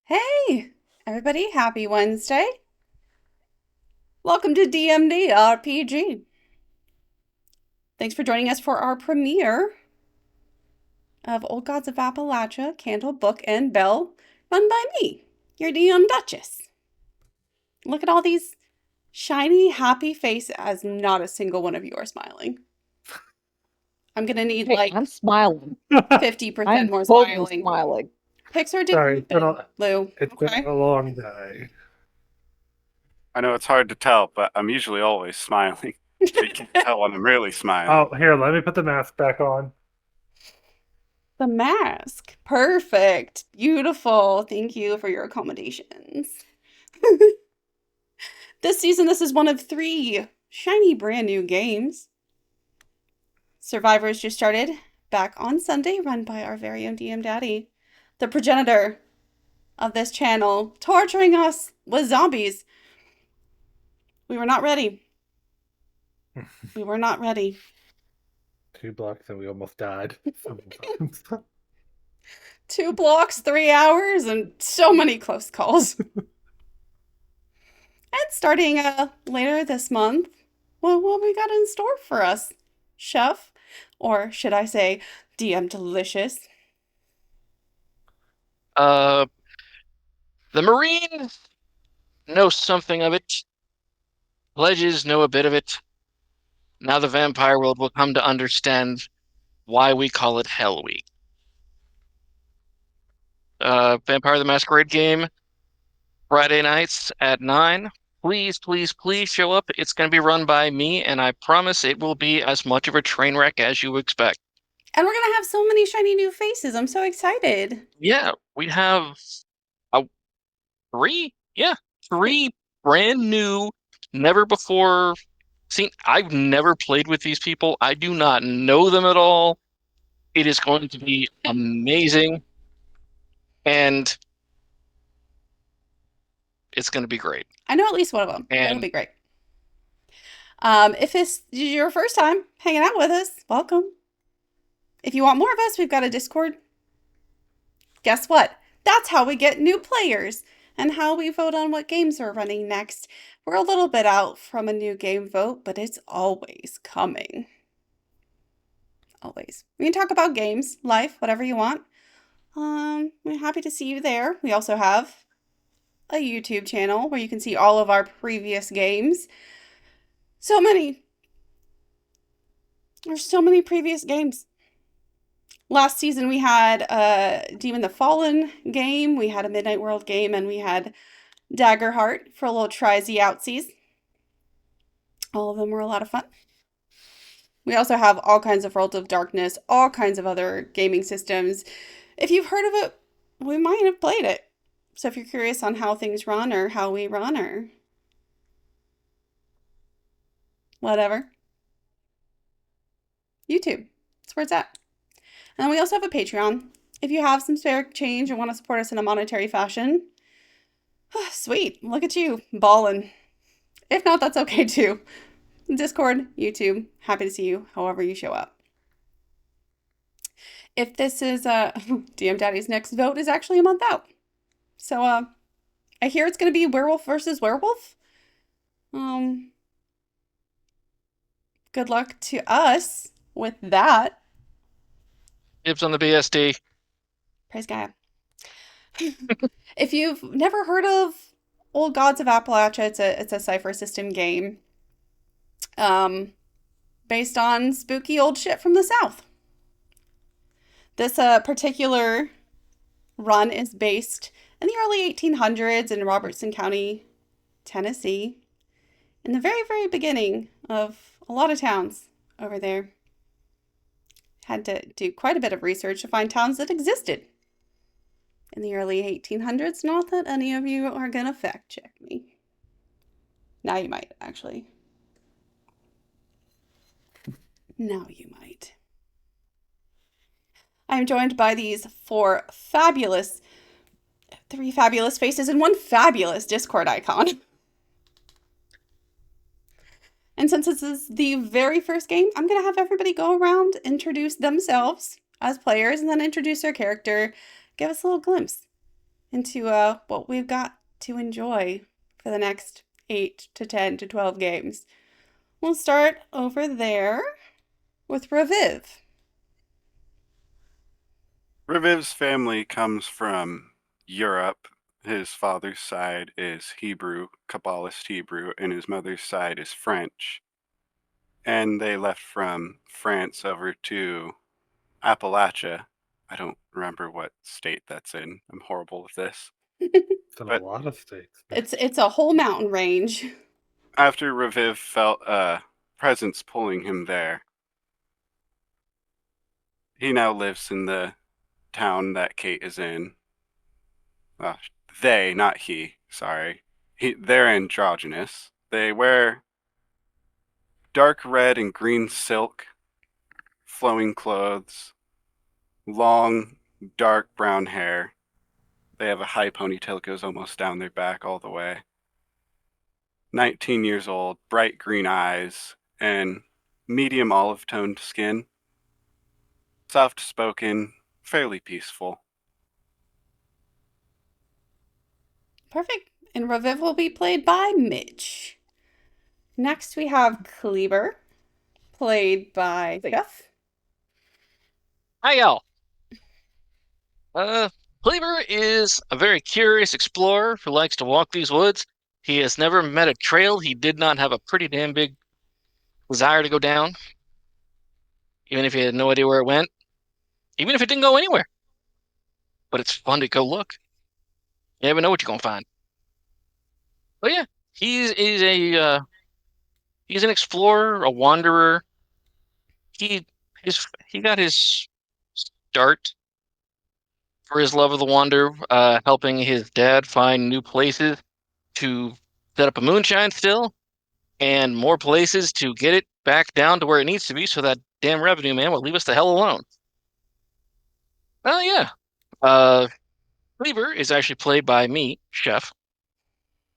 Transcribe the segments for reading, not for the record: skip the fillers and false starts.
Hey, everybody, happy Wednesday. Welcome to DMD RPG. Thanks for joining us for our premiere of Old Gods of Appalachia, Candle, Book, and Bell, run by me, your DM Duchess. Look at all these shiny, happy faces, as not a single one of you are smiling. I'm gonna need Hey, like I'm smiling. 50% I'm more totally smiling. smiling. Pixar didn't Sorry, happen, Lou. it's been Okay. a long day. I know it's hard to tell, but I'm usually always smiling. So you can tell when I'm really smiling. Oh, here, let me put the mask back on. The mask. Perfect. Beautiful. Thank you for your accommodations. This season, this is one of 3 shiny brand new games. Survivors just started back on Sunday, run by our very own DM Daddy, the progenitor of this channel, torturing us with zombies. We were not ready. We were not ready. 2 blocks and we almost died several times. 2 blocks, 3 hours, and so many close calls. And starting later this month, well, what we got in store for us, Chef? Or should I say, DM Delicious? Uh, the Marines know something of it. Pledges know a bit of it. Now the vampire world will come to understand why we call it Hell Week. Vampire the Masquerade game, Friday nights at 9. Please, please, please show up. It's going to be run by me, and I promise it will be as much of a train wreck as you expect. And we're gonna have so many shiny new faces. I'm so excited. Yeah, we have uh, three. Yeah, three brand new, never before seen. I've never played with these people. I do not know them at all. It is going to be amazing, and it's going to be great. I know at least one of them. That'll And be great. If it's your first time hanging out with us, welcome. If you want more of us, we've got a Discord. Guess what? That's how we get new players and how we vote on what games we're running next. We're a little bit out from a new game vote, but it's always coming. Always. We can talk about games, life, whatever you want. We're happy to see you there. We also have a YouTube channel where you can see all of our previous games. So many. There's so many previous games. Last season we had a Demon the Fallen game, we had a Midnight World game, and we had Daggerheart for a little try-z outsies. All of them were a lot of fun. We also have all kinds of Worlds of Darkness, all kinds of other gaming systems. If you've heard of it, we might have played it. So if you're curious on how things run or how we run or whatever, YouTube. That's where it's at. And then we also have a Patreon. If you have some spare change and want to support us in a monetary fashion, sweet, look at you, ballin'. If not, that's okay too. Discord, YouTube, happy to see you however you show up. If this is DM Daddy's next vote is actually a month out. So I hear it's gonna be werewolf versus werewolf. Good luck to us with that. dibs on the BSD. Praise God. If you've never heard of Old Gods of Appalachia, it's a cipher system game. Based on spooky old shit from the South. This particular run is based in the early 1800s in Robertson County, Tennessee, in the very, very beginning of a lot of towns over there. Had to do quite a bit of research to find towns that existed in the early 1800s. Not that any of you are gonna fact check me. Now you might, actually. Now you might. I am joined by these 3 fabulous faces and 1 fabulous Discord icon. And since this is the very first game, I'm going to have everybody go around, introduce themselves as players, and then introduce their character, give us a little glimpse into what we've got to enjoy for the next 8 to 10 to 12 games. We'll start over there with Raviv. Reviv's family comes from Europe. His father's side is Hebrew, Kabbalist Hebrew, and his mother's side is French. And they left from France over to Appalachia. I don't remember what state that's in. I'm horrible with this. It's in a But lot of states. It's a whole mountain range. after Reviv felt a presence pulling him there, he now lives in the town that Kate is in. They, not he, sorry. They're androgynous. They wear dark red and green silk, flowing clothes, long, dark brown hair. They have a high ponytail that goes almost down their back all the way. 19 years old, bright green eyes, and medium olive toned skin. Soft spoken, fairly peaceful. Perfect. And Raviv will be played by Mitch. Next, we have Kleber, played by Jeff. Hi, y'all. Cleaver is a very curious explorer who likes to walk these woods. He has never met a trail he did not have a pretty damn big desire to go down, even if he had no idea where it went, even if it didn't go anywhere. But it's fun to go look. You never know what you're gonna find. But yeah, he's an explorer, a wanderer. He he got his start for his love of the wander, helping his dad find new places to set up a moonshine still, and more places to get it back down to where it needs to be so that damn revenue man will leave us the hell alone. Oh yeah. Cleaver is actually played by me, Chef,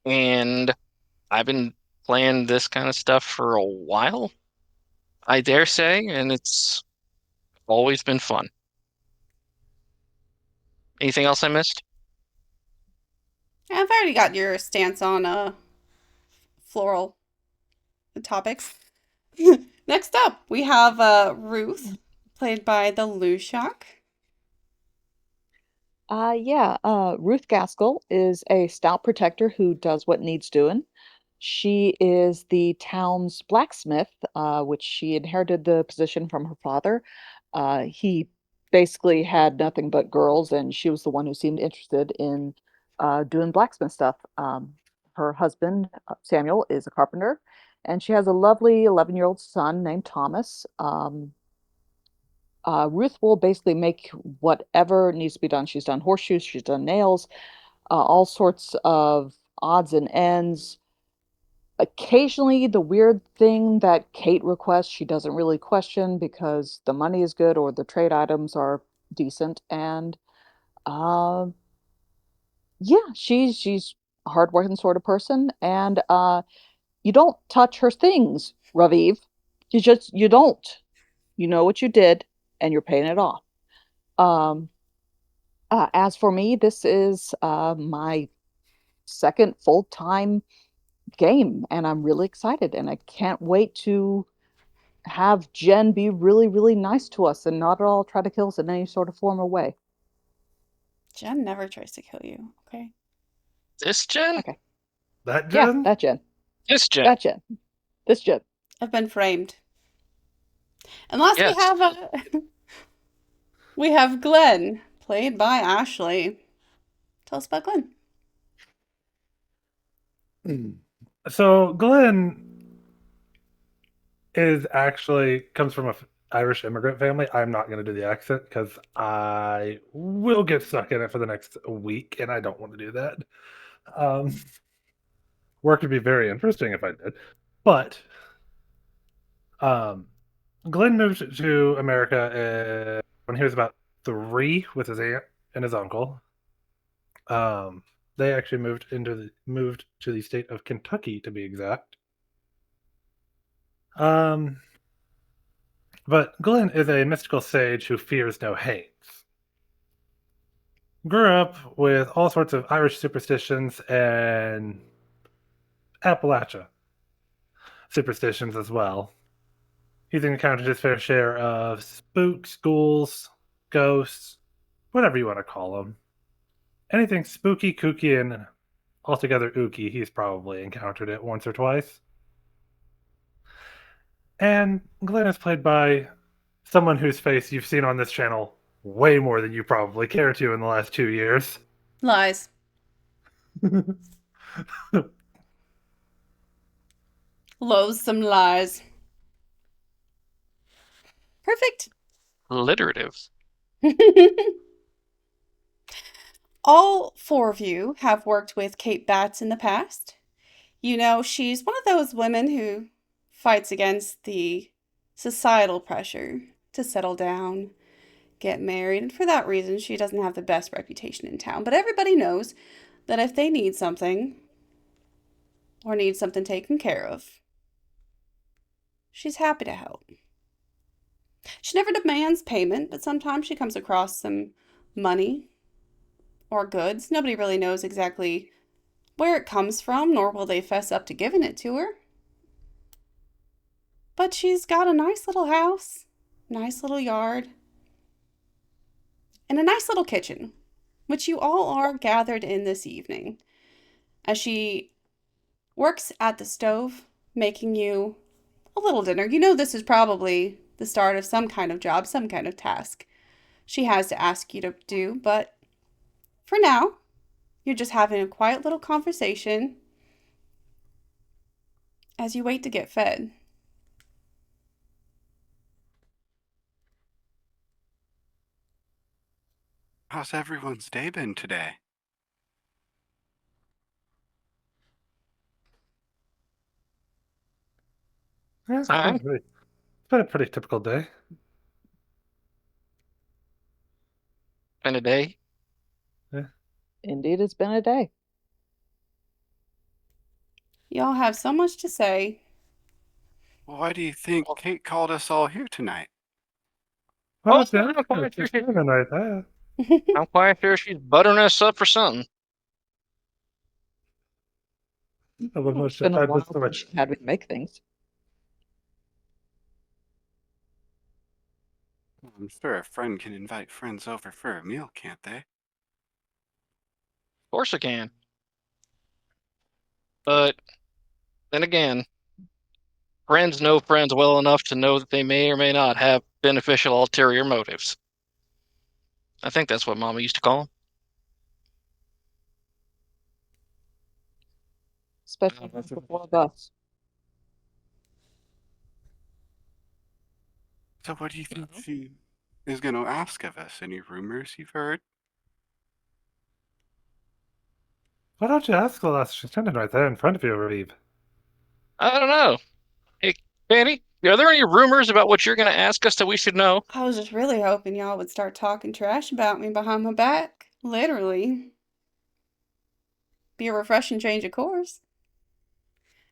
and I've been playing this kind of stuff for a while, I dare say, and it's always been fun. Anything else I missed? I've already got your stance on floral topics. Next up, we have Ruth, played by the Lushak. Ruth Gaskell is a stout protector who does what needs doing. She is the town's blacksmith, which she inherited the position from her father. He basically had nothing but girls, and she was the one who seemed interested in doing blacksmith stuff. Her husband, Samuel, is a carpenter, and she has a lovely 11-year-old son named Thomas. Ruth will basically make whatever needs to be done. She's done horseshoes, she's done nails, all sorts of odds and ends. Occasionally, the weird thing that Kate requests, she doesn't really question because the money is good or the trade items are decent. And uh, yeah, she's a hardworking sort of person. And you don't touch her things, Raviv. You don't. You know what you did, and you're paying it off. Um, as for me, this is my second full-time game, and I'm really excited, and I can't wait to have Jen be really, really nice to us and not at all try to kill us in any sort of form or way. Jen never tries to kill you, okay? This Jen? Okay. That Yeah, Jen? that Jen. This Jen. That Jen. This Jen. I've been framed. And last Yes. we have Glenn, played by Ashley. Tell us about Glenn. So Glenn is actually comes from a Irish immigrant family. I'm not going to do the accent because I will get stuck in it for the next week, and I don't want to do that. Um, Work would be very interesting if I did, but um, Glenn moved to America when he was about 3 with his aunt and his uncle. Um, they actually moved to the state of Kentucky to be exact. Um, but Glenn is a mystical sage who fears no hates. grew up with all sorts of Irish superstitions and Appalachia superstitions as well. He's encountered his fair share of spooks, ghouls, ghosts, whatever you want to call them. Anything spooky, kooky, and altogether ooky, he's probably encountered it once or twice. And Glenn is played by someone whose face you've seen on this channel way more than you probably care to in the last 2 years. Lies. Loathsome lies. Perfect. Alliterative. All four of you have worked with Kate Batts in the past. You know, she's one of those women who fights against the societal pressure to settle down, get married, and for that reason, she doesn't have the best reputation in town. But everybody knows that if they need something or need something taken care of, she's happy to help. She never demands payment, but sometimes she comes across some money or goods. Nobody really knows exactly where it comes from, nor will they fess up to giving it to her. But she's got a nice little house, nice little yard, and a nice little kitchen, which you all are gathered in this evening, as she works at the stove, making you a little dinner. You know this is probably the start of some kind of job, some kind of task she has to ask you to do, but for now, you're just having a quiet little conversation as you wait to get fed. How's everyone's day been today? Yeah, Fine. it's been a pretty typical day. Been a day. Indeed, it's been a day. Y'all have so much to say. Why do you think Kate called us all here tonight? Why Oh, don't you I'm ask her quite if sure she's feeling like that? I'm quite sure she's buttering us up for something. I love how It's been a I while just so since much. she had me make things. I'm sure a friend can invite friends over for a meal, can't they? Of course I can. But then again, friends know friends well enough to know that they may or may not have beneficial ulterior motives. I think that's what Mama used to call them. Especially That's for four of us. So what do you think she is going to ask of us? Any rumors you've heard? Why don't you ask the last? She's standing right there in front of you, Reeve. I don't know. Hey, Fanny, are there any rumors about what you're going to ask us that we should know? I was just really hoping y'all would start talking trash about me behind my back. Literally. Be a refreshing change of course.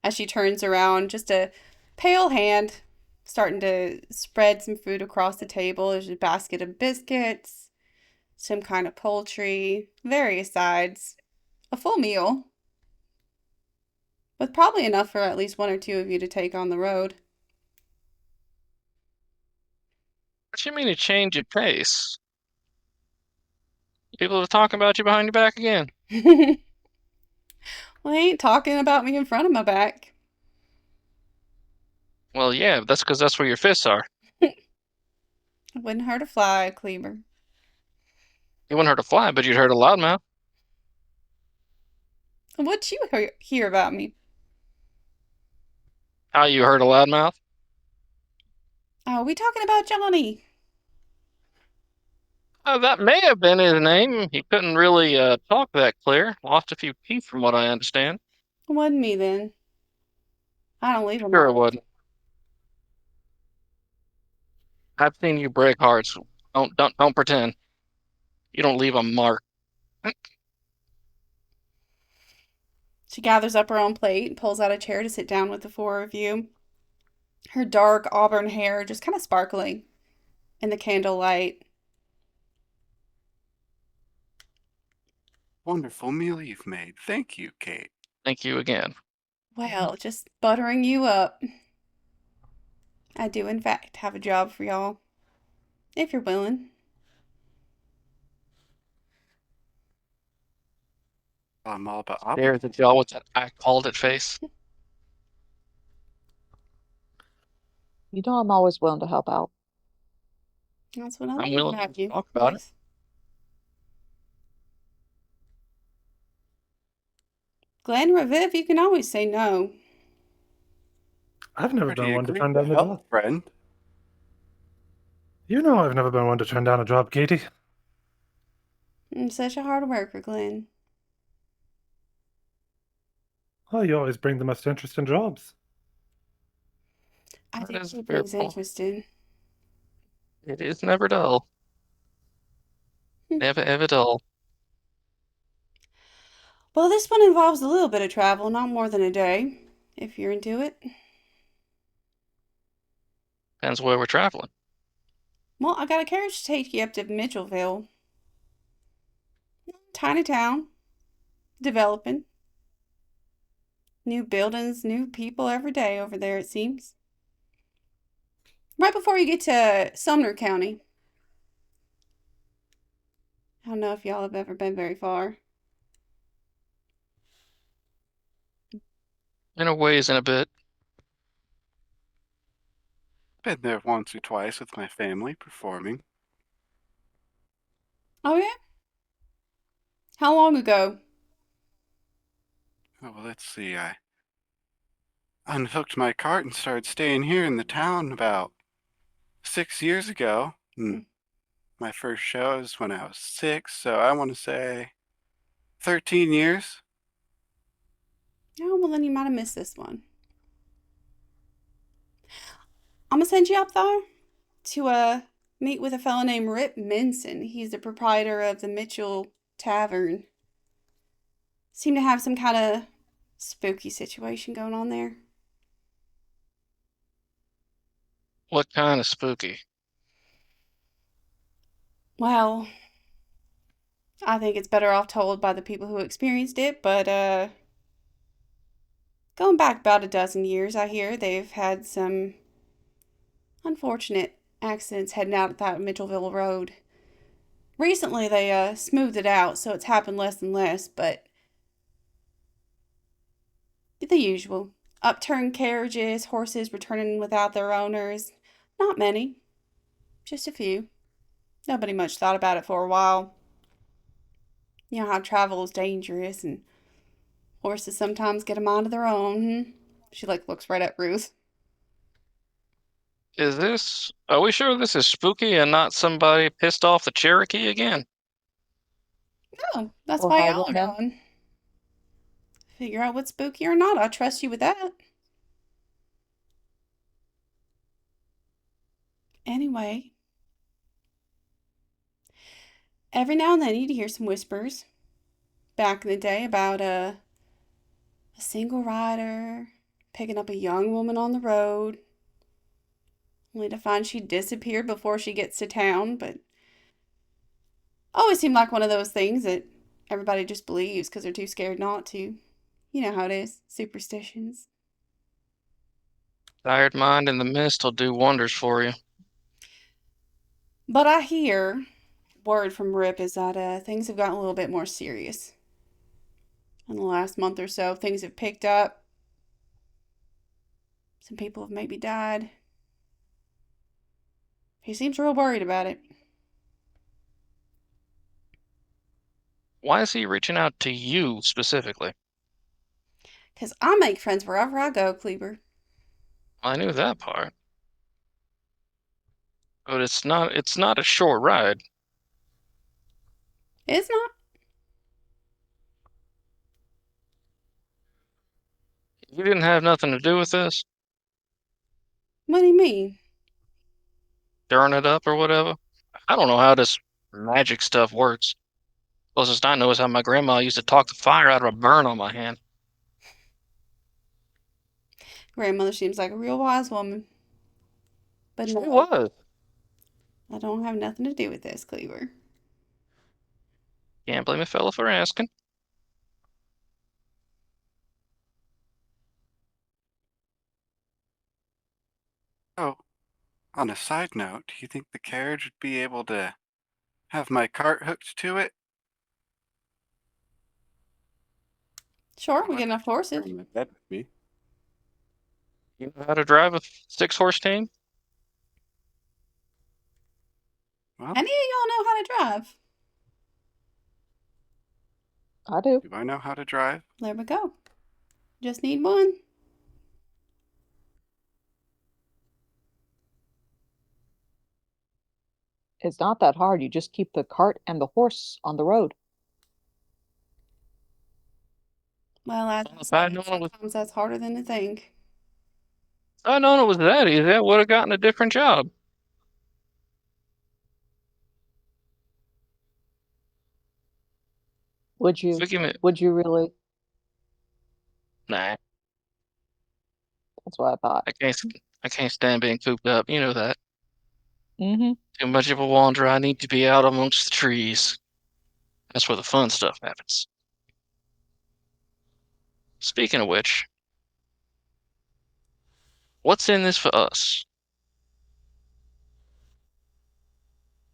As she turns around, just a pale hand starting to spread some food across the table. There's a basket of biscuits, some kind of poultry, various sides. A full meal. With probably enough for at least one or two of you to take on the road. What you mean a change of pace? People are talking about you behind your back again. Well, they ain't talking about me in front of my back. Well, yeah, that's because that's where your fists are. It wouldn't hurt a fly, Cleaver. You wouldn't hurt a fly, but you'd hurt a loudmouth. What'd you hear about me? How you hurt a loudmouth? Oh, we talking about Johnny? That may have been his name. He couldn't really talk that clear. Lost a few teeth, from what I understand. It wasn't me then. I don't leave a Sure, it mark. wouldn't. I've seen you break hearts. Don't pretend. You don't leave a mark. She gathers up her own plate and pulls out a chair to sit down with the four of you. Her dark auburn hair just kind of sparkling in the candlelight. wonderful meal you've made. Thank you, Kate. Thank you again. Well, just buttering you up. I do, in fact, have a job for y'all. If you're willing. I'm all about There's the jaw with that I called it face. You know, I'm always willing to help out. That's what I I'm like willing to about you. talk about it. Yes. Glenn Reviv, you can always say no. I've never Pretty been one to agree turn to down a help, job. friend. You know I've never been one to turn down a job, Katie. I'm such a hard worker, Glenn. Oh, you always bring the most interesting jobs. I That do is keep fair things point. interesting. It is never dull. Hmm. Never ever dull. Well, this one involves a little bit of travel, not more than a day, if you're into it. Depends where we're traveling. Well, I got a carriage to take you up to Mitchellville. Tiny town, developing. New buildings, new people every day over there, it seems. Right before you get to Sumner County. I don't know if y'all have ever been very far. In a ways, in a bit. Been there once or twice with my family performing. Oh, yeah? How long ago? Oh, well, let's see. I unhooked my cart and started staying here in the town about 6 years ago. Hmm. My first show was when I was 6, so I want to say 13 years. Oh, well, then you might have missed this one. I'm gonna send you up there to meet with a fellow named Rip Minson. He's the proprietor of the Mitchell Tavern. Seem to have some kind of spooky situation going on there. What kind of spooky? Well, I think it's better off told by the people who experienced it, but going back about a dozen years, I hear they've had some unfortunate accidents heading out at that Mitchellville Road. Recently, they smoothed it out, so it's happened less and less, but the usual. Upturned carriages, horses returning without their owners. Not many, just a few. Nobody much thought about it for a while. You know how travel is dangerous and horses sometimes get a mind of their own. Hmm? She looks right at Ruth. Are we sure this is spooky and not somebody pissed off the Cherokee again? Oh, that's Or why y'all are highwaymen. going. Figure out what's spooky or not. I trust you with that. Anyway, every now and then you'd hear some whispers back in the day about a single rider picking up a young woman on the road, only to find she disappeared before she gets to town. But always seemed like one of those things that everybody just believes because they're too scared not to. You know how it is, superstitions. Tired mind in the mist will do wonders for you. But I hear word from Rip is that things have gotten a little bit more serious in the last month or so. Things have picked up. Some people have maybe died. He seems real worried about it. Why is he reaching out to you specifically? Because I make friends wherever I go, Kleber. I knew that part. But it's not a short ride. It's not. You didn't have nothing to do with this? What do you mean? Stirring it up or whatever? I don't know how this magic stuff works. Closest I know is how my grandma used to talk the fire out of a burn on my hand. Grandmother seems like a real wise woman. But She no, was. I don't have nothing to do with this, Cleaver. Can't blame a fella for asking. Oh, on a side note, do you think the carriage would be able to have my cart hooked to it? Sure, I'll we have get enough horses. bring my bed with me. You know how to drive a 6-horse team? Well, Any of y'all know how to drive? I do. do I know how to drive? There we go. Just need one. It's not that hard. You just keep the cart and the horse on the road. Well, as Well, I if I'd said, known it was, sometimes that's harder than you think. if I'd known it was that easy, I would have gotten a different job. Would you? Forgive me. Would you really? Nah, That's what I thought. I can't stand being cooped up. You know that. Mm-hmm. Too much of a wanderer. I need to be out amongst the trees. That's where the fun stuff happens. Speaking of which, what's in this for us?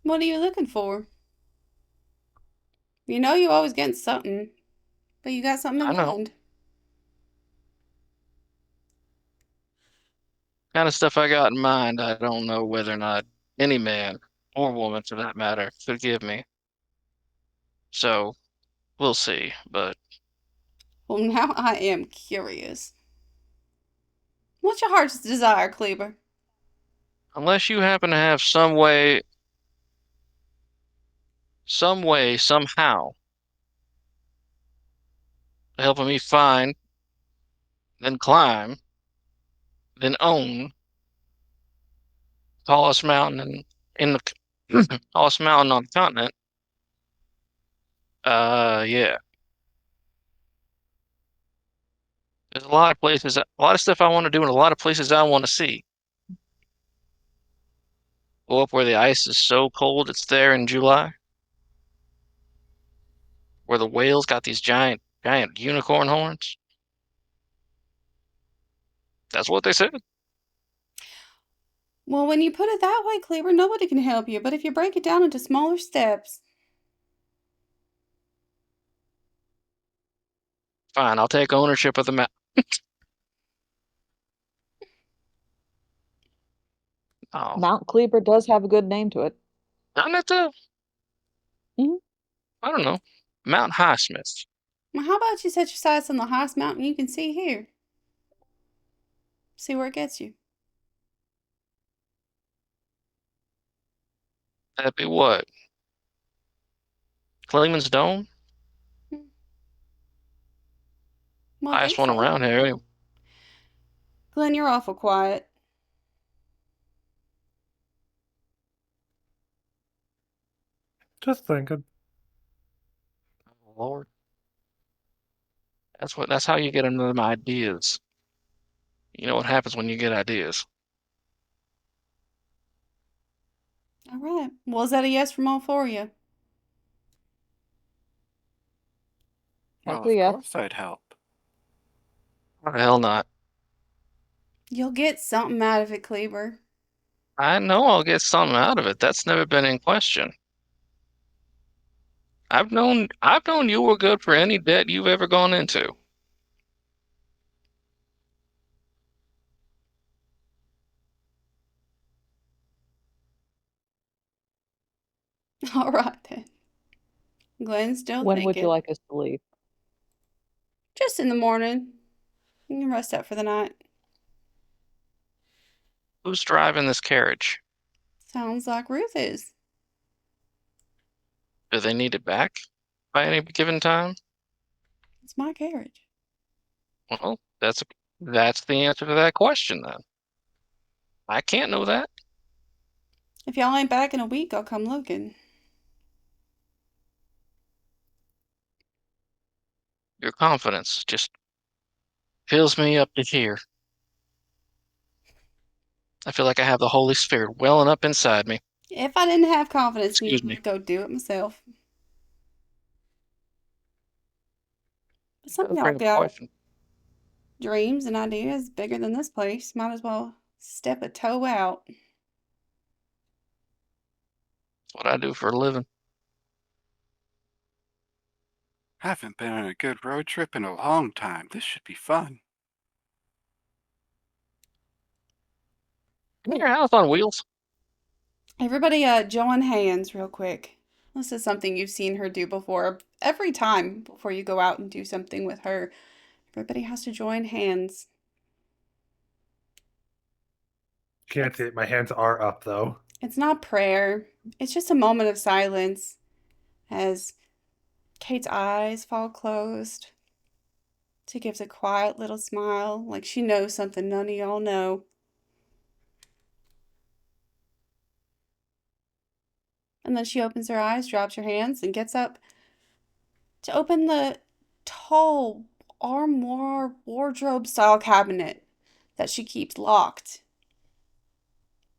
What are you looking for? You know you always getting something, but you got something I in know. mind. Kind of stuff I got in mind. I don't know whether or not any man or woman, for that matter, could give me. So we'll see. But Well, now I am curious. What's your heart's desire, Kleber? unless you happen to have some way, somehow, helping me find, then climb, then own tallest mountain in the tallest mountain on the continent. Yeah. There's a lot of places, a lot of stuff I want to do, and a lot of places I want to see. Go up where the ice is so cold it's there in July, where the whales got these giant unicorn horns. That's what they said. Well, when you put it that way, Kleber, nobody can help you. But if you break it down into smaller steps, Fine, I'll take ownership of the map. Oh, Mount Kleber does have a good name to it. not at the, Mhm. I don't know, Mount Highsmith. well, how about you set your sights on the highest mountain you can see here? See where it gets you. That'd be what? Clayman's Dome? Well, I Highest think one so. around here. Anyway. Glenn, you're awful quiet. Just thinking. Oh, Lord. That's how you get into them ideas. You know what happens when you get ideas. All right. Well, is that a yes from all four of you? Well, Likely of yes. course I'd help. Why the hell not? You'll get something out of it, Kleber. I know I'll get something out of it. That's never been in question. I've known you were good for any debt you've ever gone into. All right, then. Glenn's still When would you thinking. like us to leave? Just in the morning. You can rest up for the night. Who's driving this carriage? Sounds like Ruth is. Do they need it back by any given time? It's my carriage. Well, that's the answer to that question then. I can't know that. If y'all ain't back in a week, I'll come looking. Your confidence just fills me up to here. I feel like I have the Holy Spirit welling up inside me. If I didn't have confidence in you, Excuse me. I'd go do it myself. But some Let's y'all bring up a got question. dreams and ideas bigger than this place. Might as well step a toe out. That's what I do for a living. Haven't been on a good road trip in a long time. This should be fun. Your house on wheels. Everybody, join hands real quick. This is something you've seen her do before. Every time before you go out and do something with her, everybody has to join hands. Can't see it. My hands are up though. It's not prayer. It's just a moment of silence as Kate's eyes fall closed. She gives a quiet little smile, like she knows something none of y'all know. And then she opens her eyes, drops her hands, and gets up to open the tall armoire wardrobe style cabinet that she keeps locked.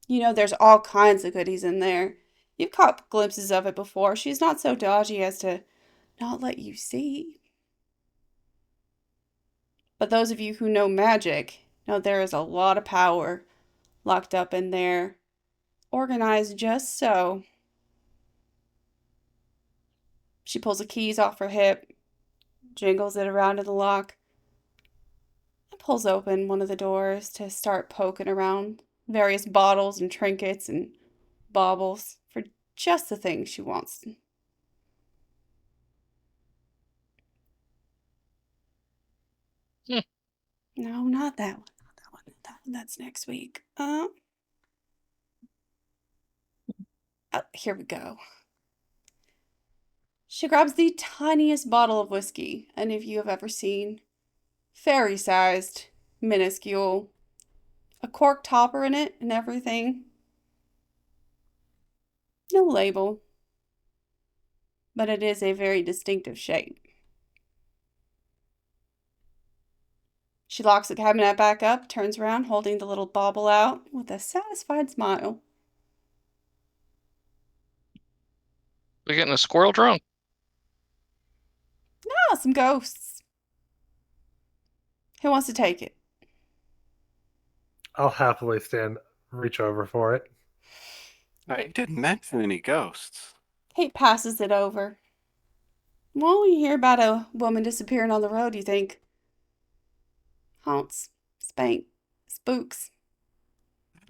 You know, there's all kinds of goodies in there. You've caught glimpses of it before. She's not so dodgy as to not let you see. But those of you who know magic know there is a lot of power locked up in there, organized just so. She pulls the keys off her hip, jingles it around in the lock, and pulls open one of the doors to start poking around various bottles and trinkets and baubles for just the things she wants. Hmm. No, not that one. Not that one. That one. That's next week. Oh, here we go. She grabs the tiniest bottle of whiskey any of you have ever seen. Fairy sized, minuscule, a cork topper in it and everything. No label, but it is a very distinctive shape. She locks the cabinet back up, turns around, holding the little bauble out with a satisfied smile. We're getting a squirrel drunk. Ah, some ghosts. Who wants to take it? I'll happily reach over for it. I didn't mention any ghosts. Kate passes it over. Well, you hear about a woman disappearing on the road, you think haunts, spank, spooks,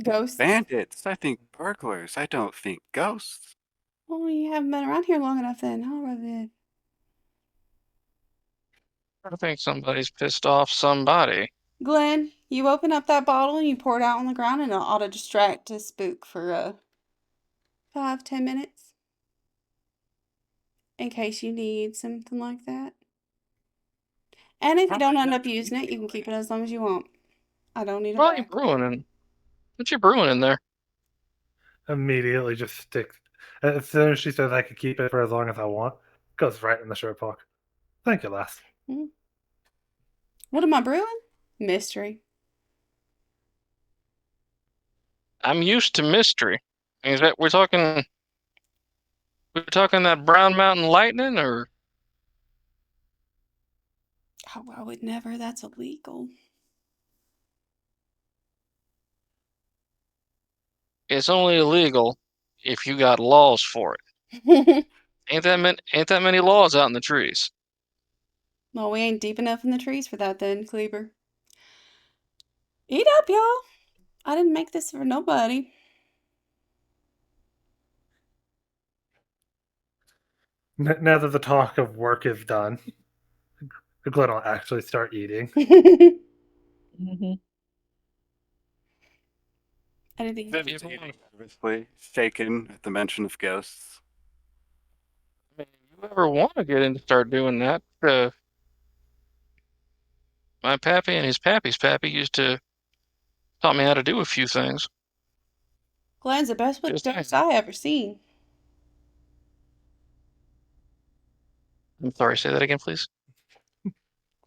ghosts. Bandits. I think burglars. I don't think ghosts. Well, you haven't been around here long enough then, huh, Ravid? I think somebody's pissed off somebody. Glenn, you open up that bottle and you pour it out on the ground and it'll auto distract to spook for 5-10 minutes. In case you need something like that. And if you don't end up using it, you can keep it as long as you want. I don't need it What are you back. brewing? What you brewing in there? Immediately just sticks. As soon as she says I could keep it for as long as I want, goes right in the shirt pocket. Thank you, lass. What am I brewing? Mystery. I'm used to mystery. Is that we're talking that Brown Mountain Lightning, or Oh, I would never. That's illegal. it's only illegal if you got laws for it. Ain't that many laws out in the trees. Well, we ain't deep enough in the trees for that then, Kleber. Eat up, y'all. I didn't make this for nobody. Now that the talk of work is done, Glenn will actually start eating. Mm-hmm. Anything? Vivid's eating nervously, shaken at the mention of ghosts. I mean, if you ever want to get into start doing that, my pappy and his pappy's pappy used to taught me how to do a few things. Glenn's the best with Just ghosts saying. I ever seen. I'm sorry, say that again, please.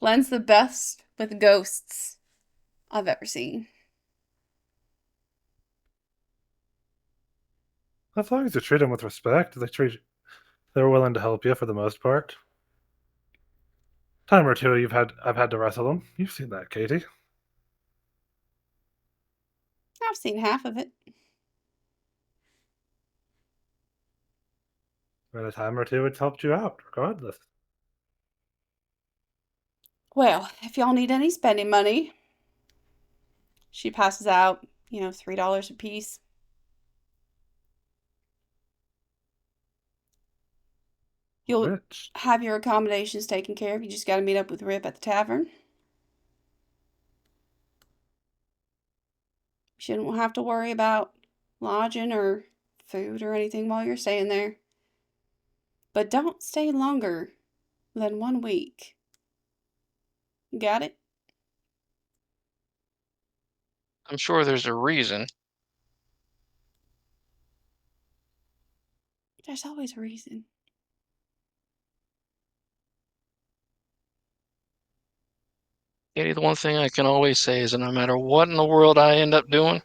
Glenn's the best with ghosts I've ever seen. As long as you treat them with respect, they're willing to help you for the most part. time or two I've had to wrestle them. You've seen that, Katie. I've seen half of it. And a time or two it's helped you out, regardless. Well, if y'all need any spending money, she passes out, $3 a piece. You'll Which have your accommodations taken care of. You just got to meet up with Rip at the tavern. You shouldn't have to worry about lodging or food or anything while you're staying there. But don't stay longer than 1 week. You got it? I'm sure there's a reason. There's always a reason. Katie, the one thing I can always say is that no matter what in the world I end up doing,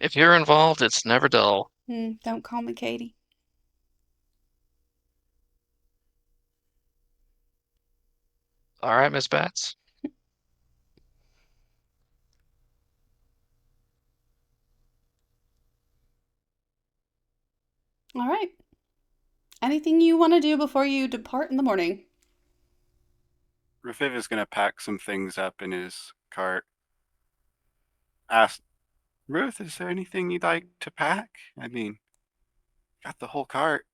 if you're involved, it's never dull. Don't call me Katie. All right, Miss Bats. All right. Anything you want to do before you depart in the morning? Raviv is going to pack some things up in his cart. Ask Ruth, is there anything you'd like to pack? I mean, got the whole cart.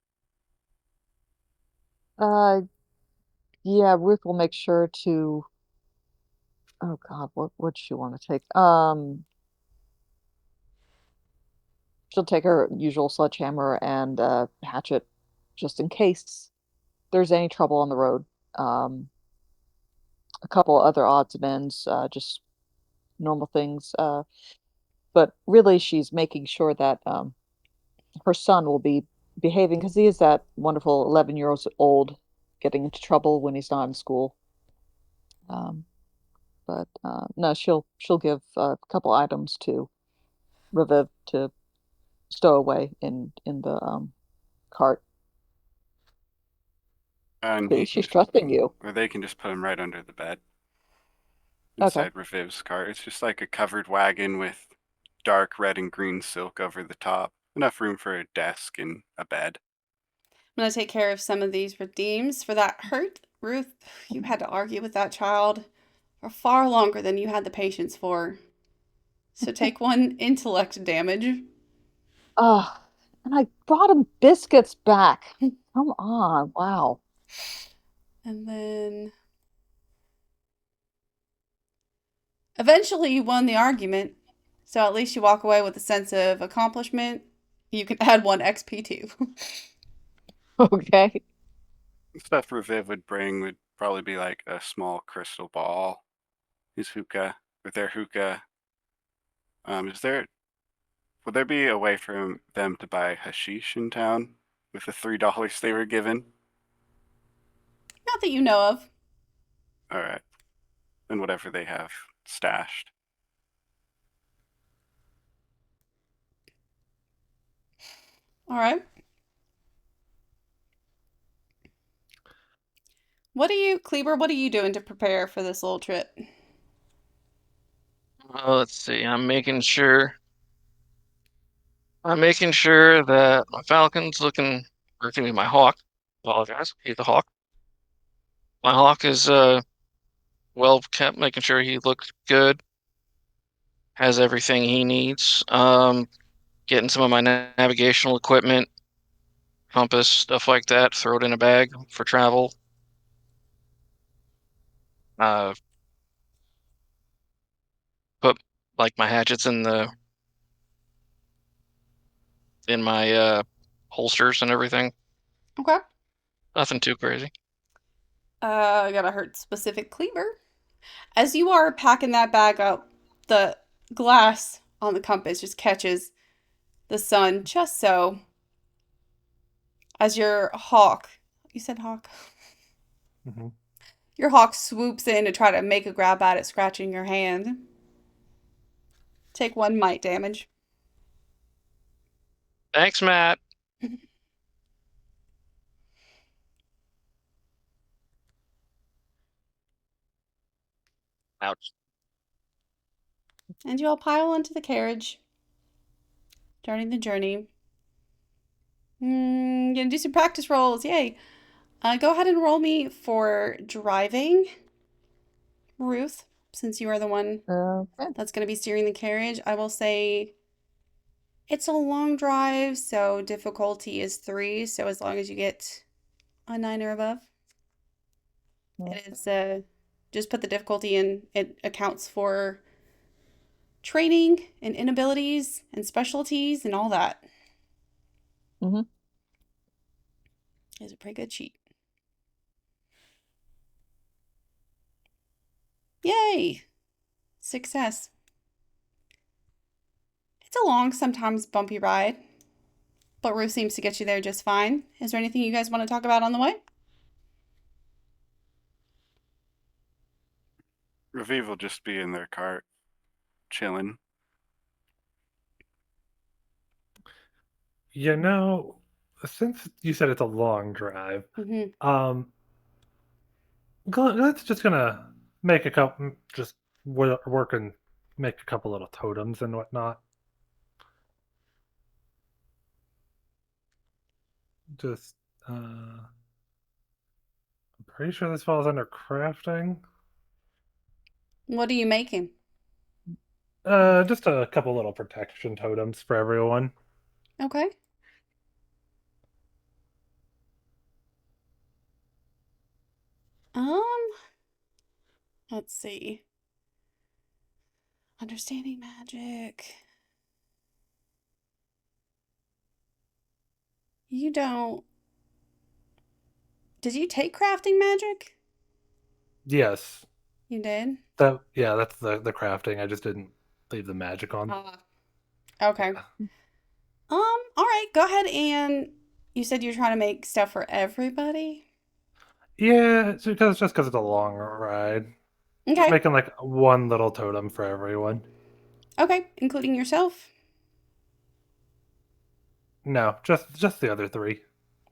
Yeah, Ruth will make sure to. Oh God, what would she want to take? She'll take her usual sledgehammer and hatchet, just in case there's any trouble on the road. A couple other odds and ends, just normal things. But really, she's making sure that her son will be behaving because he is that wonderful 11 years old, getting into trouble when he's not in school. Um, but no, she'll give a couple items to Raviv to stow away in the cart. And See, he can she's just, trusting you. or they can just put him right under the bed Okay. inside Raviv's cart. It's just like a covered wagon with dark red and green silk over the top. Enough room for a desk and a bed. I'm going to take care of some of these redeems for that hurt. Ruth, you had to argue with that child for far longer than you had the patience for. So take 1 intellect damage. And I brought him biscuits back. Come on, wow. And then eventually you won the argument. So at least you walk away with a sense of accomplishment. You can add 1 XP too. Okay. The stuff Raviv would bring would probably be like a small crystal ball, his hookah, with their hookah. Would there be a way for them to buy hashish in town with the $3 they were given? Not that you know of. All right, and whatever they have stashed. All right. Kleber, what are you doing to prepare for this little trip? Let's see. I'm making sure that my falcon's looking, or excuse me, my hawk. Apologize. He's the hawk. My hawk is well kept, making sure he looks good, has everything he needs. Getting some of my navigational equipment, compass, stuff like that, throw it in a bag for travel. Uh, put like my hatchets in my holsters and everything. Okay. Nothing too crazy. I gotta hurt specific Kleber. As you are packing that bag up, the glass on the compass just catches the sun just so as your hawk, you said hawk, Mm-hmm. your hawk swoops in to try to make a grab at it, scratching your hand. Take 1 might damage. Thanks, Matt. Ouch. And you all pile into the carriage, starting the journey. Gonna do some practice rolls. Yay. Go ahead and roll me for driving, Ruth, since you are the one Okay. that's going to be steering the carriage. I will say it's a long drive, so difficulty is 3. So as long as you get a 9 or above, it is just put the difficulty in. It accounts for training and inabilities and specialties and all that. Mhm. It's a pretty good cheat. Yay! Success. It's a long, sometimes bumpy ride, but Ruth seems to get you there just fine. Is there anything you guys want to talk about on the way? Raviv will just be in their cart, chilling. You know, since you said it's a long drive, Mm-hmm. let's just gonna make a couple, just work and make a couple little totems and whatnot. Just, I'm pretty sure this falls under crafting. What are you making? Just a couple little protection totems for everyone. Okay. Um, let's see. Understanding magic. You don't. Did you take crafting magic? Yes, You did? that's the crafting. I just didn't leave the magic on. Okay. Yeah. All right, go ahead and you said you're trying to make stuff for everybody? Yeah, it's because it's a long ride. Just Okay. making like one little totem for everyone. Okay, including yourself. No, just the other 3.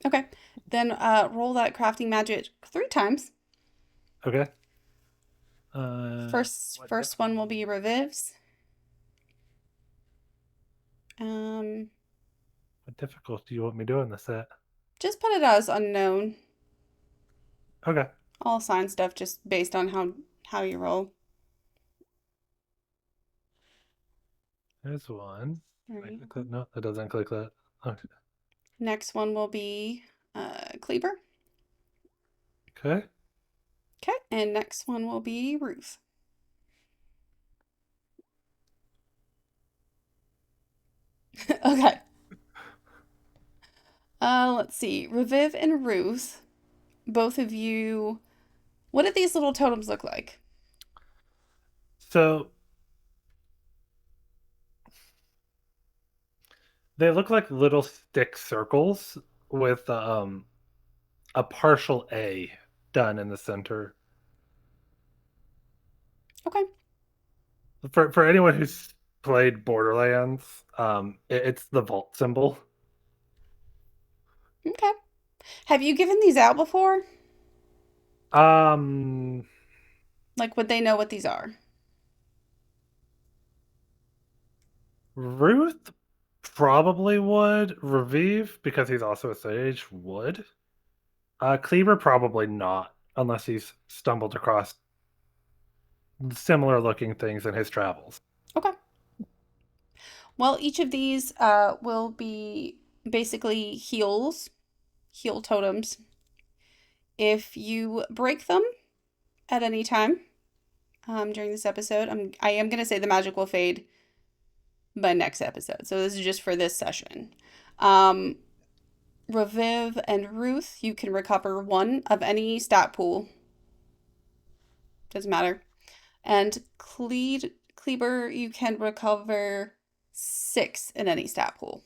Okay. Then roll that crafting magic 3 times. Okay. First one will be Reviv's. What difficult do you want me doing this at? Just put it as unknown. Okay. I'll assign stuff just based on how you roll. There's one. Right. No, that doesn't click that. Okay. Next one will be Kleber. Okay. Okay. And next one will be Ruth. Okay. Let's see. Reviv and Ruth, both of you. What do these little totems look like? So they look like little stick circles with a partial A done in the center. Okay. For anyone who's played Borderlands, it's the vault symbol. Okay. Have you given these out before? Um, Like, would they know what these are? Ruth probably would. Raviv, because he's also a sage, would. Kleber probably not, unless he's stumbled across similar looking things in his travels. Okay. Well, each of these will be basically heal totems. If you break them at any time during this episode, I am gonna say the magic will fade by next episode. So this is just for this session. Um, Reviv and Ruth, you can recover 1 of any stat pool. Doesn't matter. And Kleber, you can recover 6 in any stat pool.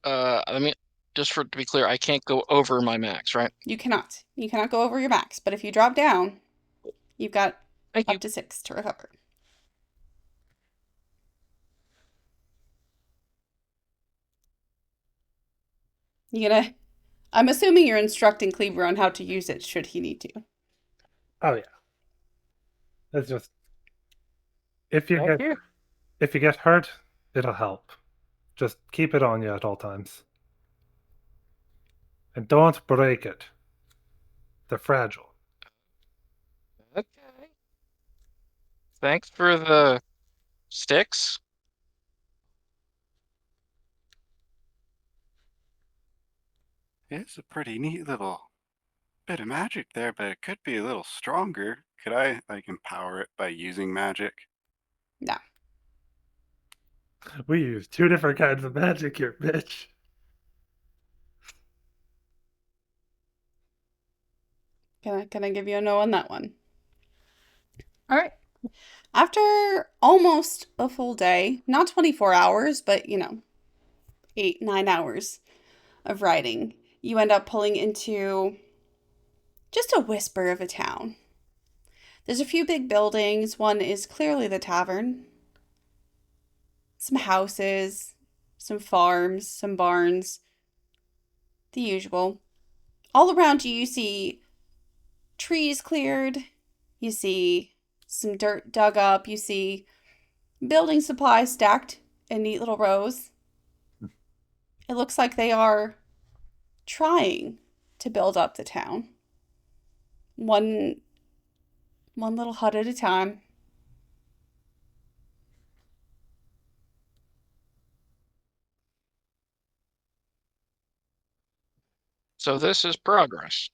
I mean, just to be clear, I can't go over my max, right? You cannot. You cannot go over your max, but if you drop down, you've got Thank you. up to 6 to recover. I'm assuming you're instructing Kleber on how to use it should he need to. Oh yeah. It's just if you Thank get you. if you get hurt, it'll help. Just keep it on you at all times. And don't break it. They're fragile. Okay. Thanks for the sticks. It's a pretty neat little bit of magic there, but it could be a little stronger. Could I, like, empower it by using magic? No. We use two different kinds of magic here, bitch. Can I give you a no on that one? All right. After almost a full day, not 24 hours, but 8, 9 hours of riding, you end up pulling into just a whisper of a town. There's a few big buildings. One is clearly the tavern, some houses, some farms, some barns, the usual. All around you, you see trees cleared, you see some dirt dug up, you see building supplies stacked in neat little rows. It looks like they are trying to build up the town. One little hut at a time. So this is progress.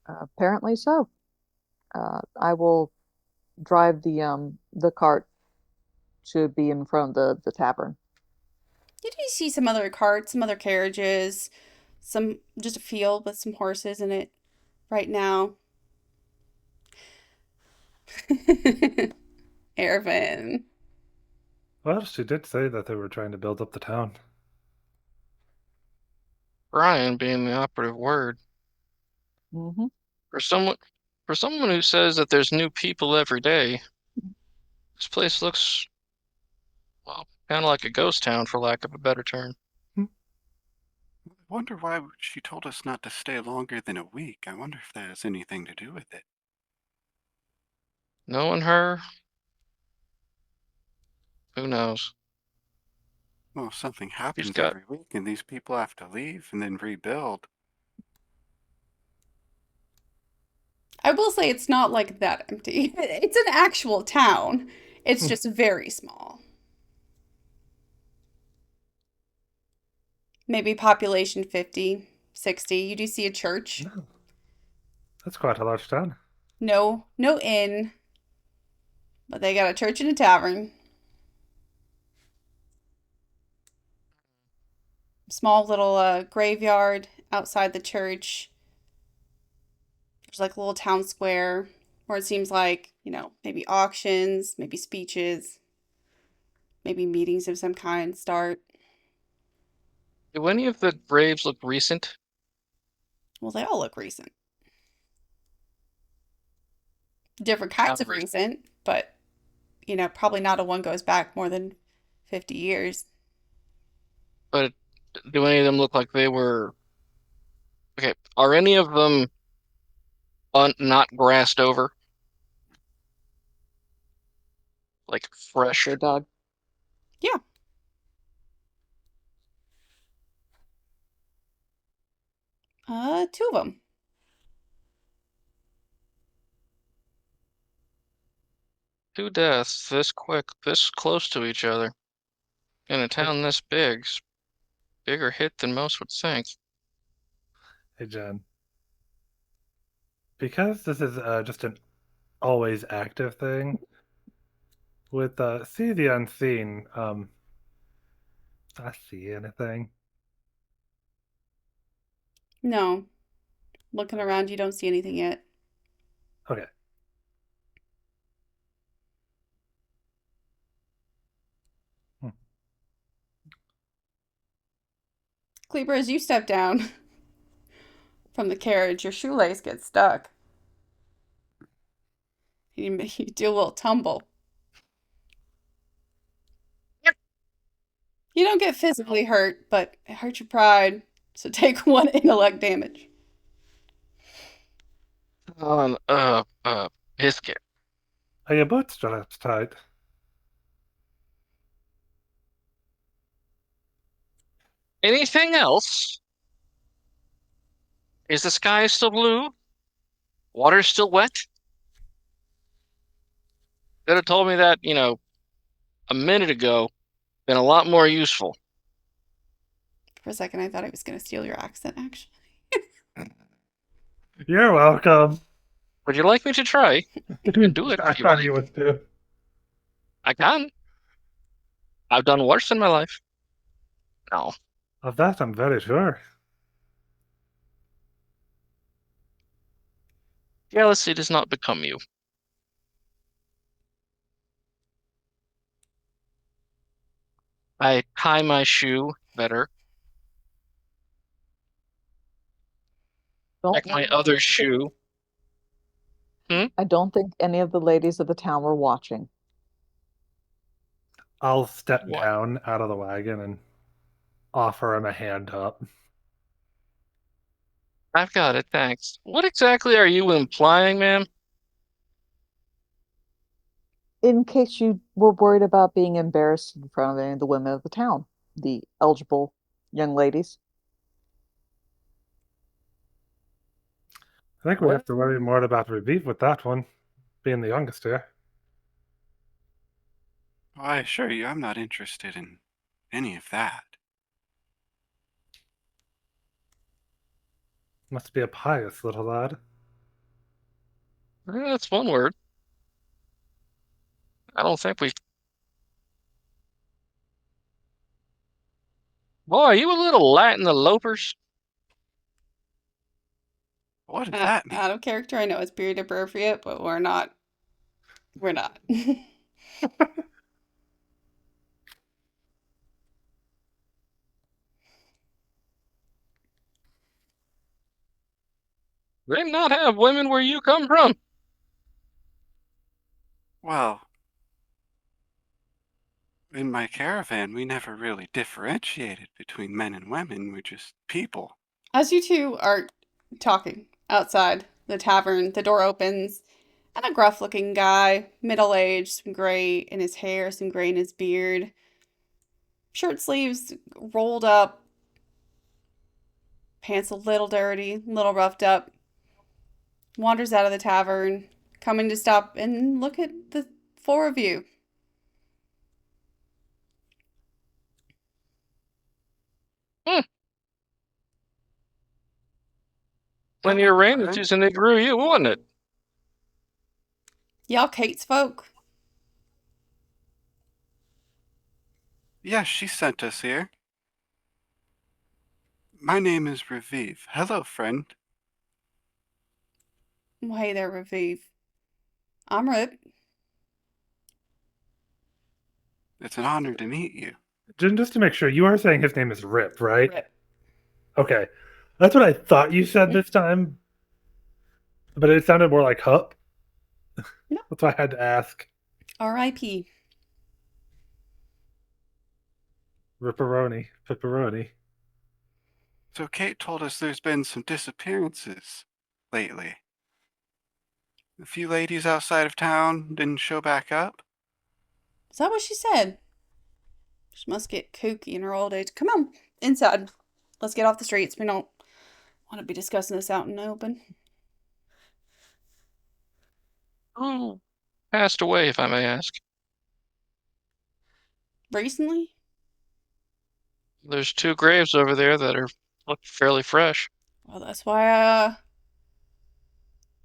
Apparently so. I will drive the cart to be in front of the tavern. You do see some other carts, some other carriages, some just a field with some horses in it right now. Ervin. Well, she did say that they were trying to build up the town. Brian being the operative word. Mm-hmm. For someone for someone who says that there's new people every day, this place looks, well, kind of like a ghost town, for lack of a better term. Hmm. I wonder why she told us not to stay longer than a week. I wonder if that has anything to do with it. Knowing her, who knows? Well, if something She's happens got every week and these people have to leave and then rebuild. I will say it's not like that empty. It's an actual town. It's Hmm. just very small. Maybe population 50, 60. You do see a church. No, that's quite a large town. No inn, but they got a church and a tavern. Small little graveyard outside the church. There's like a little town square where it seems like, maybe auctions, maybe speeches, maybe meetings of some kind start. Do any of the graves look recent? Well, they all look recent. Different How kinds of recent? recent, but, probably not a one goes back more than 50 years. But do any of them look like they were okay? Are any of them not grassed over, like fresh? Good dog. Yeah. Two of them. Two deaths this quick, this close to each other, in a Hey, town this big. Bigger hit than most would think. hey, Jen. Because this is just an always active thing, with see the unseen, I see anything. No. Looking around, you don't see anything yet. Okay. Hmm. Kleber, as you step down from the carriage, your shoelace gets stuck. You do a little tumble. You don't get physically hurt, but it hurts your pride. So take one intellect damage. On biscuit. Are your bootstraps tight? Anything else? Is the sky still blue? Water still wet? Could have told me that, a minute ago. Been a lot more useful. For a second, I thought I was going to steal your accent, actually. You're welcome. Would you like me to try? I can do it I if you thought like. you would too. I can. I've done worse in my life. No. Of that, I'm very sure. Jealousy does not become you. I tie my shoe better. Don't Check my other shoe. Hmm? I don't think any of the ladies of the town were watching. I'll step What? down out of the wagon and offer him a hand up. I've got it, thanks. What exactly are you implying, ma'am? In case you were worried about being embarrassed in front of any of the women of the town, the eligible young ladies. I think we What? have to worry more about Revive with that one, being the youngest here. I assure you, I'm not interested in any of that. Must be a pious little lad. That's one word. I don't think we. Boy, are you a little light in the lopers? What does that mean? Out of character, I know it's period appropriate, but we're not. We're not. They not have women where you come from. Well, in my caravan, we never really differentiated between men and women. We're just people. As you two are talking outside the tavern, the door opens, and a gruff looking guy, middle aged, some gray in his hair, some gray in his beard, shirt sleeves rolled up, pants a little dirty, a little roughed up, wanders out of the tavern, coming to stop and look at the four of you. Hmm. When you ran Friend? into, and they grew you, wasn't it? Y'all Kate's folk? Yes, she sent us here. My name is Revive. Hello, friend. Well, hey there, Raviv. I'm Rip. It's an honor to meet you. Just to make sure, you are saying his name is Rip, right? Rip. Okay. That's what I thought you said this time, but it sounded more like Hup. No. That's why I had to ask. R.I.P. Ripperoni. Pepperoni. So Kate told us there's been some disappearances lately. A few ladies outside of town didn't show back up. Is that what she said? She must get kooky in her old age. Come on, inside. Let's get off the streets. We don't want to be discussing this out in the open. Who passed away, if I may ask? Recently? There's two graves over there that look fairly fresh. Well, that's why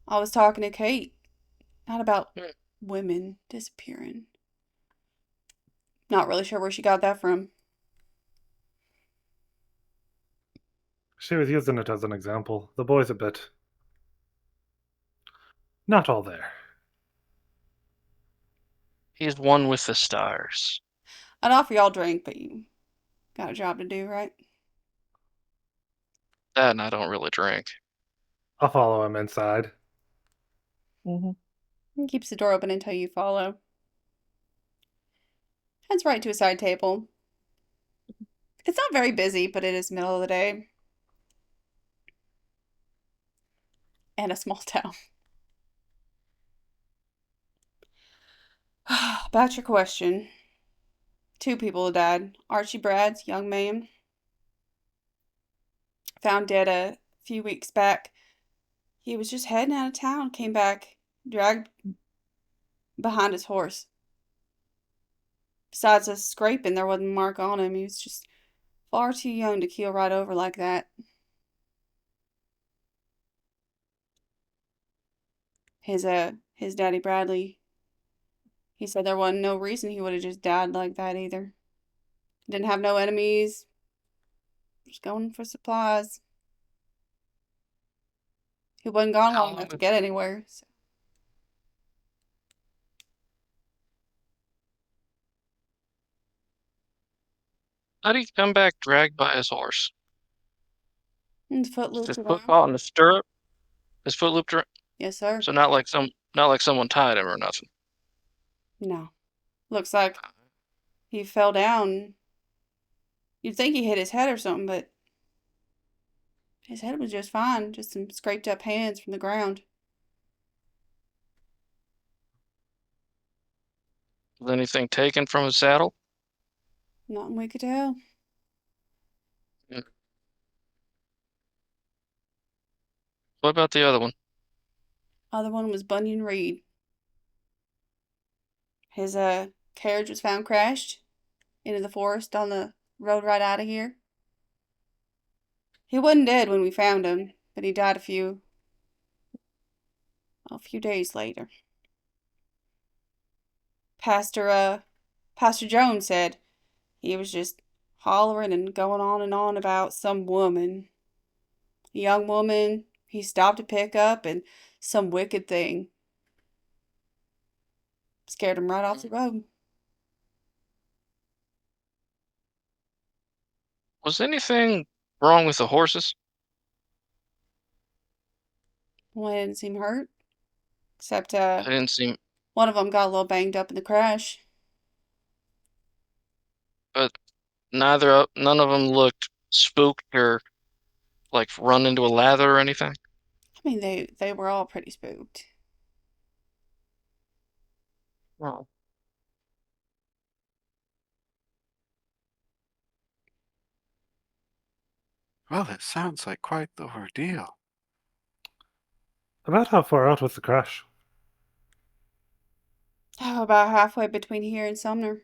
I was talking to Kate. Not about Hmm. women disappearing. Not really sure where she got that from. She was using it as an example. The boy's a bit. Not all there. He's one with the stars. I'd offer y'all a drink, but you got a job to do, right? That and I don't really drink. I'll follow him inside. Mm-hmm. He keeps the door open until you follow. Heads right to a side table. It's not very busy, but it is middle of the day. And a small town. About your question. 2 people have died. Archie Brad's young man, found dead a few weeks back. He was just heading out of town, came back, dragged behind his horse. Besides a scraping, there wasn't a mark on him. He was just far too young to keel right over like that. His daddy Bradley, he said there wasn't no reason he would have just died like that either. Didn't have no enemies. Just going for supplies. He wasn't gone long enough to get anywhere. So. How did he come back dragged by his horse? His foot His looped foot around. caught in the stirrup. His foot looped around. Yes, sir. So not like someone tied him or nothing. No. Looks like he fell down. You'd think he hit his head or something, but his head was just fine. Just some scraped up hands from the ground. Was anything taken from his saddle? Nothing we could tell. Yeah. What about the other one? Other one was Bunyan Reed. His carriage was found crashed into the forest on the road right out of here. He wasn't dead when we found him, but he died a few days later. Pastor Jones said he was just hollering and going on and on about some woman, a young woman he stopped to pick up, and some wicked thing scared him right off the road. Was anything wrong with the horses? Well, he didn't seem hurt, except They didn't seem, one of them got a little banged up in the crash. but none of them looked spooked or like run into a lather or anything. I mean, they were all pretty spooked. Oh. Well, it sounds like quite the ordeal. About how far out was the crash? Oh, about halfway between here and Sumner.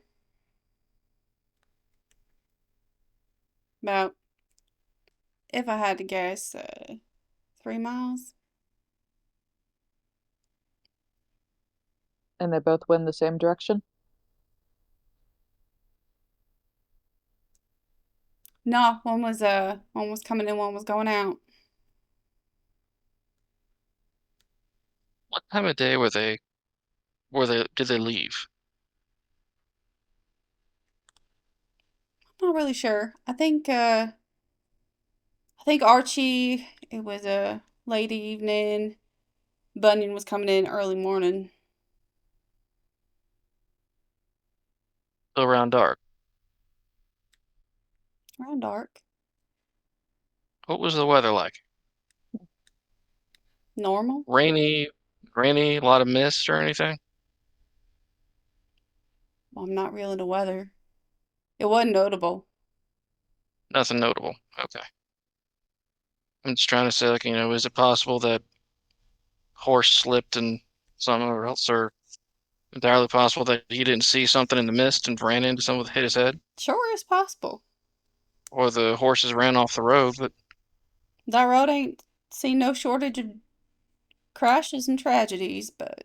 About, if I had to guess, 3 miles. And they both went in the same direction? No, one was coming in, one was going out. What time of day did they leave? Not really sure. I think Archie, it was a late evening. Bunyan was coming in early morning. Still around dark. Around dark. What was the weather like? Normal. Rainy, a lot of mist or anything? Well, I'm not real into weather. It wasn't notable. Nothing notable. Okay. I'm just trying to say, like, is it possible that horse slipped and somewhere else, or entirely possible that he didn't see something in the mist and ran into someone that hit his head, Sure is possible. or the horses ran off the road? But That road ain't seen no shortage of crashes and tragedies, but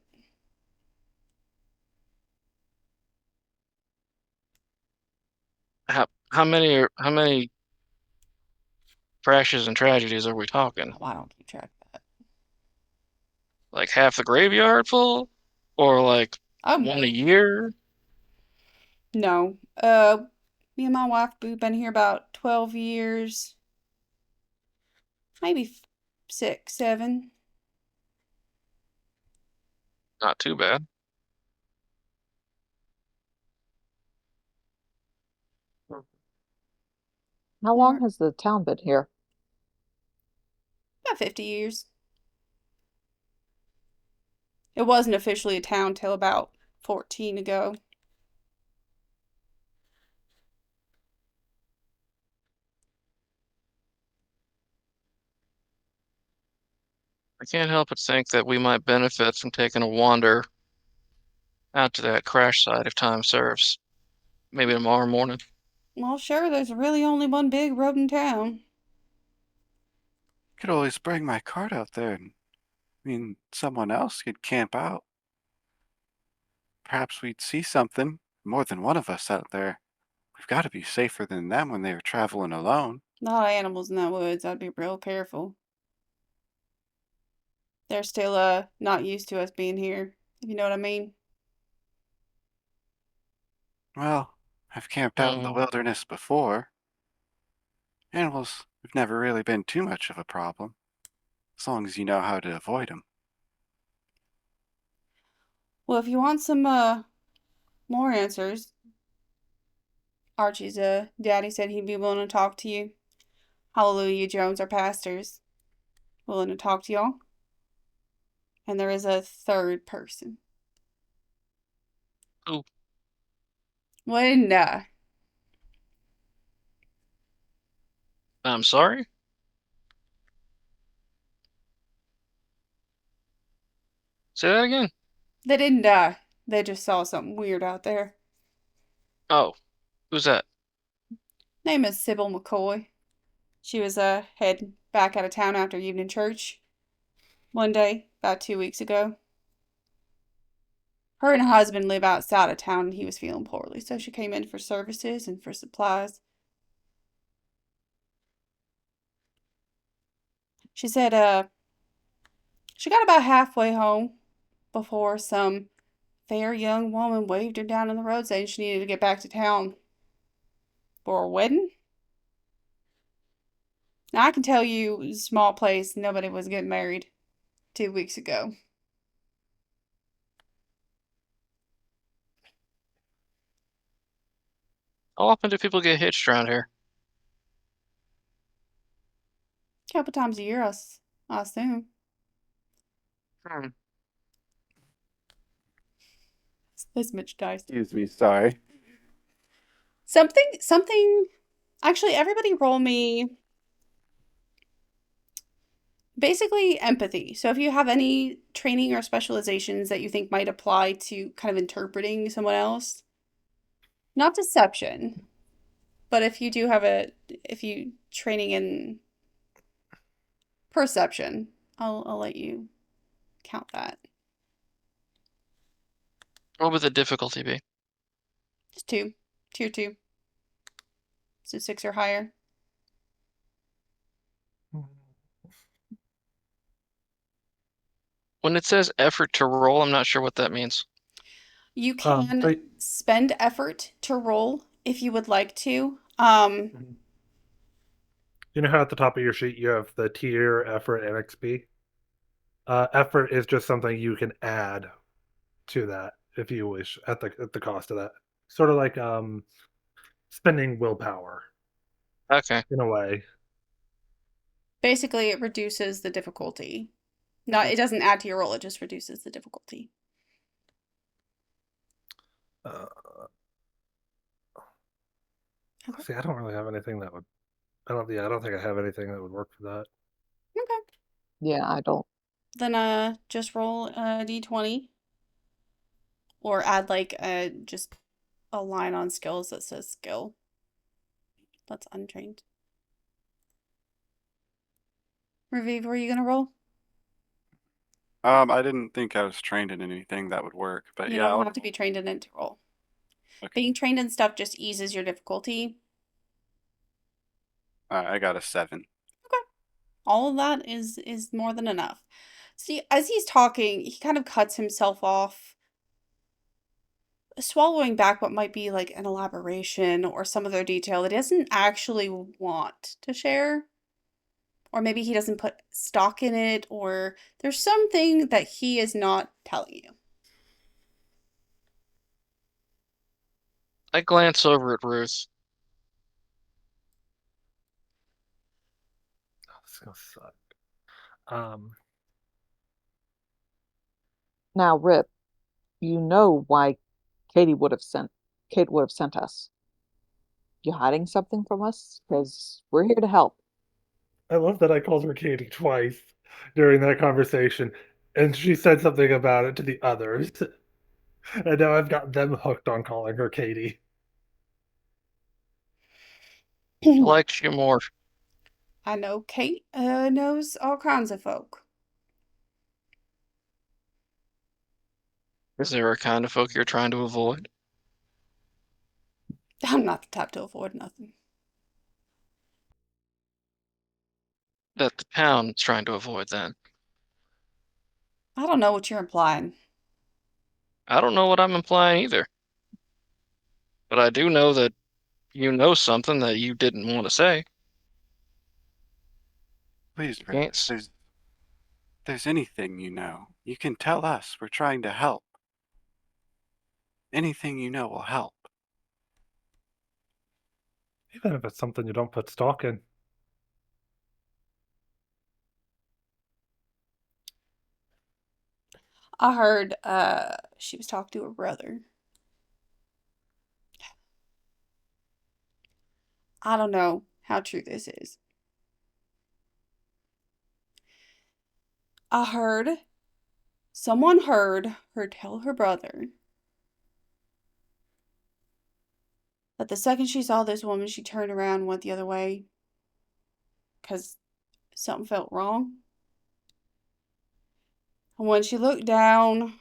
how many crashes and tragedies are we talking? oh, I don't keep track of that. Like half the graveyard full, or like Oh, one a year? no. Me and my wife, we've been here about 12 years. Maybe 6, 7. Not too bad. How long has the town been here? About 50 years. It wasn't officially a town till about 14 ago. I can't help but think that we might benefit from taking a wander out to that crash site if time serves. Maybe tomorrow morning. Well, sure, there's really only one big road in town. Could always bring my cart out there, and someone else could camp out. Perhaps we'd see something. More than one of us out there. We've got to be safer than them when they were traveling alone. A lot of animals in that woods. I'd be real careful. They're still not used to us being here, if you know what I mean. Well, I've camped out in the wilderness before. Animals have never really been too much of a problem, as long as you know how to avoid them. Well, if you want some more answers, Archie's daddy said he'd be willing to talk to you. Hallelujah Jones, our pastors, willing to talk to y'all. And there is a third person. Who? When I'm sorry? Say that again. they didn't die. They just saw something weird out there. Oh, who's that? Name is Sybil McCoy. She was heading back out of town after evening church one day, about 2 weeks ago. Her and her husband live outside of town and he was feeling poorly, so she came in for services and for supplies. She said she got about halfway home before some fair young woman waved her down on the road saying she needed to get back to town for a wedding. Now, I can tell you, small place, nobody was getting married 2 weeks ago. How often do people get hitched around here? A couple times a year, I assume. Hmm. This much dice. Excuse me, sorry. Something. Actually, everybody roll me. Basically, empathy. So if you have any training or specializations that you think might apply to kind of interpreting someone else, not deception, but if you do have if you training in perception, I'll let you count that. What would the difficulty be? Just two, tier 2, so 6 or higher. When it says effort to roll, I'm not sure what that means. You can spend effort to roll if you would like to. You know how at the top of your sheet you have the tier, effort, and XP? Effort is just something you can add to that if you wish at the cost of that. Sort of like spending willpower Okay. in a way. Basically, it reduces the difficulty. It doesn't add to your roll, it just reduces the difficulty. See, I don't really have anything that would. I don't think I have anything that would work for that. Okay. Yeah, I don't. Then just roll a d20 or add like just a line on skills that says skill. That's untrained. Raviv, were you gonna roll? I didn't think I was trained in anything that would work, but You yeah, don't have to be trained in it to roll. Okay. Being trained in stuff just eases your difficulty. I got a 7. Okay. All of that is more than enough. See, as he's talking, he kind of cuts himself off, swallowing back what might be like an elaboration or some other detail that he doesn't actually want to share. Or maybe he doesn't put stock in it, or there's something that he is not telling you. I glance over at Ruth. Oh, this is gonna suck. Now, Rip, You know why Kate would have sent us. You hiding something from us? Because we're here to help. I love that I called her Katie twice during that conversation, and she said something about it to the others. And now I've got them hooked on calling her Katie. She likes you more. I know Kate knows all kinds of folk. Is there a kind of folk you're trying to avoid? I'm not the type to avoid nothing. That the town's trying to avoid, then? I don't know what you're implying. I don't know what I'm implying either. But I do know that you know something that you didn't want to say. Please, You River, can't if there's anything you know, you can tell us. We're trying to help. Anything you know will help. Even if it's something you don't put stock in. I heard she was talking to her brother. I don't know how true this is. Someone heard her tell her brother that the second she saw this woman, she turned around and went the other way because something felt wrong. And when she looked down,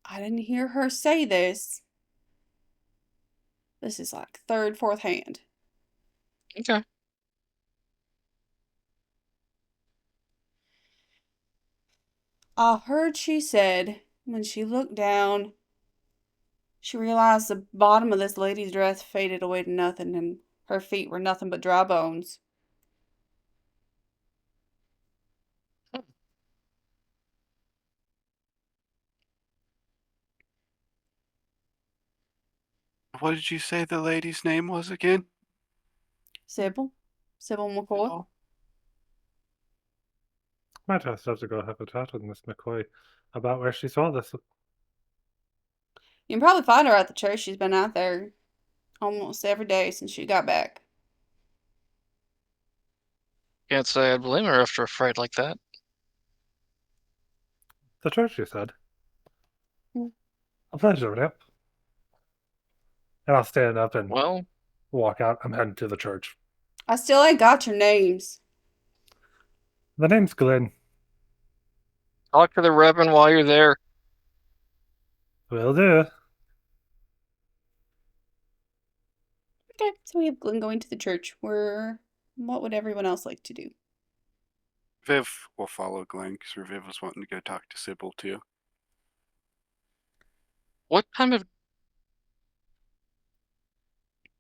I didn't hear her say this. This is like third, fourth hand. Okay. I heard she said when she looked down, she realized the bottom of this lady's dress faded away to nothing and her feet were nothing but dry bones. What did you say the lady's name was again? Sybil? Sybil McCoy? Oh, Might just have to go have a chat with Miss McCoy about where she saw this. You can probably find her at the church. She's been out there almost every day since she got back. Can't say I blame her after a fright like that. The church, you said. Hmm. A pleasure, Rip. And I'll stand up and Well, walk out. I'm heading to the church. I still ain't got your names. The name's Glenn. talk to the Reverend while you're there. Will do. Okay, so we have Glenn going to the church. What would everyone else like to do? Viv will follow Glenn because Viv was wanting to go talk to Sybil too. What time of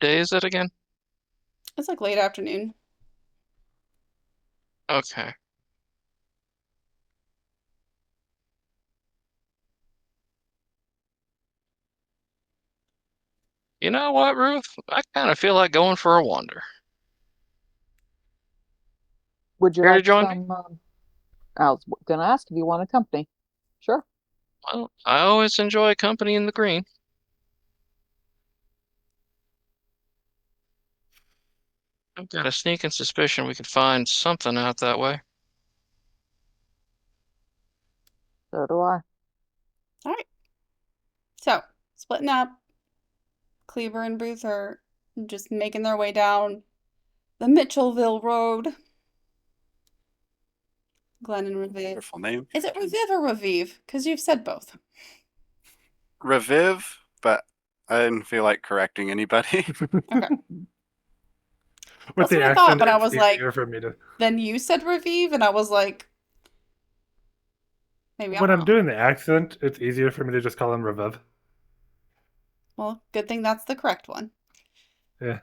day is it again? It's like late afternoon. Okay. You know what, Ruth? I kind of feel like going for a wander. Would you Care to like join me? some? I was gonna ask if you wanted company. Sure. Well, I always enjoy company in the green. I've got a sneaking suspicion we could find something out that way. So do I. All right. So, splitting up. Cleaver and Booth are just making their way down the Mitchellville Road. Glenn and Reviv. Wonderful name. Is it Reviv or Reviv? Because you've said both. Reviv, but I didn't feel like correcting anybody. Okay. With That's the what I thought, accent, but I it's was like, easier for me to. then you said Reviv, and I was like, maybe I'm When I'm wrong. doing the accent, it's easier for me to just call him Reviv. Well, good thing that's the correct one. Yeah.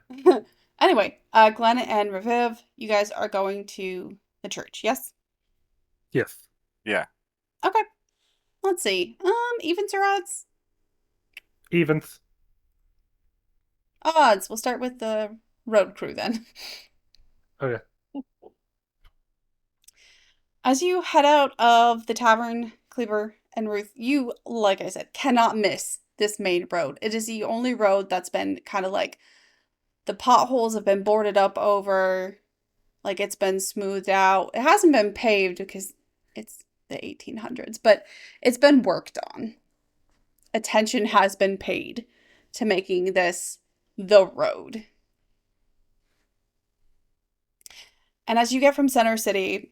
Anyway, Glenn and Reviv, you guys are going to the church, yes? Yes. Yeah. Okay. Let's see. Evens or odds? Evens. Odds. We'll start with the road crew then. Okay. As you head out of the tavern, Cleaver and Ruth, you, like I said, cannot miss this main road. It is the only road that's been kind of like the potholes have been boarded up over, like it's been smoothed out. It hasn't been paved because it's the 1800s, but it's been worked on. Attention has been paid to making this the road. And as you get from Center City,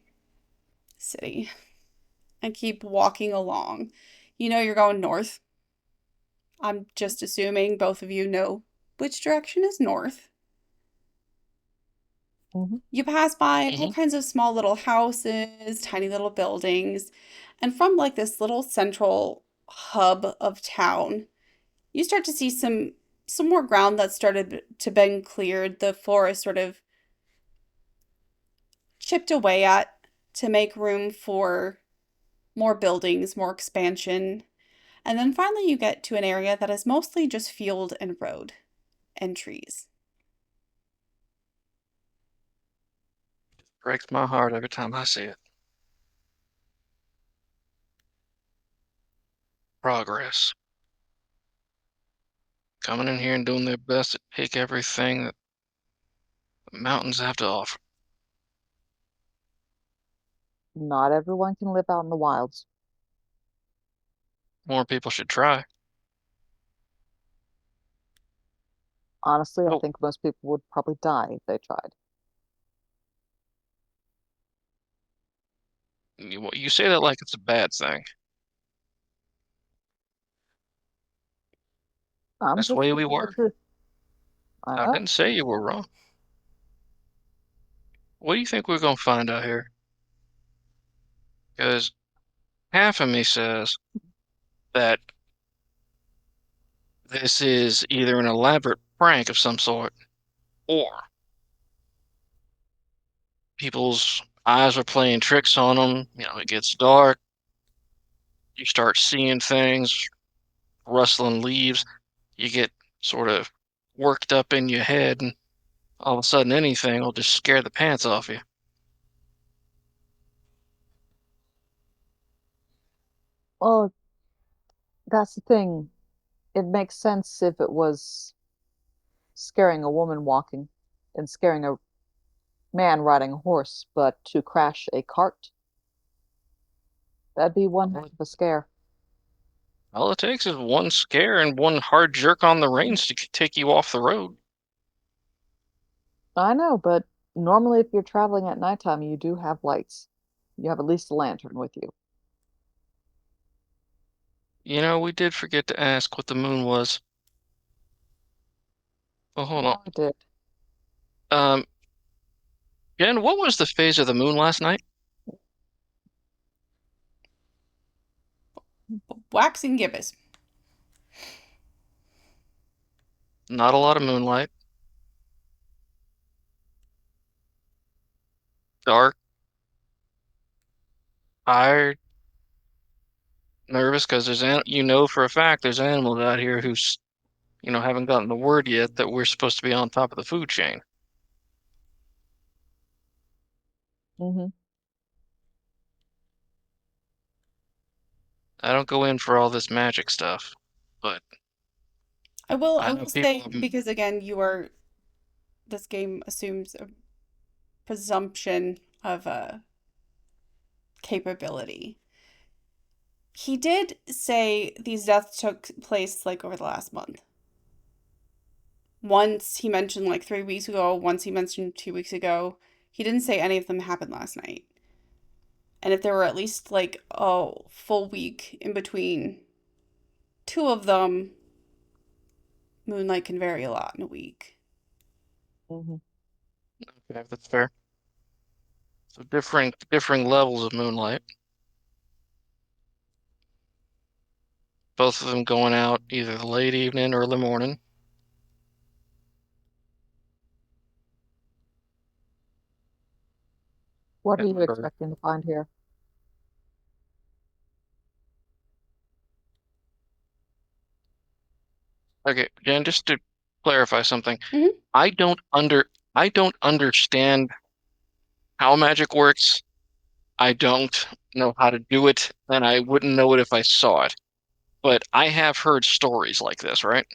and keep walking along, you know you're going north. I'm just assuming both of you know which direction is north. Mhm. You pass by all Mhm. kinds of small little houses, tiny little buildings, and from like this little central hub of town, you start to see some more ground that started to been cleared. The forest sort of chipped away at to make room for more buildings, more expansion. And then finally you get to an area that is mostly just field and road and trees. Breaks my heart every time I see it. Progress. Coming in here and doing their best to take everything that the mountains have to offer. Not everyone can live out in the wilds. More people should try. Honestly, I Oh, think most people would probably die if they tried. you say that like it's a bad thing. I'm That's the just way we speaking the were. truth. I I know. didn't say you were wrong. What do you think we're gonna find out here? Because half of me says that this is either an elaborate prank of some sort, or people's eyes are playing tricks on them. It gets dark, you start seeing things, rustling leaves, you get sort of worked up in your head, and all of a sudden anything will just scare the pants off you. Well, that's the thing. It makes sense if it was scaring a woman walking and scaring a man riding a horse, but to crash a cart, that'd be one heck All of a scare. all it takes is one scare and one hard jerk on the reins to take you off the road. I know, but normally if you're traveling at nighttime, you do have lights. You have at least a lantern with you. We did forget to ask what the moon was. Well, hold on. No, I did. Um, Jen, what was the phase of the moon last night? Waxing gibbous. Not a lot of moonlight. Dark, tired, nervous, because for a fact there's animals out here who's, haven't gotten the word yet that we're supposed to be on top of the food chain. Hmm. I don't go in for all this magic stuff, but I I know will people say because again, this game assumes a presumption of a capability. He did say these deaths took place like over the last month. Once he mentioned like 3 weeks ago, once he mentioned 2 weeks ago. He didn't say any of them happened last night. And if there were at least like a full week in between two of them, moonlight can vary a lot in a week. Hmm. okay, that's fair. So differing levels of moonlight. Both of them going out either the late evening or the morning. What are And you expecting to find here? okay, Jen, just to clarify something, Mhm. I don't understand how magic works. I don't know how to do it, and I wouldn't know it if I saw it. But I have heard stories like this, right?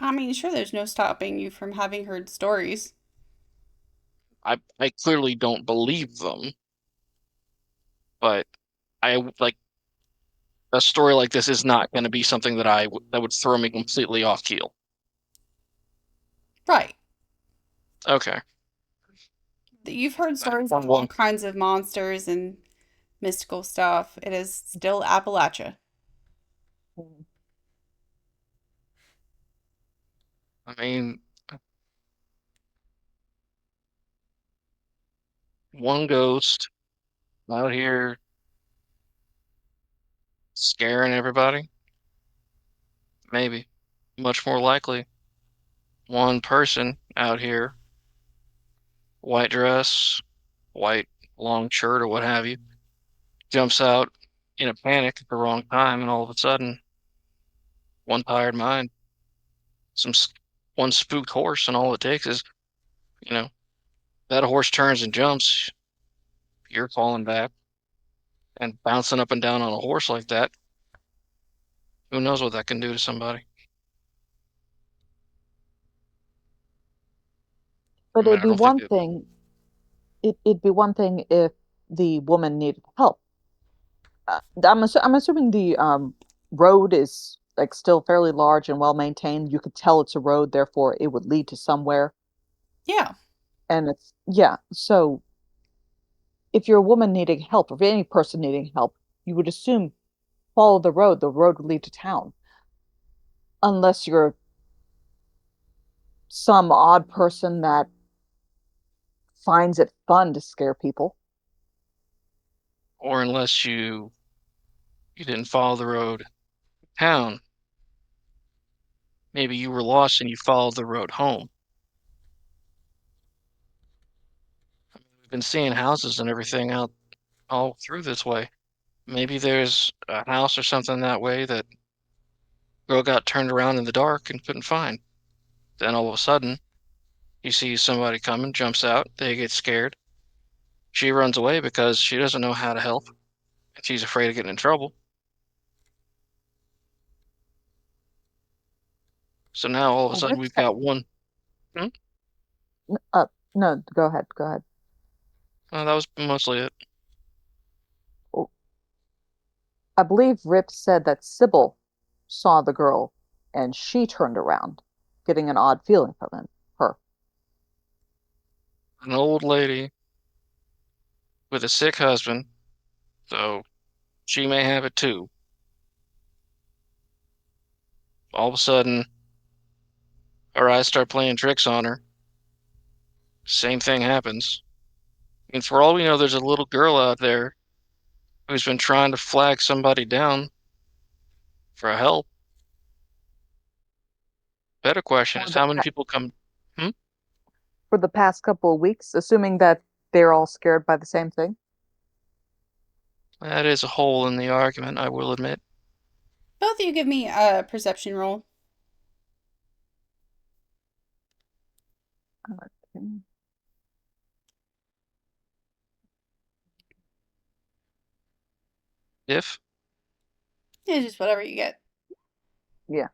I mean, sure, there's no stopping you from having heard stories. I clearly don't believe them, but I like a story like this is not going to be something that would throw me completely off keel. Right. Okay. You've heard stories of One all one. kinds of monsters and mystical stuff. It is still Appalachia. Mm. I mean, one ghost out here scaring everybody. Maybe. Much more likely, one person out here, white dress, white long shirt, or what have you, jumps out in a panic at the wrong time, and all of a sudden, one tired mind, some one spooked horse, and all it takes is, you know, that horse turns and jumps, you're falling back and bouncing up and down on a horse like that. Who knows what that can do to somebody? I But mean, it'd I be don't think one thing. It'd be one thing if the woman needed help. I'm assuming the road is like still fairly large and well maintained. You could tell it's a road, therefore it would lead to somewhere. Yeah. And it's yeah. So if you're a woman needing help, or if any person needing help, you would assume follow the road. The road would lead to town, unless you're some odd person that finds it fun to scare people. or unless you didn't follow the road town, maybe you were lost and you followed the road home. I mean, we've been seeing houses and everything out all through this way. Maybe there's a house or something that way that girl got turned around in the dark and couldn't find. Then all of a sudden, you see somebody coming, jumps out, they get scared. She runs away because she doesn't know how to help, and she's afraid of getting in trouble. So now all of a Well, sudden Rip we've said, got one. Hmm? no, go ahead, go ahead. That was mostly it. Oh, I believe Rip said that Sybil saw the girl and she turned around, getting an odd feeling from her. An old lady with a sick husband, so she may have it too. All of a sudden, her eyes start playing tricks on her. Same thing happens. And for all we know, there's a little girl out there who's been trying to flag somebody down for help. Better question For is the how many people come. Hmm? for the past couple of weeks, assuming that they're all scared by the same thing. That is a hole in the argument, I will admit. Both of you give me a perception roll. Okay. If Yeah, just whatever you get. Yeah.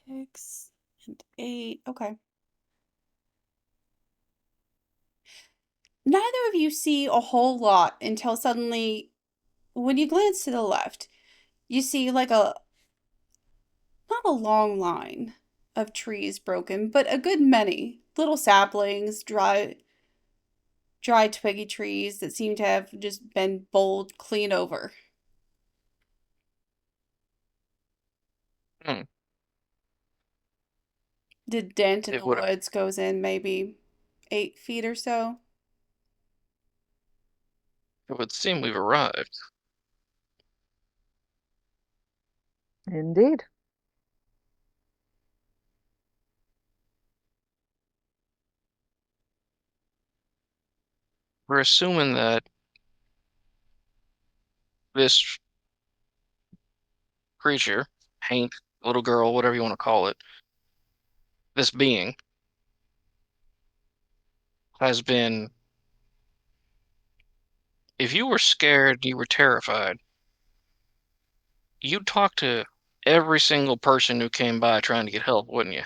6 and 8. Okay. Neither of you see a whole lot until suddenly, when you glance to the left, you see like a not a long line of trees broken, but a good many little saplings, dry twiggy trees that seem to have just been bowled clean over. hmm, The dent in it the would woods goes in maybe 8 feet or so. it would seem we've arrived. Indeed. We're assuming that this creature, Hank, little girl, whatever you want to call it, this being has been, if you were scared, you were terrified, you'd talk to every single person who came by trying to get help, wouldn't you?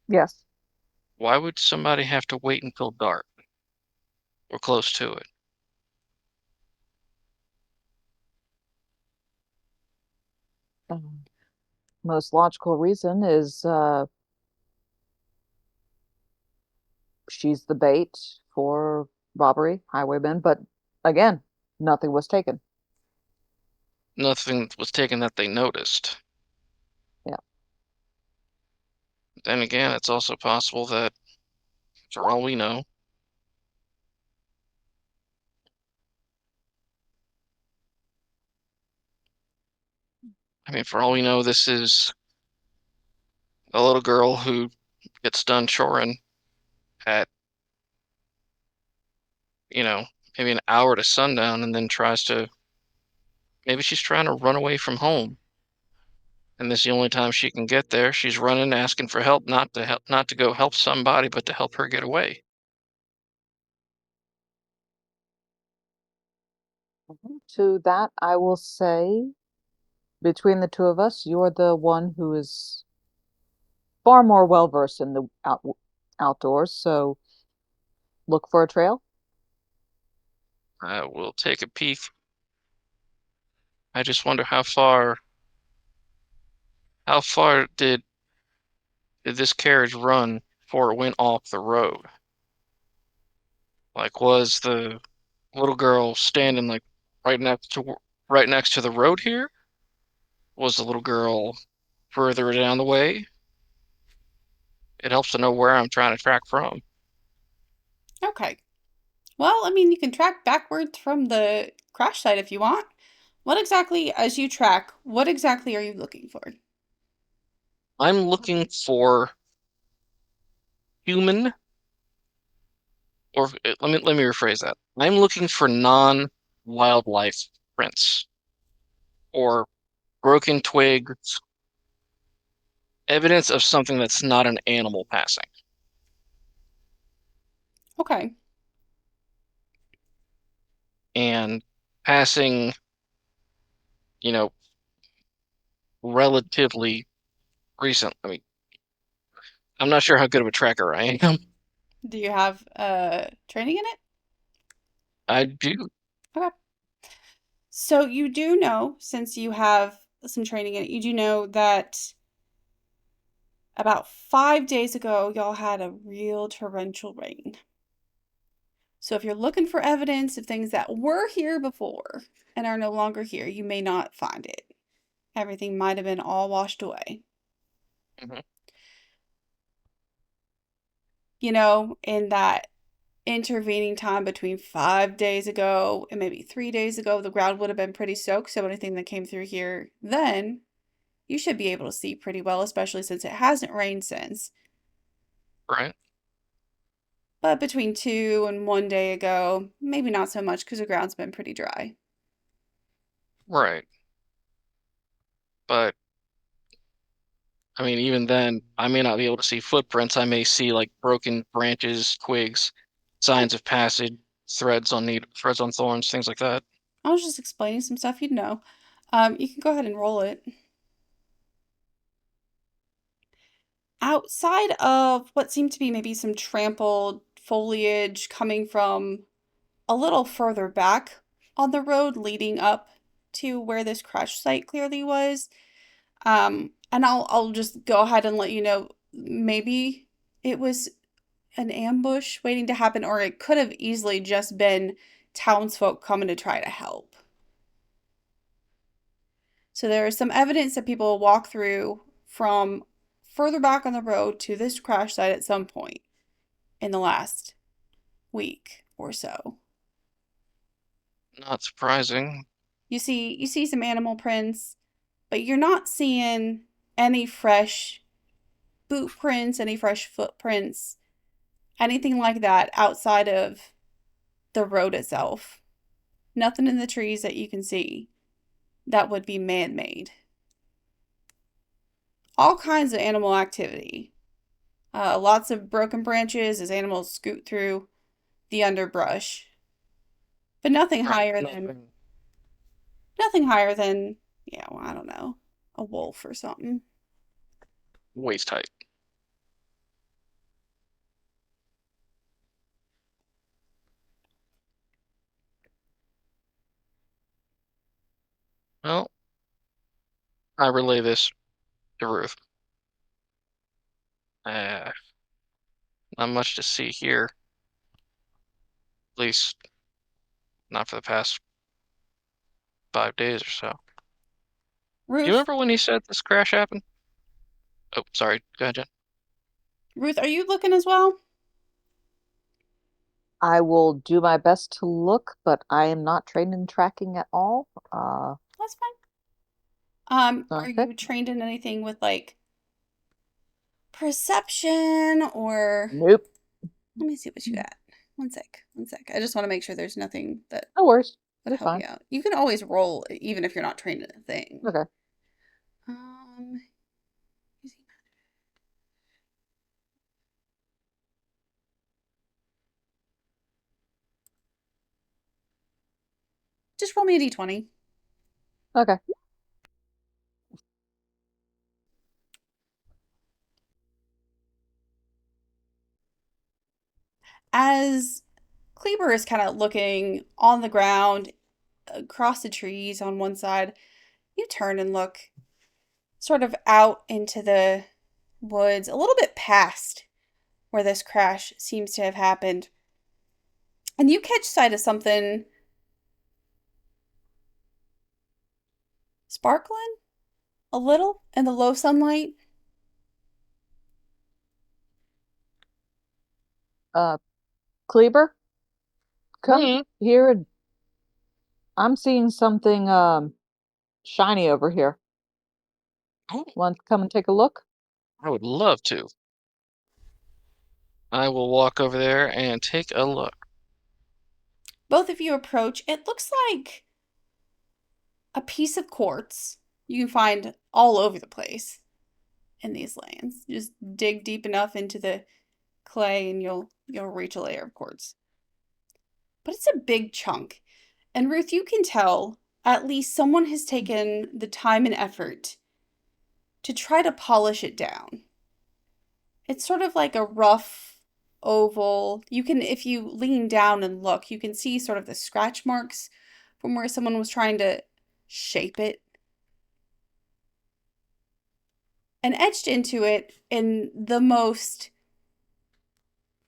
Yes. Why would somebody have to wait until dark or close to it? Um, Most logical reason is she's the bait for robbery, highwaymen, but again, nothing was taken. Nothing was taken that they noticed. Yeah. Then again, it's also possible that, for all we know, I mean, for all we know, this is a little girl who gets done choring at, you know, maybe an hour to sundown and then maybe she's trying to run away from home. And this is the only time she can get there. She's running, asking for help, not to go help somebody, but to help her get away. To that, I will say, between the two of us, you're the one who is far more well versed in the outdoors. So look for a trail. I will take a peek. I just wonder how far did this carriage run before it went off the road? Like, was the little girl standing like right next to right next to the road here? Was the little girl further down the way? It helps to know where I'm trying to track from. Okay. Well, I mean, you can track backwards from the crash site if you want. What exactly, as you track, what exactly are you looking for? I'm looking for human, or let me rephrase that. I'm looking for non-wildlife prints or broken twigs, evidence of something that's not an animal passing. Okay. And passing, you know, relatively recent. I mean, I'm not sure how good of a tracker I am. Do you have training in it? I do. Okay. So you do know, since you have some training in it, you do know that about 5 days ago, y'all had a real torrential rain. So if you're looking for evidence of things that were here before and are no longer here, you may not find it. Everything might have been all washed away. Mhm. You know, in that intervening time between 5 days ago and maybe 3 days ago, the ground would have been pretty soaked. So anything that came through here then, you should be able to see pretty well, especially since it hasn't rained since. Right. But between 2 and 1 day ago, maybe not so much because the ground's been pretty dry. Right. But I mean, even then, I may not be able to see footprints. I may see like broken branches, twigs, Oh, signs of passage, threads on thorns, things like that. I was just explaining some stuff you'd know. You can go ahead and roll it. Outside of what seemed to be maybe some trampled foliage coming from a little further back on the road leading up to where this crash site clearly was. And I'll just go ahead and let you know maybe it was an ambush waiting to happen, or it could have easily just been townsfolk coming to try to help. So there is some evidence that people walk through from further back on the road to this crash site at some point in the last week or so. Not surprising. You see some animal prints, but you're not seeing any fresh boot prints, any fresh footprints, anything like that outside of the road itself. Nothing in the trees that you can see that would be man-made. all kinds of animal activity. Lots of broken branches as animals scoot through the underbrush, but nothing Right. higher than nothing higher than yeah, well, I don't know, a wolf or something. Waist height. Well, I relay this to Ruth. Not much to see here. At least not for the past 5 days or so. Do you Ruth, remember when he said this crash happened? Oh, sorry. Go ahead, Jen. Ruth, are you looking as well? I will do my best to look, but I am not trained in tracking at all. That's fine. Are Okay. you trained in anything with like perception or Nope. let me see what you got. One sec. I just want to make sure there's nothing that No worries. would You're help fine. you out. You can always roll even if you're not trained in a thing. Okay. Um, just roll me a d20. Okay. As Kleber is kind of looking on the ground across the trees on one side, you turn and look sort of out into the woods, a little bit past where this crash seems to have happened. And you catch sight of something sparkling a little in the low sunlight. Kleber, come Mhm. here and I'm seeing something shiny over here. Oh, Want to come and take a look? I would love to. I will walk over there and take a look. Both of you approach. It looks like a piece of quartz you can find all over the place in these lands. Just dig deep enough into the clay and you'll reach a layer of quartz. But it's a big chunk. And Ruth, you can tell at least someone has taken the time and effort to try to polish it down. It's sort of like a rough oval. You can, if you lean down and look, you can see sort of the scratch marks from where someone was trying to shape it. And etched into it in the most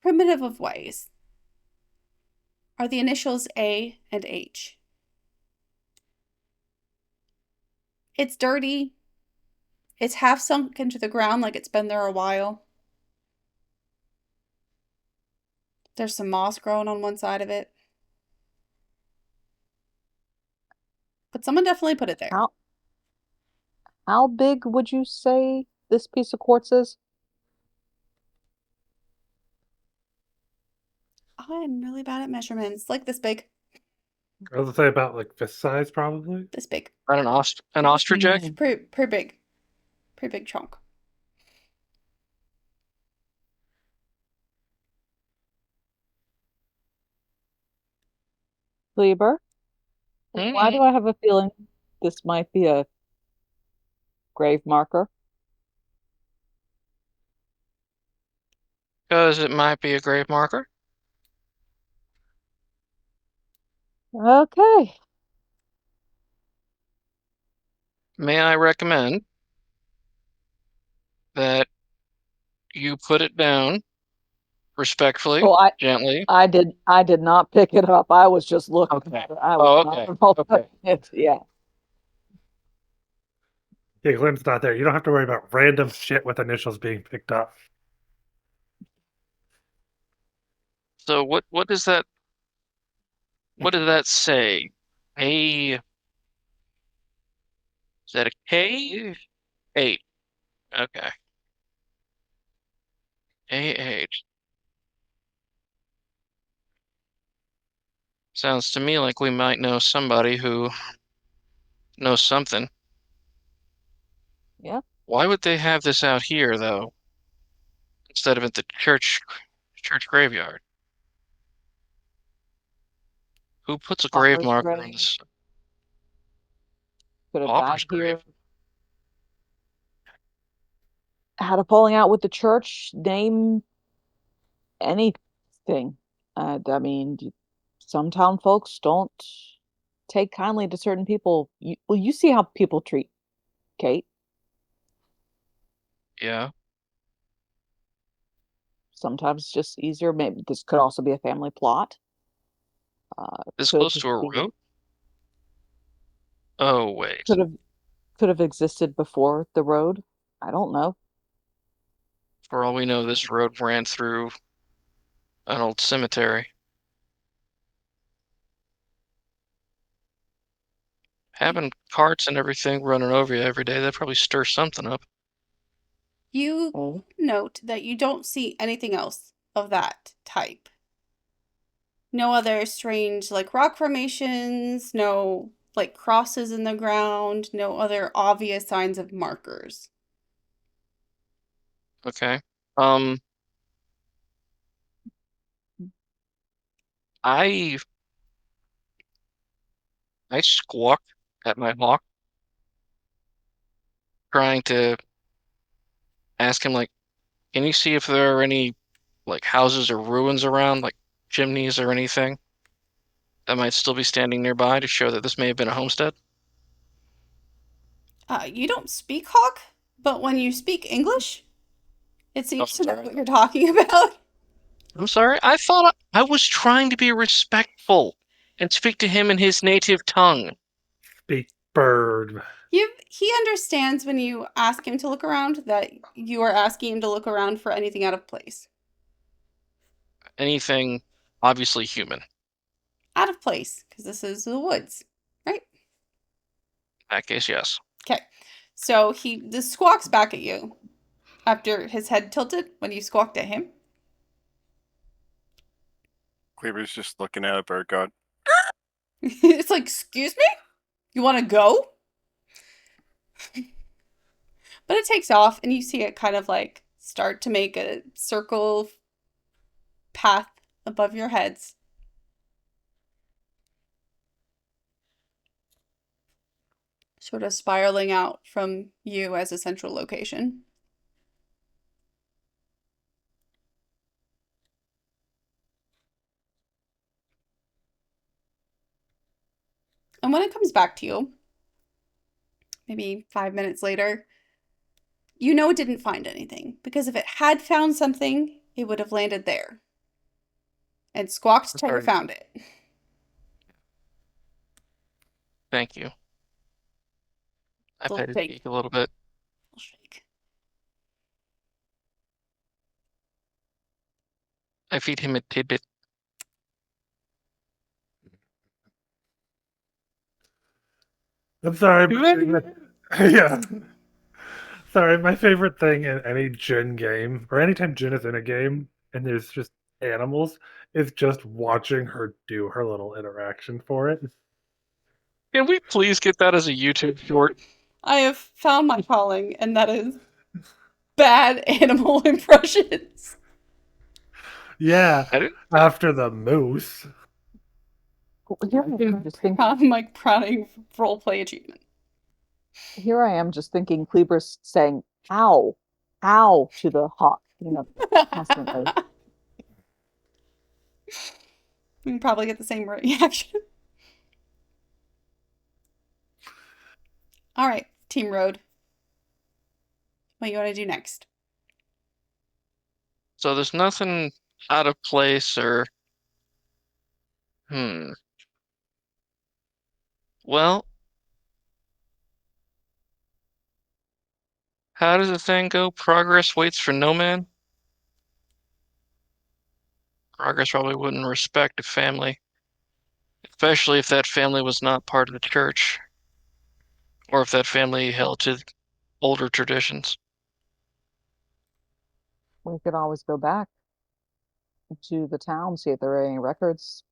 primitive of ways are the initials A and H. It's dirty. It's half sunk into the ground like it's been there a while. There's some moss growing on one side of it. But someone definitely put it there. How big would you say this piece of quartz is? I'm really bad at measurements. Like this big. I was gonna say about like this size, probably. This big. An ostrich egg? Pretty big. Pretty big chunk. Kleber, why do I have a feeling this might be a grave marker? Because it might be a grave marker. Okay. May I recommend that you put it down respectfully, Oh, gently. I did not pick it up. I was just looking Okay. at it. I was Oh, not okay. involved Okay. in it. Yeah. Yeah, Glenn's not there. You don't have to worry about random shit with initials being picked up. So what does that say? A Is that a K? 8. Okay. AH. Sounds to me like we might know somebody who knows something. Yeah. Why would they have this out here, though, instead of at the church graveyard? Who puts a grave Pauper's marker on grave. this? Could have Pauper's died here. grave. Had a falling out with the church. Name anything. I mean, some town folks don't take kindly to certain people. You see how people treat Kate. Yeah. Sometimes it's just easier. Maybe this could also be a family plot. This Could close to a be road? Oh, wait. could have existed before the road. I don't know. For all we know, this road ran through an old cemetery. Having carts and everything running over you every day, that probably stirs something up. You Oh. note that you don't see anything else of that type. No other strange, like, rock formations, no, like, crosses in the ground, no other obvious signs of markers. Okay. I squawk at my hawk, trying to ask him, like, can you see if there are any, like, houses or ruins around, like chimneys or anything that might still be standing nearby to show that this may have been a homestead? You don't speak Hawk, but when you speak English, it Oh, seems I'm to know sorry. what you're talking about. I'm sorry. I thought I was trying to be respectful and speak to him in his native tongue. Speak bird. He understands when you ask him to look around that you are asking him to look around for anything out of place. Anything obviously human. Out of place, because this is the woods, right? In that case, yes. Okay. So he just squawks back at you after his head tilted when you squawked at him. Cleaver's just looking at a bird god. It's like, excuse me? You want to go? But it takes off, and you see it kind of like start to make a circle path above your heads. Sort of spiraling out from you as a central location. And when it comes back to you, maybe 5 minutes later, you know it didn't find anything, because if it had found something, it would have landed there. And squawked till you found it. Thank you. I Little petted shake. Geek a little bit. Little shake. I feed him a tidbit. I'm sorry. Yeah. Sorry, my favorite thing in any Jin game, or anytime Jin is in a game and there's just animals, is just watching her do her little interaction for it. Can we please get that as a YouTube short? I have found my calling, and that is bad animal impressions. Yeah, I didn't. after the moose. I'm like crowning roleplay achievement. Here I am just thinking Kleber's saying, ow, ow to the hawk, constantly. We can probably get the same reaction. All right, Team Road. What do you want to do next? So there's nothing out of place or. Well, how does the thing go? Progress waits for no man? Progress probably wouldn't respect a family, especially if that family was not part of the church, or if that family held to older traditions. We could always go back to the town, see if there are any records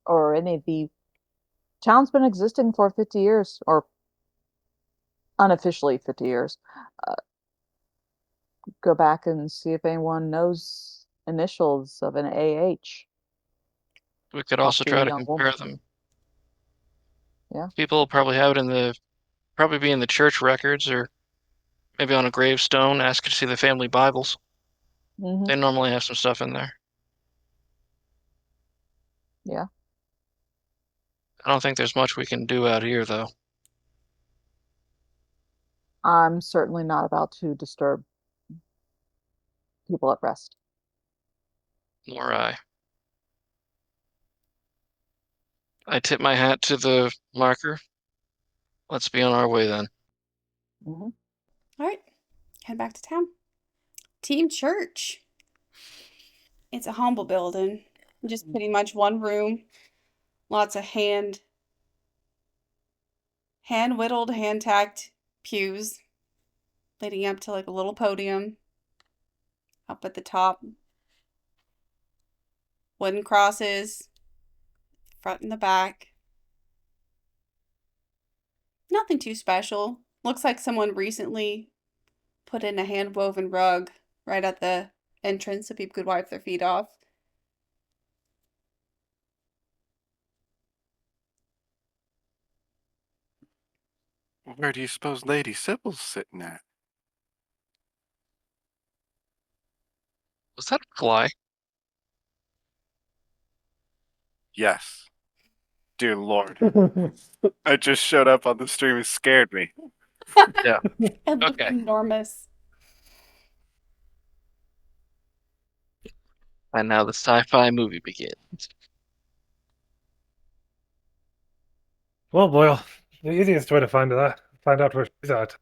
or any of the town's been existing for 50 years, or unofficially 50 years. Go back and see if anyone knows initials of an AH. We could Talk also to a try to young compare woman. them. Yeah. People will probably have it probably be in the church records or maybe on a gravestone. Ask to see the family Bibles. Hmm. They normally have some stuff in there. Yeah. I don't think there's much we can do out here, though. I'm certainly not about to disturb people at rest. Nor I. I tip my hat to the marker. Let's be on our way then. Hmm. All right, head back to town. Team Church. It's a humble building, just pretty much one room. Lots of hand whittled, hand tacked pews leading up to like a little podium up at the top. Wooden crosses, front and the back. Nothing too special. Looks like someone recently put in a hand woven rug right at the entrance so people could wipe their feet off. Where do you suppose Lady Sybil's sitting at? Was that a fly? Yes. Dear Lord. I just showed up on the stream and scared me. Yeah. It looked Okay. enormous. And now the sci-fi movie begins. Well, Boyle, the easiest way to find out where she's at,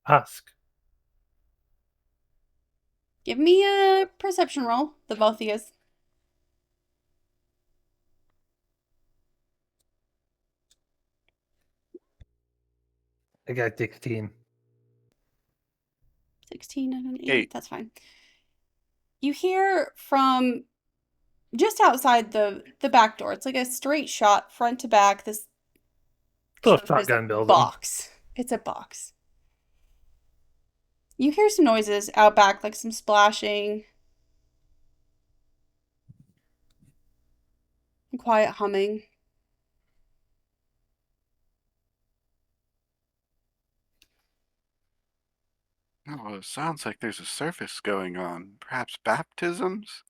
ask. Give me a perception roll, the both of you. I got 16. 16 and an 8. 8. That's fine. You hear from just outside the back door. It's like a straight shot, front to back. This Little church is shotgun a building. box. It's a box. You hear some noises out back, like some splashing and quiet humming. Oh, it sounds like there's a service going on. Perhaps baptisms?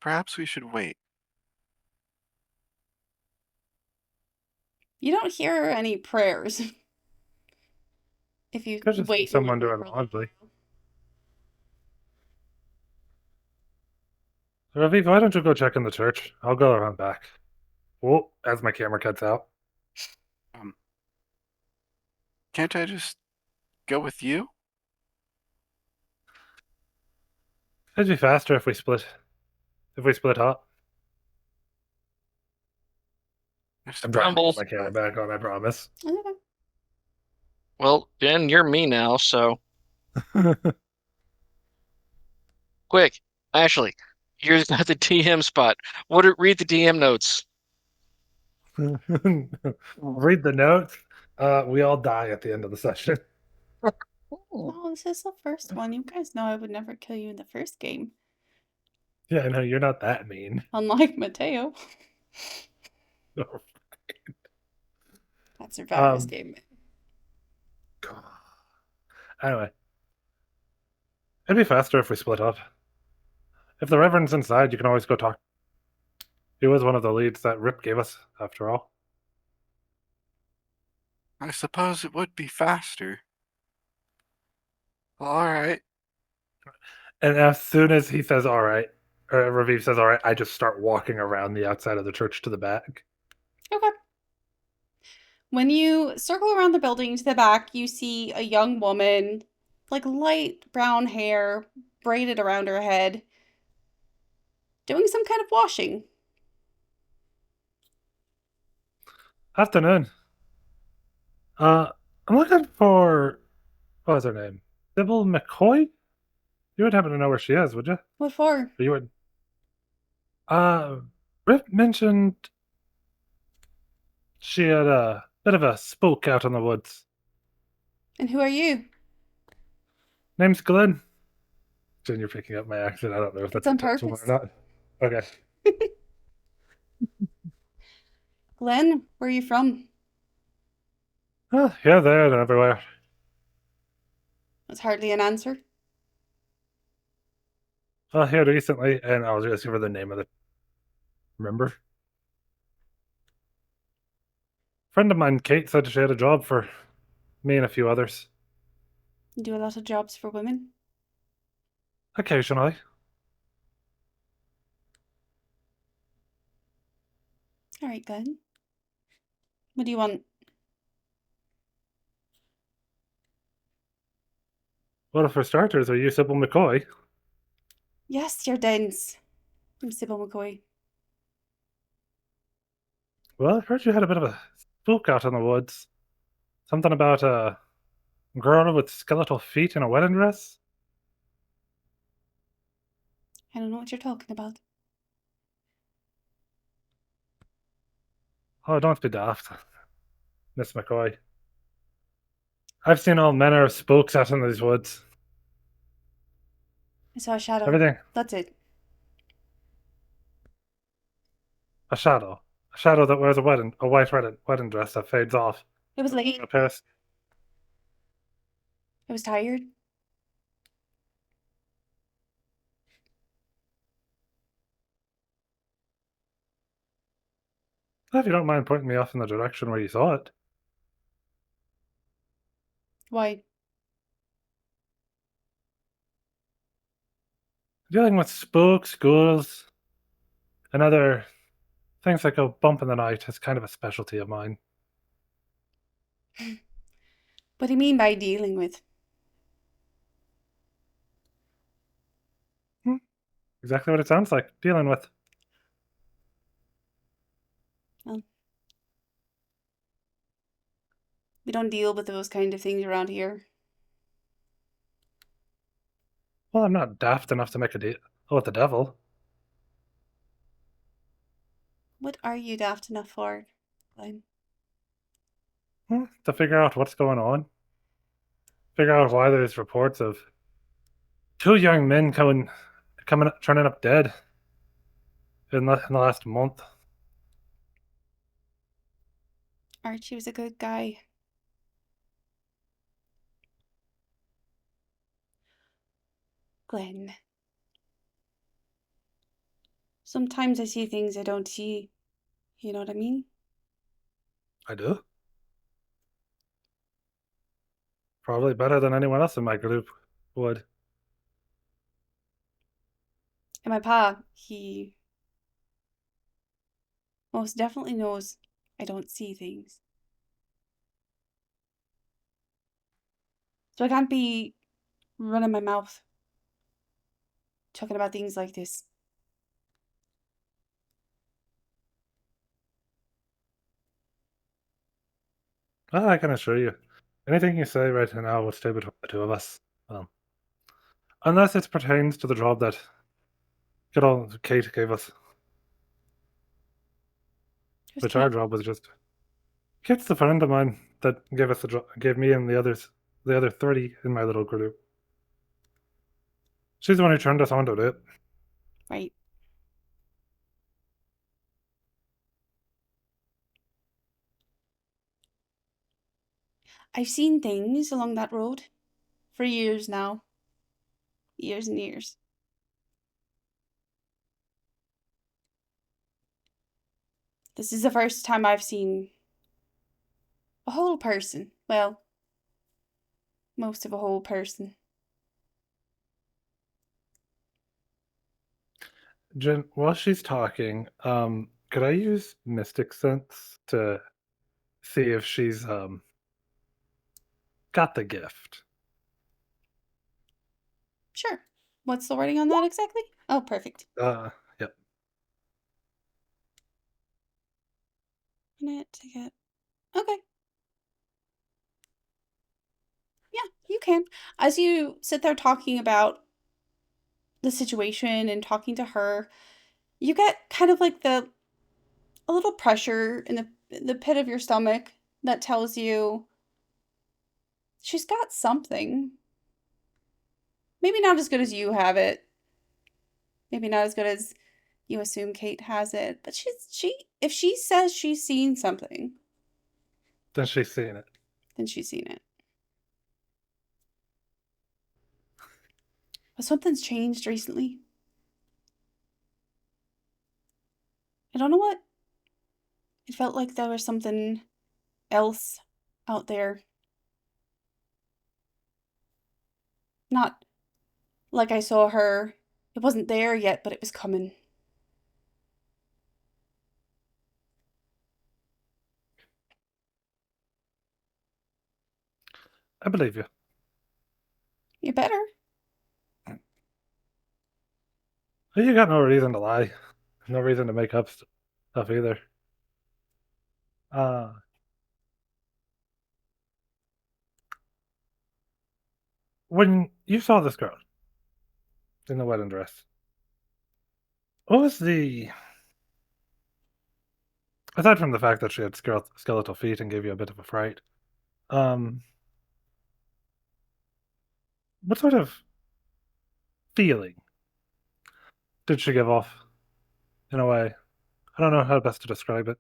Perhaps we should wait. You don't hear any prayers if you Could just be wait someone for a doing little laundry. while. Raviv, why don't you go check in the church? I'll go around back. Whoa, as my camera cuts out. Can't I just go with you? It'd be faster if we split. If we split up. I'm trying to Rumble. get my camera back on, I promise. Okay. Well, Jen, you're me now, so quick. Ashley, here's got the DM spot. Read the DM notes. Read the notes. We all die at the end of the session. Oh, this is the first one. You guys know I would never kill you in the first game. Yeah, I know, you're not that mean. Unlike Mateo. That Survivor's game. Anyway. It'd be faster if we split up. If the Reverend's inside, you can always go talk. He was one of the leads that Rip gave us, after all. I suppose it would be faster. Well, all right. And as soon as he says all right, or Raviv says all right, I just start walking around the outside of the church to the back. Okay. When you circle around the building to the back, you see a young woman, like light brown hair braided around her head, doing some kind of washing. Afternoon. I'm looking for, what was her name? Sybil McCoy? You would happen to know where she is, would you? What for? Or you would. Rip mentioned she had Bit of a spook out in the woods. And who are you? Name's Glenn. Jen, you're picking up my accent. I don't know if that's on intentional or purpose. not. Okay. Glenn, where are you from? Oh, here, there, and everywhere. That's hardly an answer. Well, here recently, and I was just give her the name of the. Remember? Friend of mine, Kate, said she had a job for me and a few others. You do a lot of jobs for women. Occasionally. All right, Glenn. What do you want? Well, for starters, are you Sybil McCoy? Yes, you're dense. I'm Sybil McCoy. Well, I heard you had a bit of a spook out in the woods. Something about a girl with skeletal feet in a wedding dress? I don't know what you're talking about. Oh, don't be daft, Miss McCoy. I've seen all manner of spooks out in these woods. I saw a shadow. Everything. That's it. A shadow. A shadow that wears a white wedding dress that fades off. It was late. Appears. I was tired. Well, if you don't mind pointing me off in the direction where you saw it. Why? Dealing with spooks, ghouls, and other things that go bump in the night is kind of a specialty of mine. What do you mean by dealing with? Exactly what it sounds like. Dealing with. We don't deal with those kind of things around here. Well, I'm not daft enough to make a deal with the devil. What are you daft enough for, Glenn? To figure out what's going on. Figure out why there's reports of two young men turning up dead in the last month. Archie was a good guy. Glenn. Sometimes I see things I don't see. You know what I mean? I do. Probably better than anyone else in my group would. And my pa, he most definitely knows I don't see things. So I can't be running my mouth talking about things like this. Well, I can assure you, anything you say right now will stay between the two of us. Unless it pertains to the job that good old Kate gave us, Who's which our Kate? job was just. Kate's the friend of mine that gave me and the other 30 in my little group. She's the one who turned us on to it. Right. I've seen things along that road for years now. Years and years. This is the first time I've seen a whole person. Well, most of a whole person. Jen, while she's talking, could I use Mystic Sense to see if she's got the gift? Sure. What's the wording on that exactly? Oh, perfect. Yep. Minute to get. Okay. Yeah, you can. As you sit there talking about the situation and talking to her, you get kind of like a little pressure in the pit of your stomach. that tells you she's got something. Maybe not as good as you have it. Maybe not as good as you assume Kate has it. But if she says she's seen something, Then she's seen it. then she's seen it. But something's changed recently. I don't know what. It felt like there was something else out there. Not like I saw her. It wasn't there yet, but it was coming. I believe you. You better. You got no reason to lie. No reason to make up stuff either. When you saw this girl in the wedding dress, what was aside from the fact that she had skeletal feet and gave you a bit of a fright, what sort of feeling did she give off? In a way, I don't know how best to describe it.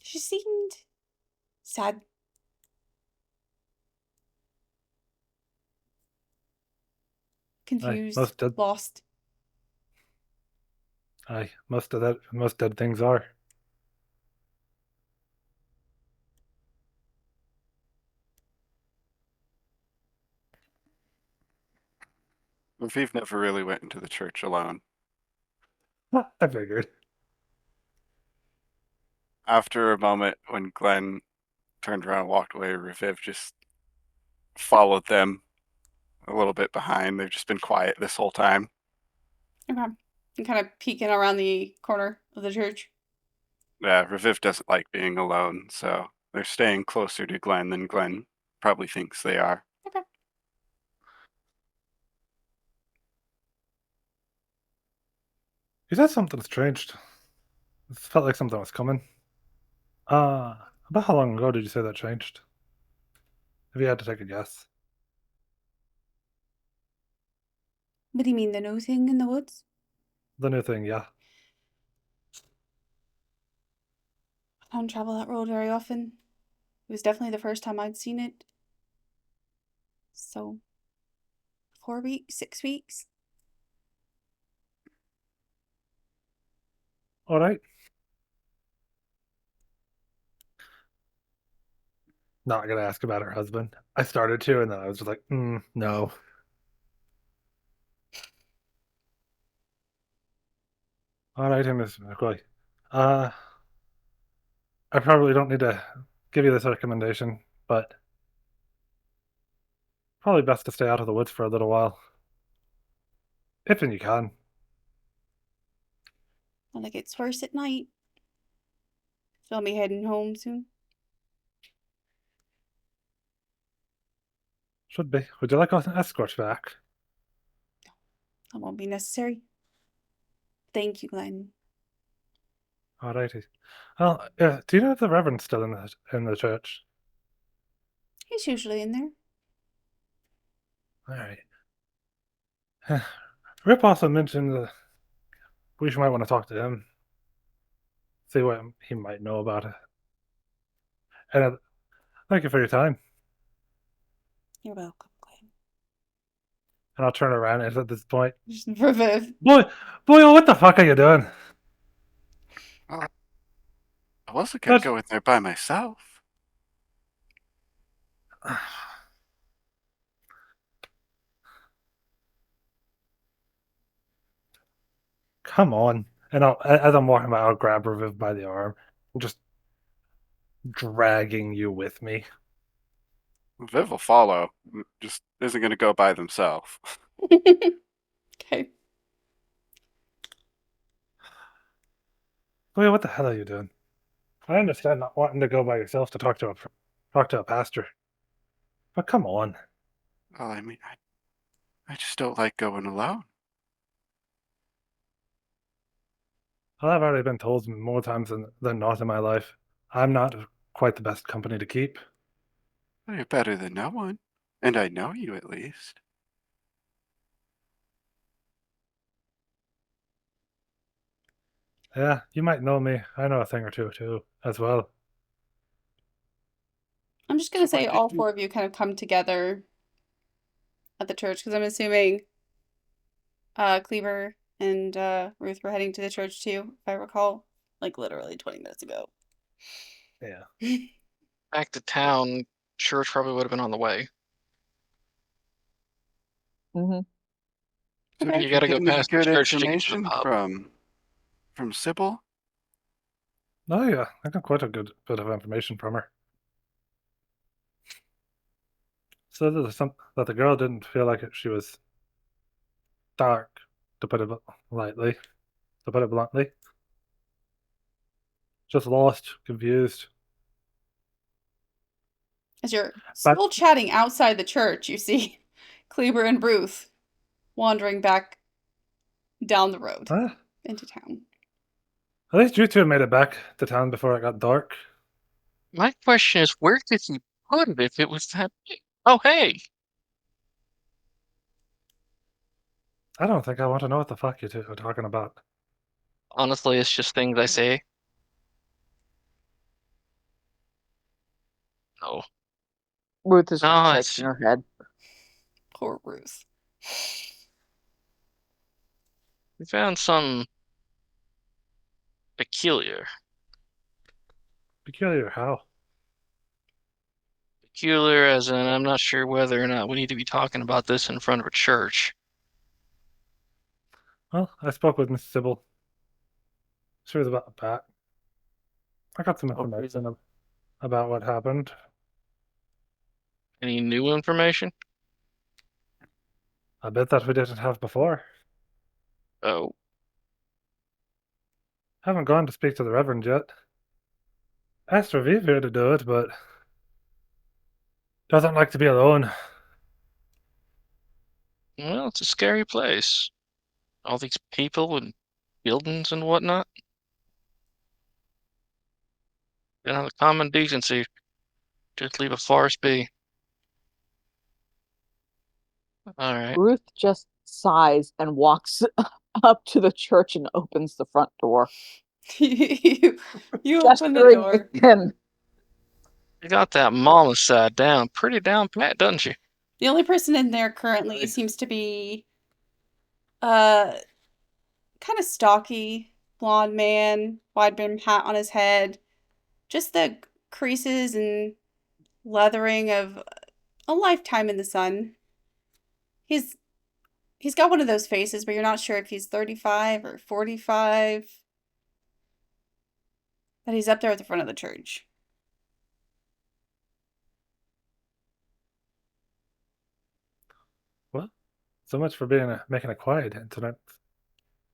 She seemed sad. Confused. most dead. Lost. Aye, most dead things are. Raviv never really went into the church alone. I figured. After a moment, when Glenn turned around and walked away, Raviv just followed them a little bit behind. They've just been quiet this whole time. Okay. And kind of peeking around the corner of the church. Yeah, Raviv doesn't like being alone, so they're staying closer to Glenn than Glenn probably thinks they are. Okay. You said something's changed. It felt like something was coming. About how long ago did you say that changed? If you had to take a guess. What do you mean, the new thing in the woods? The new thing, yeah. I don't travel that road very often. It was definitely the first time I'd seen it. So, 4 weeks, 6 weeks? All right. Not gonna ask about her husband. I started to, and then I was just like, no. All right, Miss McCoy. I probably don't need to give you this recommendation, but probably best to stay out of the woods for a little while. If and you can. Well, it gets worse at night. So I'll be heading home soon. Should be. Would you like an escort back? That won't be necessary. Thank you, Glenn. All righty. Well, do you know if the Reverend's still in the church? He's usually in there. All right. Rip also mentioned that we might want to talk to him, see what he might know about it. And thank you for your time. You're welcome, Glenn. And I'll turn around and at this point, Just Raviv. boy, what the fuck are you doing? I wasn't gonna go in there by myself. Come on. And as I'm walking by, I'll grab Raviv by the arm, just dragging you with me. Viv will follow. Just isn't gonna go by themselves. Okay. Boy, what the hell are you doing? I understand not wanting to go by yourself to talk to a pastor, but come on. Well, I mean, I just don't like going alone. Well, I've already been told more times than not in my life, I'm not quite the best company to keep. Well, you're better than no one. And I know you at least. Yeah, you might know me. I know a thing or two, too, as well. I'm just So gonna say what did all you... four of you kind of come together at the church because I'm assuming Cleaver and Ruth were heading to the church too, if I recall, like literally 20 minutes ago. Yeah. Back to town, church probably would have been on the way. Hmm. So Okay. did You you gotta get go any past the good church to get to the information pub. from Sybil? Oh, yeah, I got quite a good bit of information from her. So that the girl didn't feel like she was dark, to put it lightly, to put it bluntly. Just lost, confused. As you're But still chatting outside the church, you see Cleaver and Ruth wandering back down the road into town. at least you two made it back to town before it got dark. My question is, where did he put it if it was that big? Oh, hey! I don't think I want to know what the fuck you two are talking about. Honestly, it's just things I say. No. Ruth is just No, shaking her head. Poor Ruth. we found some peculiar. Peculiar how? Peculiar as in, I'm not sure whether or not we need to be talking about this in front of a church. Well, I spoke with Miss Sybil. She was about that. I got some Okay. information about what happened. Any new information? A bit that we didn't have before. Oh, Haven't gone to speak to the Reverend yet. Asked Raviv here to do it, but doesn't like to be alone. well, it's a scary place. All these people and buildings and whatnot. Don't have the common decency. Just leave a forest be. All right. Ruth just sighs and walks up to the church and opens the front door. you open the Gesturing door. again. You got that mama side down pretty down pat, doesn't you? The only person in there currently Right. seems to be uh kind of stocky, blonde man, wide brim hat on his head. Just the creases and leathering of a lifetime in the sun. He's he's got one of those faces where you're not sure if he's 35 or 45. But he's up there at the front of the church. Well, so much for making a quiet incident.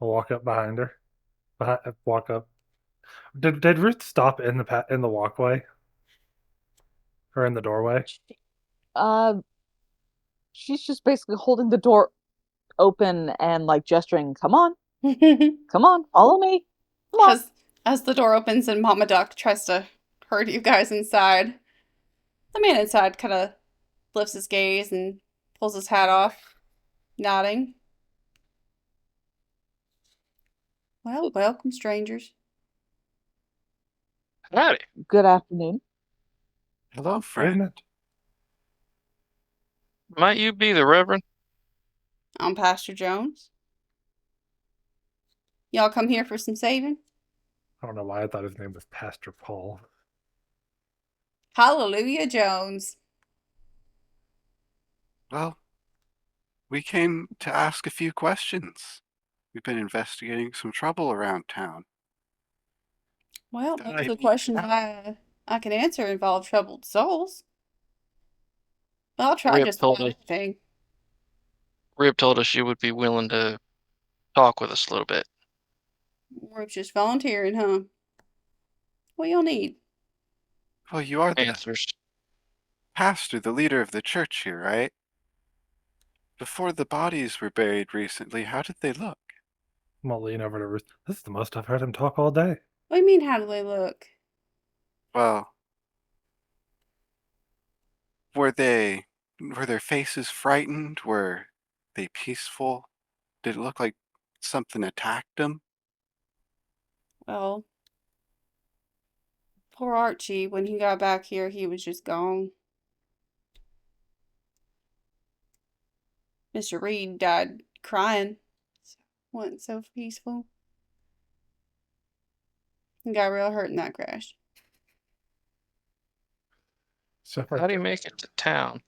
I'll walk up behind her. Walk up. Did Ruth stop in the walkway or in the doorway? Uh, she's just basically holding the door open and like gesturing, come on, follow me. Come on. As the door opens and Mama Duck tries to herd you guys inside, the man inside kind of lifts his gaze and pulls his hat off, nodding. Well, welcome, strangers. Howdy. Good afternoon. Hello, Isn't friend. it? Might you be the Reverend? I'm Pastor Jones. Y'all come here for some saving? I don't know why I thought his name was Pastor Paul. Hallelujah, Jones. Well, we came to ask a few questions. We've been investigating some trouble around town. Well, Thought most of I- the questions I can answer involve troubled souls. But I'll try Rip just told about us. anything. Rip told us you would be willing to talk with us a little bit. We're just volunteering, huh? What y'all need? Well, you are the Answers. pastor, the leader of the church here, right? Before the bodies were buried recently, how did they look? I'm gonna lean over to Ruth. This is the most I've heard him talk all day. What do you mean, how do they look? Well, were their faces frightened? Were they peaceful? Did it look like something attacked them? Well, poor Archie, when he got back here, he was just gone. Mr. Reed died crying. Wasn't so peaceful. He got real hurt in that crash. So How do you make it to town?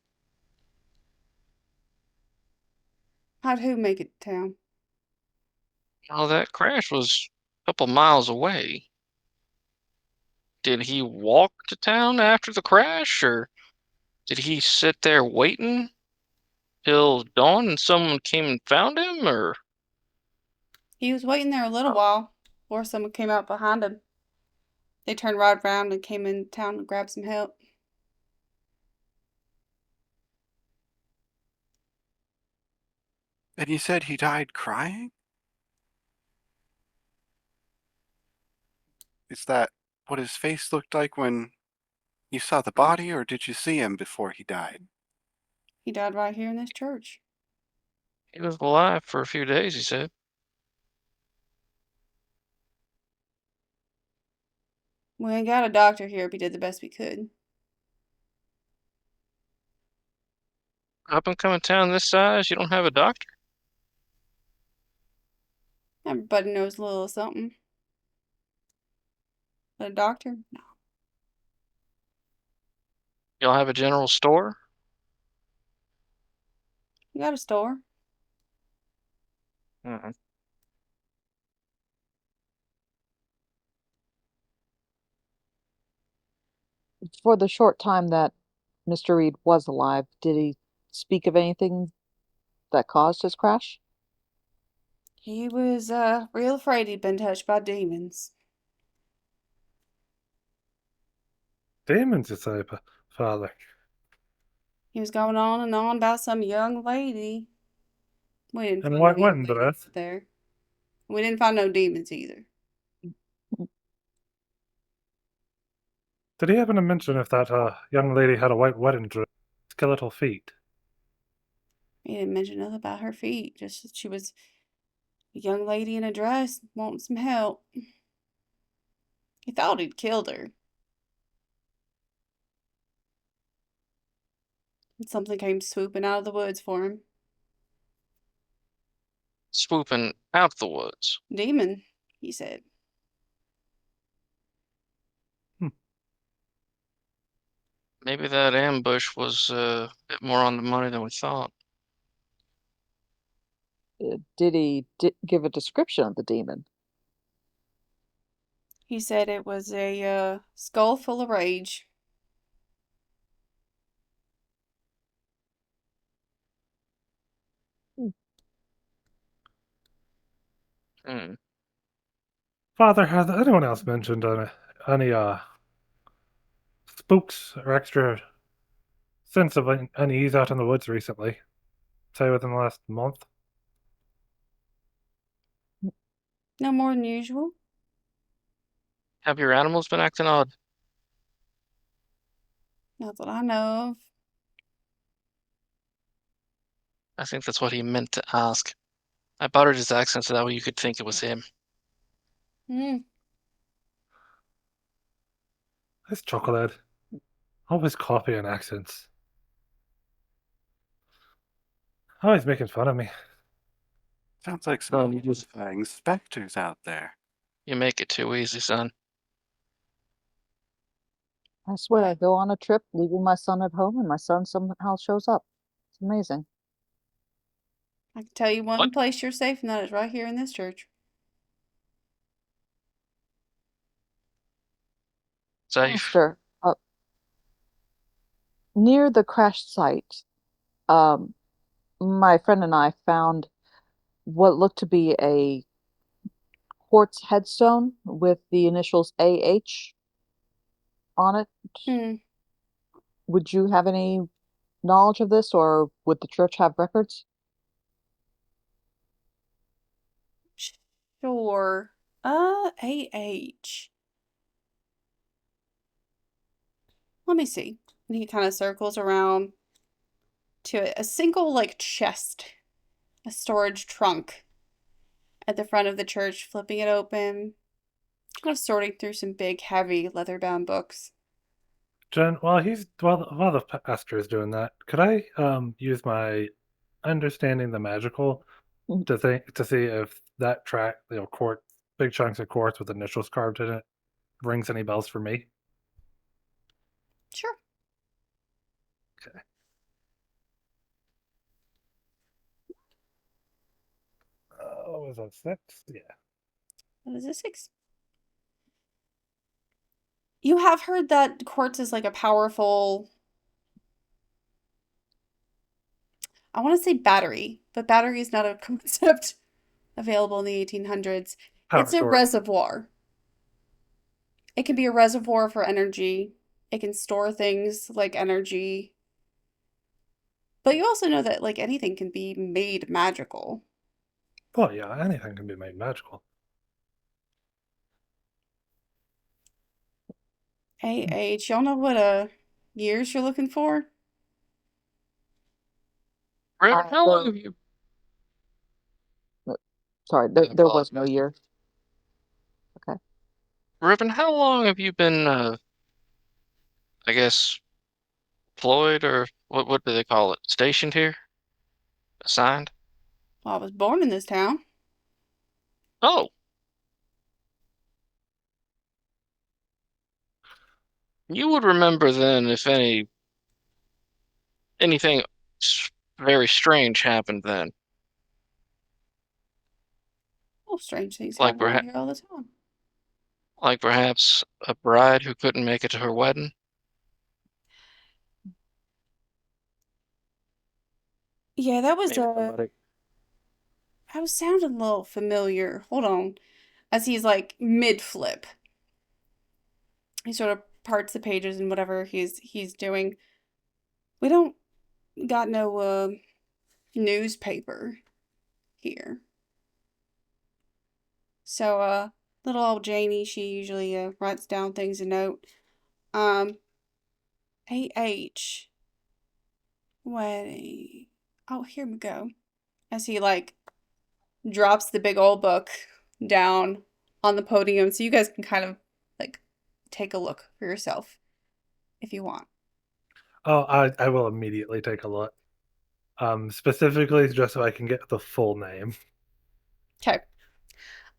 How'd who make it to town? Well, that crash was a couple miles away. Did he walk to town after the crash, or did he sit there waiting till dawn and someone came and found him, or? He was waiting there a little while before someone came out behind him. They turned right around and came in town to grab some help. And you said he died crying? Is that what his face looked like when you saw the body, or did you see him before he died? He died right here in this church. He was alive for a few days, he said. We ain't got a doctor here, but we did the best we could. Up and coming town this size, you don't have a doctor? Everybody knows a little something. But a doctor? No. You don't have a general store? You got a store? Mm-mm. For the short time that Mr. Reed was alive, did he speak of anything that caused his crash? He was real afraid he'd been touched by demons. Demons, you say, Father. He was going on and on about some young lady. We didn't And find white no young wedding lady dress. there. We didn't find no demons either. Did he happen to mention if that young lady had a white wedding dress, skeletal feet? He didn't mention nothing about her feet. Just that she was a young lady in a dress wanting some help. He thought he'd killed her. And something came swooping out of the woods for him. Swooping out the woods. Demon, he said. Maybe that ambush was a bit more on the money than we thought. Did he give a description of the demon? He said it was a skull full of rage. Hmm. Father, has anyone else mentioned any spooks or extra sense of unease out in the woods recently? Say within the last month? No more than usual. Have your animals been acting odd? Not that I know of. I think that's what he meant to ask. I buttered his accent so that way you could think it was him. Hmm. This chocolate. Always copying accents. Always making fun of me. Sounds like No, some you just- flying specters out there. You make it too easy, son. I swear I go on a trip leaving my son at home and my son somehow shows up. It's amazing. I can tell you one What? place you're safe, and that is right here in this church. Safe. Sure. Near the crash site, um, my friend and I found what looked to be a quartz headstone with the initials AH on it. Hmm. Would you have any knowledge of this, or would the church have records? Sure. AH. Let me see. And he kind of circles around to a single, like, chest, a storage trunk at the front of the church, flipping it open, kind of sorting through some big, heavy, leather-bound books. Jen, while the pastor is doing that, could I use my understanding the magical Mhm. to see if that track, quartz, big chunks of quartz with initials carved in it, rings any bells for me? Sure. Okay. Was that 6? Yeah. That is a 6. You have heard that quartz is like a powerful, I want to say battery, but battery is not a concept available in the 1800s. Power It's a source. reservoir. It can be a reservoir for energy. It can store things like energy. But you also know that like anything can be made magical. Well, yeah, anything can be made magical. AH, y'all know what years you're looking for? Reverend, how long There, have you? sorry, I there was no apologize. year. Okay. Reverend, how long have you been, I guess, employed or what do they call it? Stationed here? Assigned? Well, I was born in this town. Oh, you would remember then if anything very strange happened then, Oh, strange things like happen around perhaps here all the time. like perhaps a bride who couldn't make it to her wedding. Yeah, that was Maybe somebody. I was sounding a little familiar. Hold on. As he's like mid flip. He sort of parts the pages and whatever he's doing. We don't got no newspaper here. So little old Janie, she usually writes down things in note. Um AH wedding. Oh, here we go. As he like drops the big old book down on the podium so you guys can kind of like take a look for yourself if you want. Oh, I will immediately take a look. Specifically just so I can get the full name. Okay.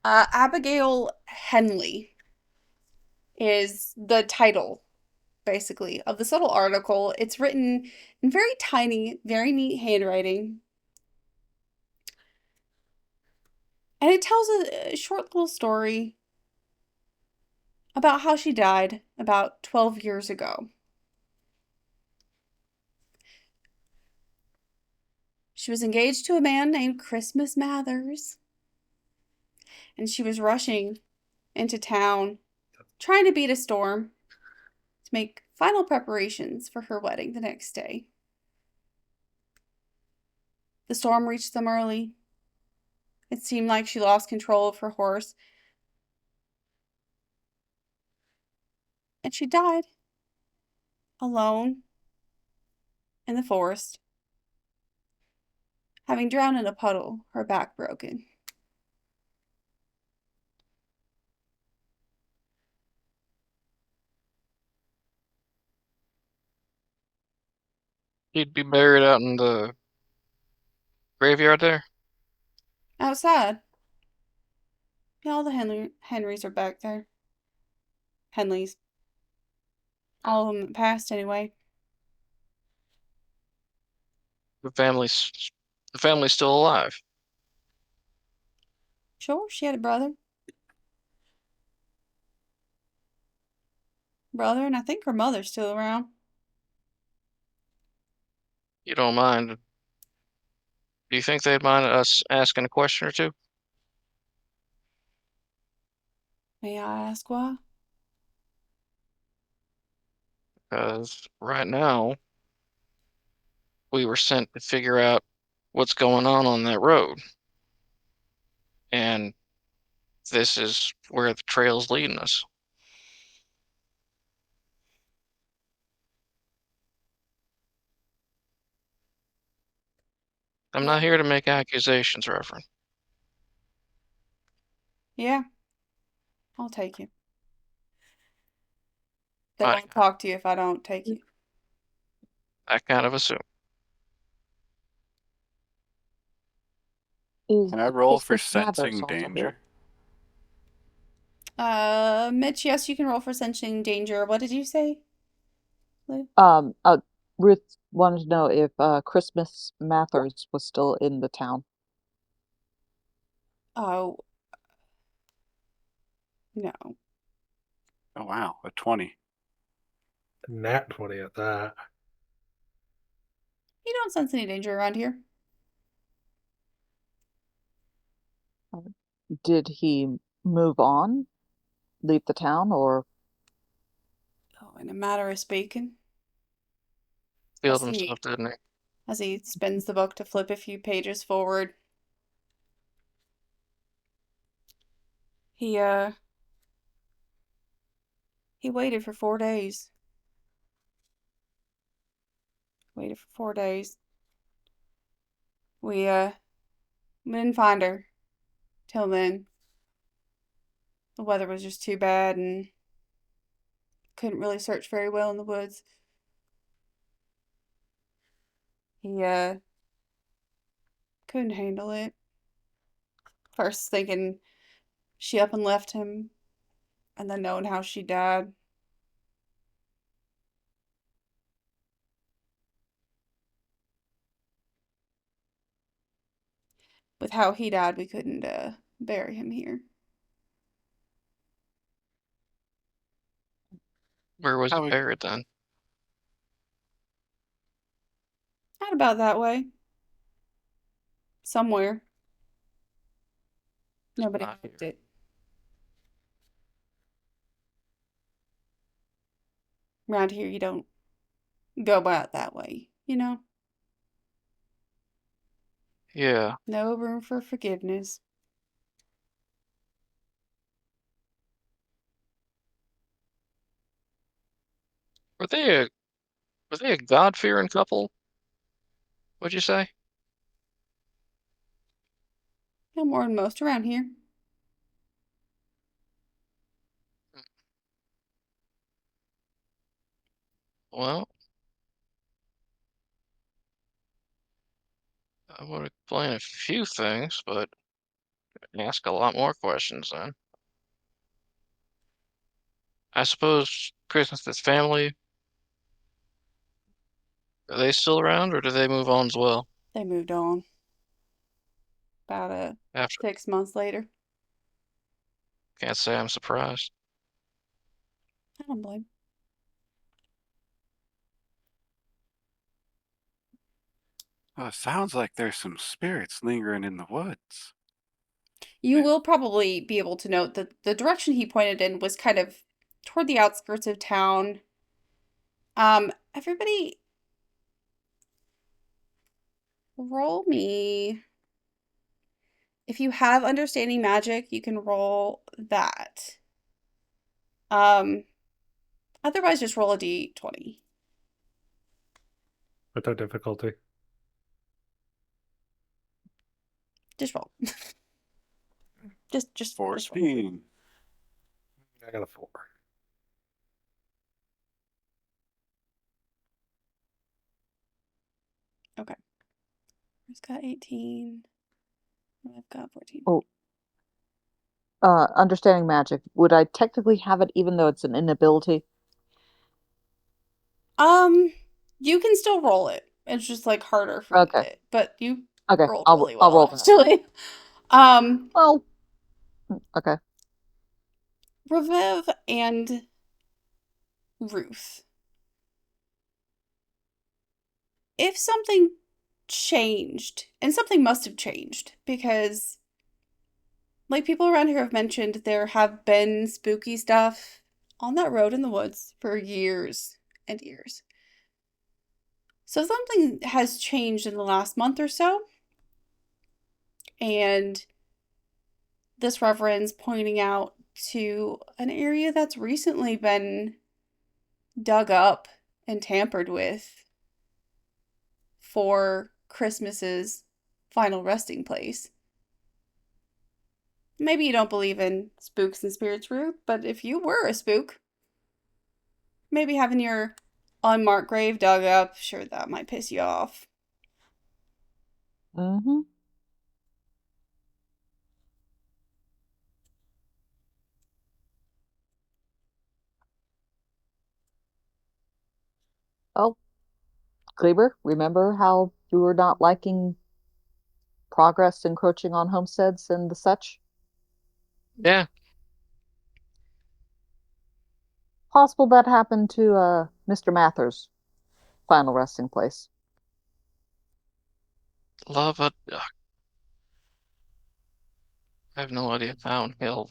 Abigail Henley is the title, basically, of this little article. It's written in very tiny, very neat handwriting. And it tells a short little story about how she died about 12 years ago. She was engaged to a man named Christmas Mathers, and she was rushing into town, trying to beat a storm to make final preparations for her wedding the next day. The storm reached them early. It seemed like she lost control of her horse, and she died alone in the forest, having drowned in a puddle, her back broken. He'd be buried out in the graveyard there. Outside, yeah, all the Henrys are back there. Henleys. All of them passed anyway. The family's the family's still alive. Sure, she had a brother. Brother, and I think her mother's still around. You don't mind? Do you think they'd mind us asking a question or two? May I ask why? Because right now we were sent to figure out what's going on that road, and this is where the trail's leading us. I'm not here to make accusations, Reverend. Yeah, I'll take you. They I, won't talk to you if I don't take you. I kind of assume. Is Can I roll for Christmas Mathers sensing also danger? here? Mitch, yes, you can roll for sensing danger. What did you say, Lou? Ruth wanted to know if Christmas Mathers was still in the town. Oh, no. Oh wow, a 20. Nat 20 at that. You don't sense any danger around here. Did he move on, leave the town, or Oh, in a matter of speaking. Killed As he, himself, didn't he? as he spins the book to flip a few pages forward. He waited for 4 days. Waited for 4 days. We didn't find her till then. The weather was just too bad and couldn't really search very well in the woods. He couldn't handle it. First thinking she up and left him, and then knowing how she died. With how he died, we couldn't bury him here. Where was he How we- buried then? Not about that way. Somewhere. Nobody Not marked here. it. Around here, you don't go about that way, you know? Yeah. No room for forgiveness. Were they a God-fearing couple? What'd you say? No more than most around here. Well, I would explain a few things, but ask a lot more questions then. I suppose Christmas's family, are they still around or do they move on as well They moved on. About after? 6 months later. Can't say I'm surprised. I don't blame. Well, it sounds like there's some spirits lingering in the woods. You Yeah. will probably be able to note that the direction he pointed in was kind of toward the outskirts of town. Everybody roll me. If you have understanding magic, you can roll that. Otherwise just roll a d20. Without difficulty. Just roll. Just roll. 14. I got a 4. Okay. I've got 18. I've got 14. oh, understanding magic? Would I technically have it even though it's an inability? You can still roll it. It's just like harder for Okay. it, but you Okay, rolled I'll really I'll well, roll that. actually. Um, Well, okay. Reviv and Ruth. If something changed, and something must have changed, because like people around here have mentioned, there have been spooky stuff on that road in the woods for years and years. So something has changed in the last month or so, and this reverend's pointing out to an area that's recently been dug up and tampered with for Christmas's final resting place. Maybe you don't believe in spooks and spirits, Ruth, but if you were a spook, maybe having your unmarked grave dug up, sure, that might piss you off. Mm-hmm. Oh, Kleber, remember how you were not liking progress encroaching on homesteads and the such? Yeah, Possible that happened to Mr. Mather's final resting place. love it. I have no idea how in hell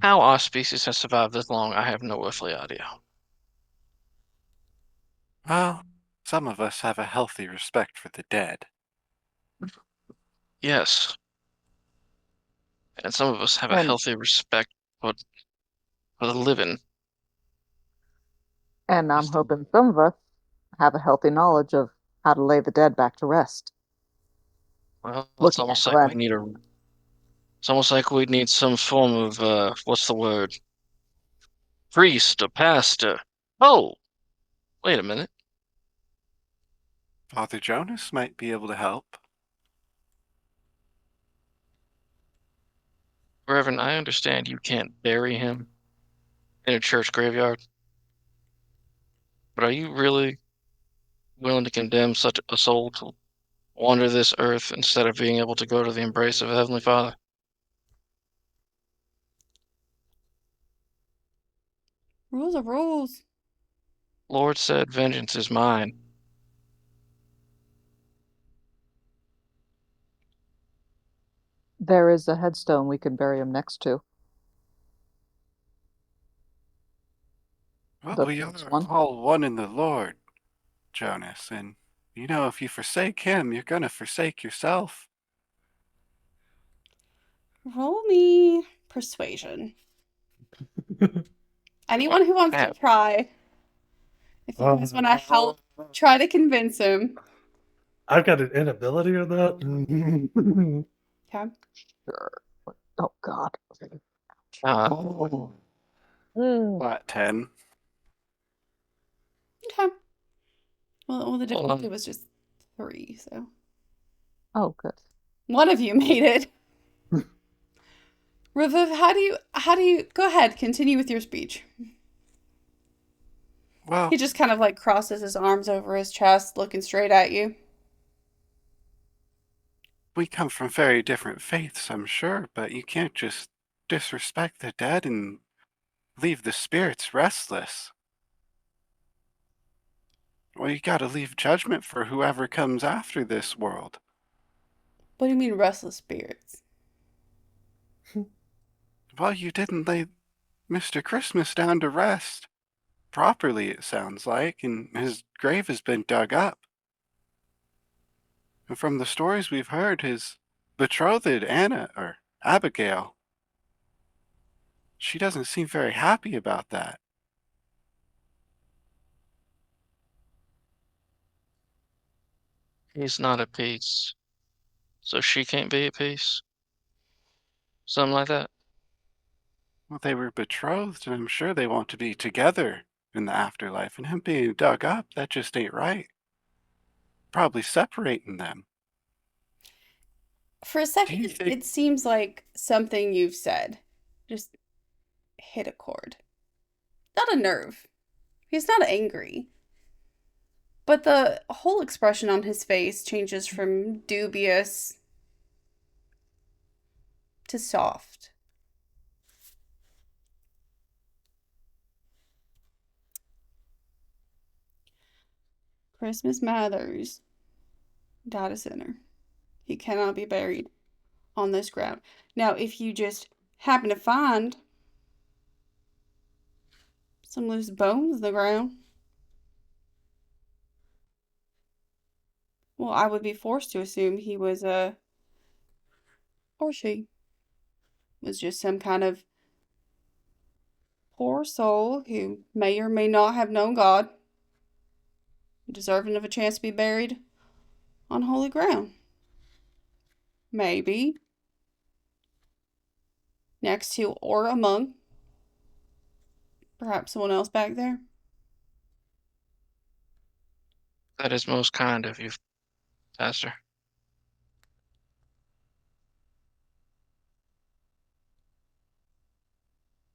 how our species has survived this long. I have no earthly idea. Well, some of us have a healthy respect for the dead. Yes, and some of us have a And healthy respect for the living. and I'm hoping some of us have a healthy knowledge of how to lay the dead back to rest. Well, it's Looking at almost like we Glenn. need a. It's almost like we need some form of what's the word? Priest, a pastor. Oh, wait a minute. Father Jonas might be able to help. Reverend, I understand you can't bury him in a church graveyard, but are you really willing to condemn such a soul to wander this earth instead of being able to go to the embrace of a Heavenly Father? Rules are rules. Lord said, vengeance is mine. There is a headstone we can bury him next to. Well, The we famous are one. all one in the Lord, Jonas, and if you forsake him, you're gonna forsake yourself. Roll me persuasion. Anyone who wants to Have. try, if you guys want to help, try to convince him. I've got an inability on that. Okay. Sure. Oh God. Flat 10. Okay. Well, the Hold difficulty on. was just 3, so Oh, good. one of you made it. Raviv, how do you go ahead, continue with your speech. Well, He just kind of like crosses his arms over his chest, looking straight at you. we come from very different faiths, I'm sure, but you can't just disrespect the dead and leave the spirits restless. Well, you gotta leave judgment for whoever comes after this world. What do you mean restless spirits? Well, you didn't lay Mr. Christmas down to rest properly, it sounds like, and his grave has been dug up. And from the stories we've heard, his betrothed, Anna, or Abigail, she doesn't seem very happy about that. He's not at peace, so she can't be at peace. Something like that. Well, they were betrothed, and I'm sure they want to be together in the afterlife, and him being dug up, that just ain't right. Probably separating them. For a Do you second, think? it seems like something you've said just hit a chord. Not a nerve. He's not angry. But the whole expression on his face changes from dubious to soft. Christmas Mathers data center. He cannot be buried on this ground. Now, if you just happen to find some loose bones in the ground, well, I would be forced to assume he was a or she was just some kind of poor soul who may or may not have known God, deserving of a chance to be buried on holy ground. Maybe next to or among perhaps someone else back there. That is most kind of you, Pastor.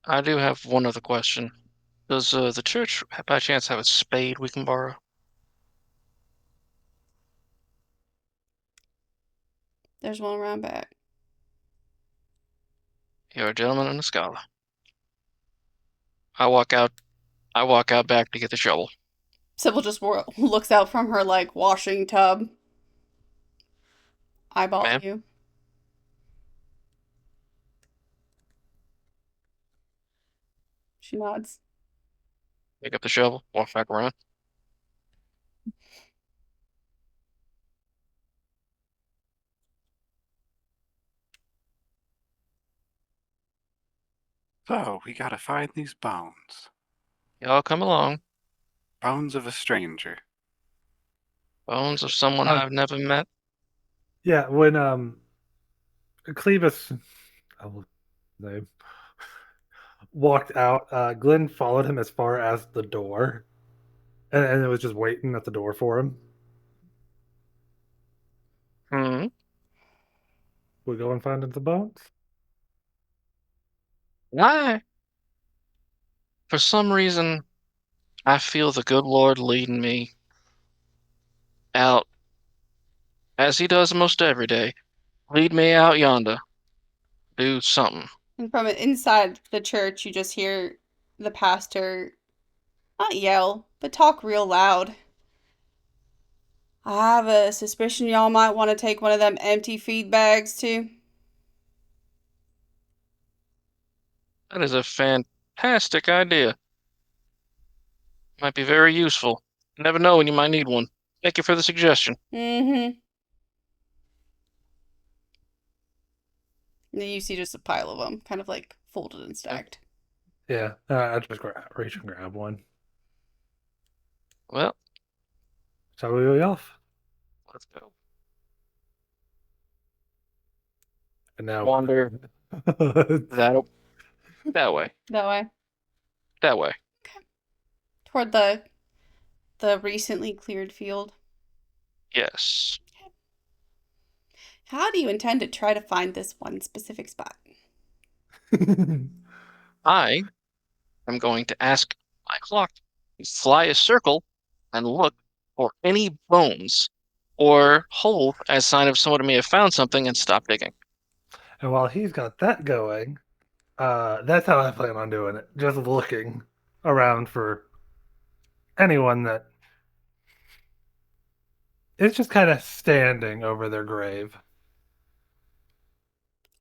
I do have one other question. Does the church, by chance, have a spade we can borrow? There's one around back. You're a gentleman and a scholar. I walk out back to get the shovel. Sybil just looks out from her like washing tub, eyeballing Ma'am? you. She nods. Pick up the shovel, walk back around. So, we gotta find these bones. Y'all come along. Bones of a stranger. Bones of someone Uh, I've never met. Yeah, when Clevis, I will name, walked out, Glenn followed him as far as the door, and it was just waiting at the door for him. Hmm. We go and find the bones. Why? For some reason, I feel the good Lord leading me out, as he does most every day. Lead me out yonder. Do something. And from inside the church, you just hear the pastor not yell, but talk real loud. I have a suspicion y'all might want to take one of them empty feed bags too. That is a fantastic idea. Might be very useful. You never know when you might need one. Thank you for the suggestion. Mm-hmm. And then you see just a pile of them, kind of like folded and stacked. Yeah, I just reach and grab one. Well, So we go off, let's go. and now Wander that way. That way. That way. Toward the recently cleared field. Yes. How do you intend to try to find this one specific spot? I am going to ask my clock to fly a circle and look for any bones or hole as sign of someone may have found something and stop digging. And while he's got that going, that's how I plan on doing it. Just looking around for anyone that is just kind of standing over their grave.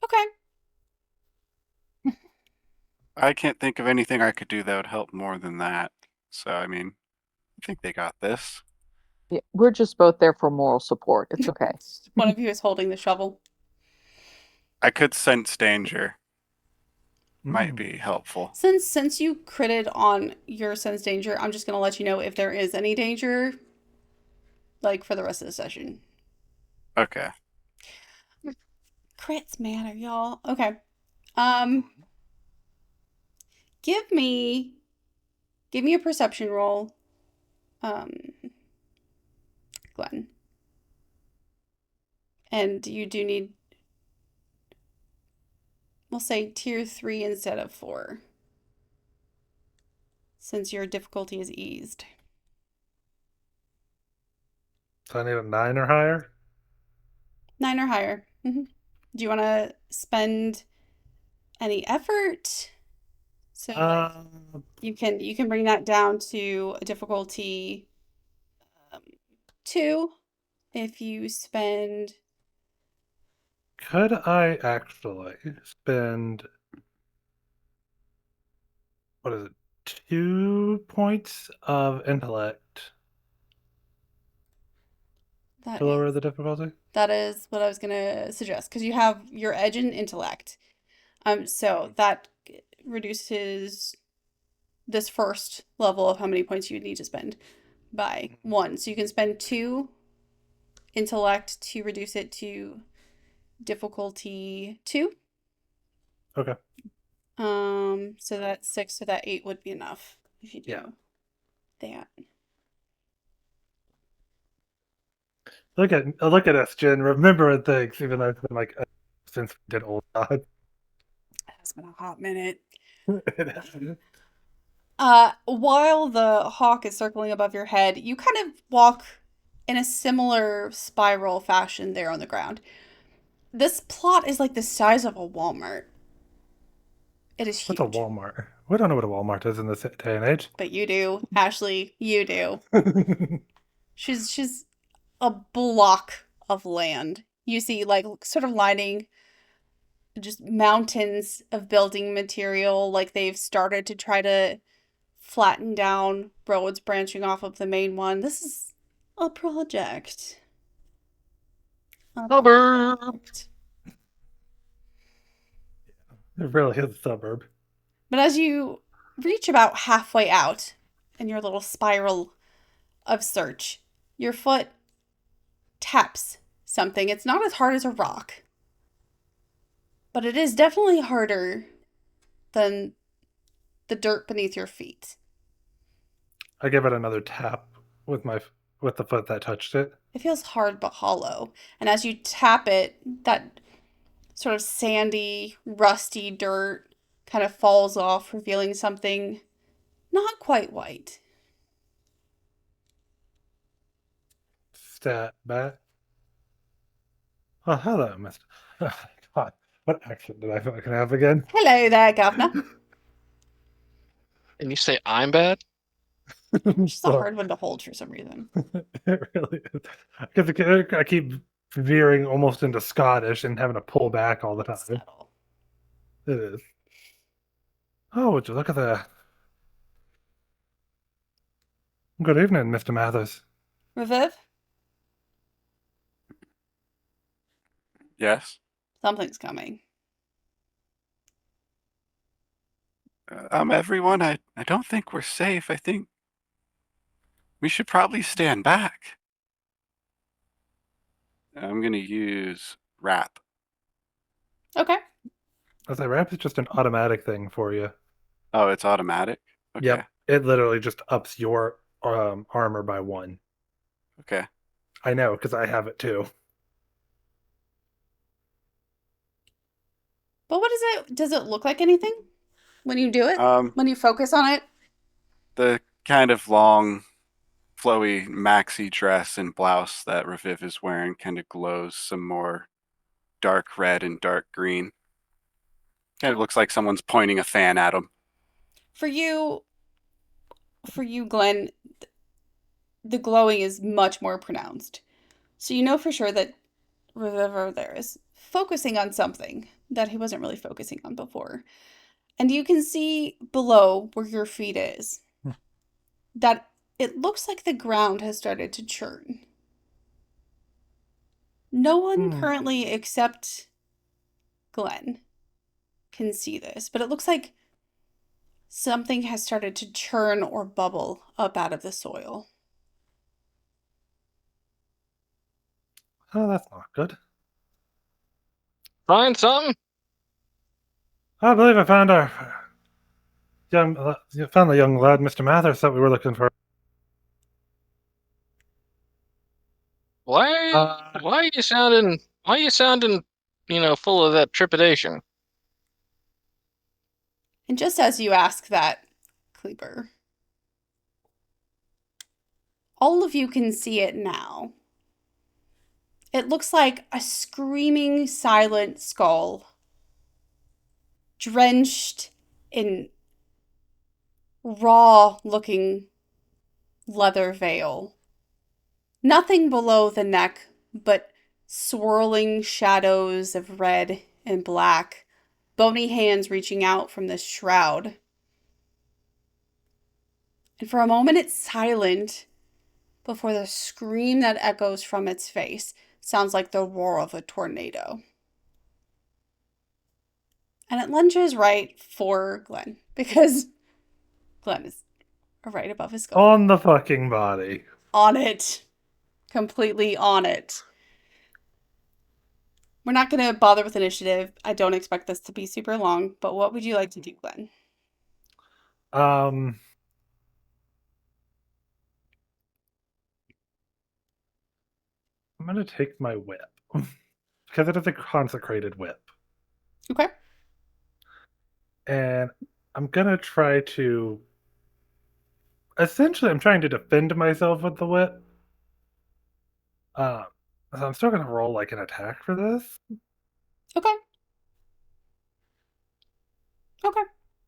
Okay. I can't think of anything I could do that would help more than that. So, I mean, I think they got this. Yeah, we're just both there for moral support. It's okay. One of you is holding the shovel. I could sense danger. Might Mm. be helpful. Since you critted on your sense danger, I'm just gonna let you know if there is any danger, like for the rest of the session. Okay. Crits matter, y'all. Okay. Give me a perception roll. Glenn. And you do need, we'll say tier 3 instead of 4. Since your difficulty is eased. So I need a 9 or higher. 9 or higher. Mm-hmm. Do you want to spend any effort? So you can bring that down to a difficulty 2 if you spend. Could I actually spend, what is it, 2 points of intellect That to lower is the difficulty? that is what I was gonna suggest because you have your edge in intellect. So that reduces this first level of how many points you would need to spend by 1. So you can spend 2 intellect to reduce it to difficulty 2. Okay. So that's 6, so that 8 would be enough if you do Yeah. that. Look at us, Jen, remembering things, even though it's been like since we did Old God. It's been a hot minute. It has. While the hawk is circling above your head, you kind of walk in a similar spiral fashion there on the ground. This plot is like the size of a Walmart. It is What's a huge. Walmart? We don't know what a Walmart is in this day and age. But you do, Ashley, you do. She's a block of land. You see like sort of lining just mountains of building material, like they've started to try to flatten down roads branching off of the main one. This is a project. A Suburb. project. It really is a suburb. But as you reach about halfway out in your little spiral of search, your foot taps something. It's not as hard as a rock, but it is definitely harder than the dirt beneath your feet. I give it another tap with the foot that touched it. It feels hard but hollow. And as you tap it, that sort of sandy, rusty dirt kind of falls off, revealing something not quite white. Stat back. Oh, hello, Mister. God, what accent did I fucking have again? Hello there, Governor. And you say I'm bad? I'm She's a sorry. hard one to hold for some reason. It really is. Because I keep veering almost into Scottish and having to pull back all the time. Settle. It is. Oh, would you look at that? Good evening, Mr. Mathers. Reviv, Yes. something's coming. Everyone, I don't think we're safe. I think we should probably stand back. I'm gonna use rap. Okay. I say, rap is just an automatic thing for you. Oh, it's automatic? Okay. Yep. It literally just ups your armor by 1. Okay. I know, because I have it too. But what is it? Does it look like anything when you do it? Um, When you focus on it? the kind of long, flowy maxi dress and blouse that Raviv is wearing kind of glows some more dark red and dark green. Kind of looks like someone's pointing a fan at him. For you, Glenn, the glowing is much more pronounced. So you know for sure that River there is focusing on something that he wasn't really focusing on before. And you can see below where your feet is that it looks like the ground has started to churn. No one currently except Glenn can see this, but it looks like something has started to churn or bubble up out of the soil. Oh, that's not good. Find something? I believe I found our found the young lad, Mr. Mathers, that we were looking for. Why are you sounding, full of that trepidation? And just as you ask that, Kleber, all of you can see it now. It looks like a screaming, silent skull, drenched in raw looking leather veil. Nothing below the neck but swirling shadows of red and black, bony hands reaching out from the shroud. And for a moment it's silent before the scream that echoes from its face sounds like the roar of a tornado. And it lunges right for Glenn because Glenn is right above his skull. On the fucking body. On it. Completely on it. We're not going to bother with initiative. I don't expect this to be super long, but what would you like to do, Glenn? I'm gonna take my whip. Because it is a consecrated whip. Okay. And I'm gonna try to essentially I'm trying to defend myself with the whip. So I'm still gonna roll like an attack for this. Okay. Okay.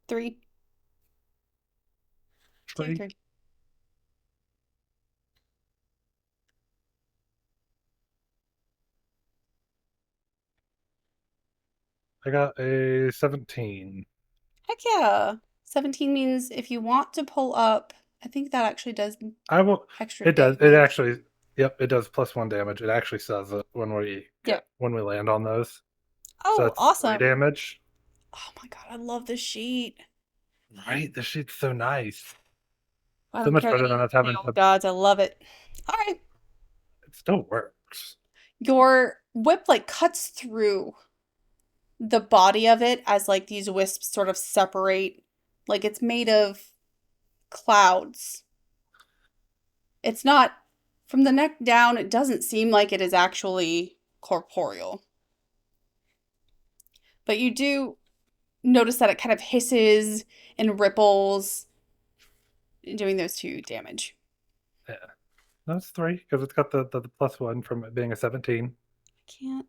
3. 2, Three. 3. I got a 17. Heck yeah. 17 means if you want to pull up, I think that actually does I will. extra It does. It damage. actually. Yep. It does +1 damage. It actually says it when we Yep. when we land on those. Oh, So that's 3 awesome. damage. Oh my god, I love this sheet. Right. The sheet's so nice. I So don't much care better that than you us having failed to. gods. I love it. All right. It still works. Your whip like cuts through the body of it as like these wisps sort of separate. Like it's made of clouds. It's not from the neck down, it doesn't seem like it is actually corporeal. But you do notice that it kind of hisses and ripples, doing those 2 damage. Yeah. That's 3 because it's got the +1 from it being a 17. I can't.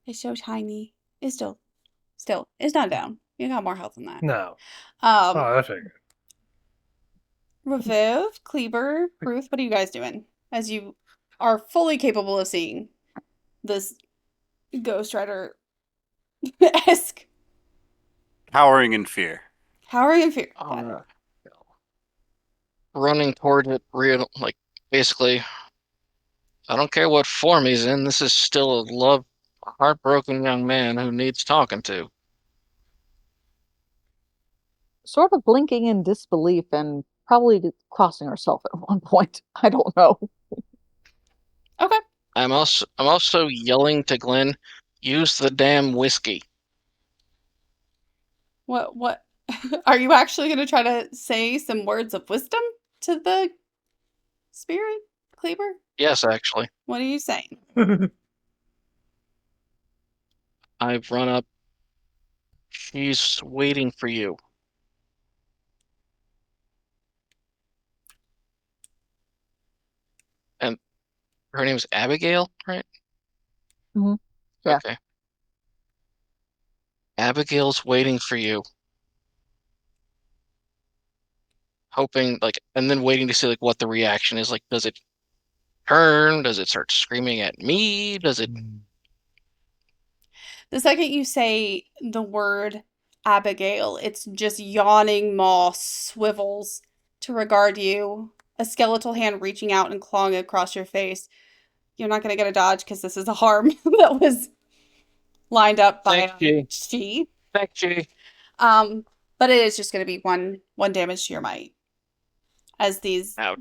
It's so tiny. It's still, it's not down. You got more health than that. No. Um, Oh, I figured. Reviv, Kleber, Ruth, what are you guys doing? As you are fully capable of seeing this Ghost Rider-esque Cowering in fear. cowering in fear. All Got it. right. Running toward it, real like basically. I don't care what form he's in. This is still a heartbroken young man who needs talking to. Sort of blinking in disbelief and probably crossing herself at one point. I don't know. Okay. I'm also yelling to Glenn, use the damn whiskey. What are you actually going to try to say some words of wisdom to the spirit, Kleber? Yes, actually. What are you saying? I've run up. She's waiting for you. And her name is Abigail, right? Hmm. Yeah. Okay. Abigail's waiting for you. Hoping like and then waiting to see like what the reaction is. Like, does it turn? Does it start screaming at me? Does it The second you say the word Abigail, it's just yawning maw swivels to regard you, a skeletal hand reaching out and clawing across your face. You're not going to get a dodge because this is a harm that was lined up by Thank you. she. Thank you. But it is just going to be one damage to your might as these Out.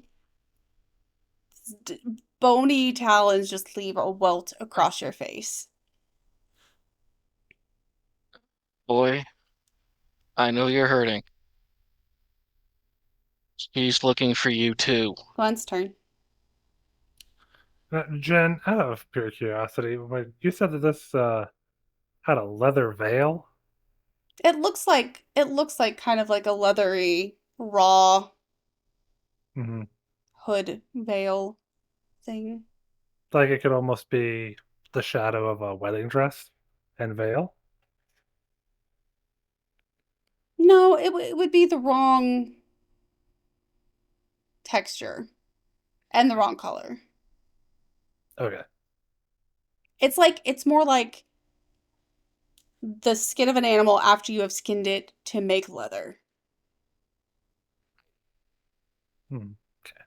bony talons just leave a welt across your face. Boy, I know you're hurting. She's looking for you too. Glenn's turn. Jen, out of pure curiosity, you said that this had a leather veil. It looks like kind of like a leathery raw Mm-hmm. hood veil thing. Like it could almost be the shadow of a wedding dress and veil. No, it would be the wrong texture and the wrong color. Okay. It's more like the skin of an animal after you have skinned it to make leather. Hmm. Okay.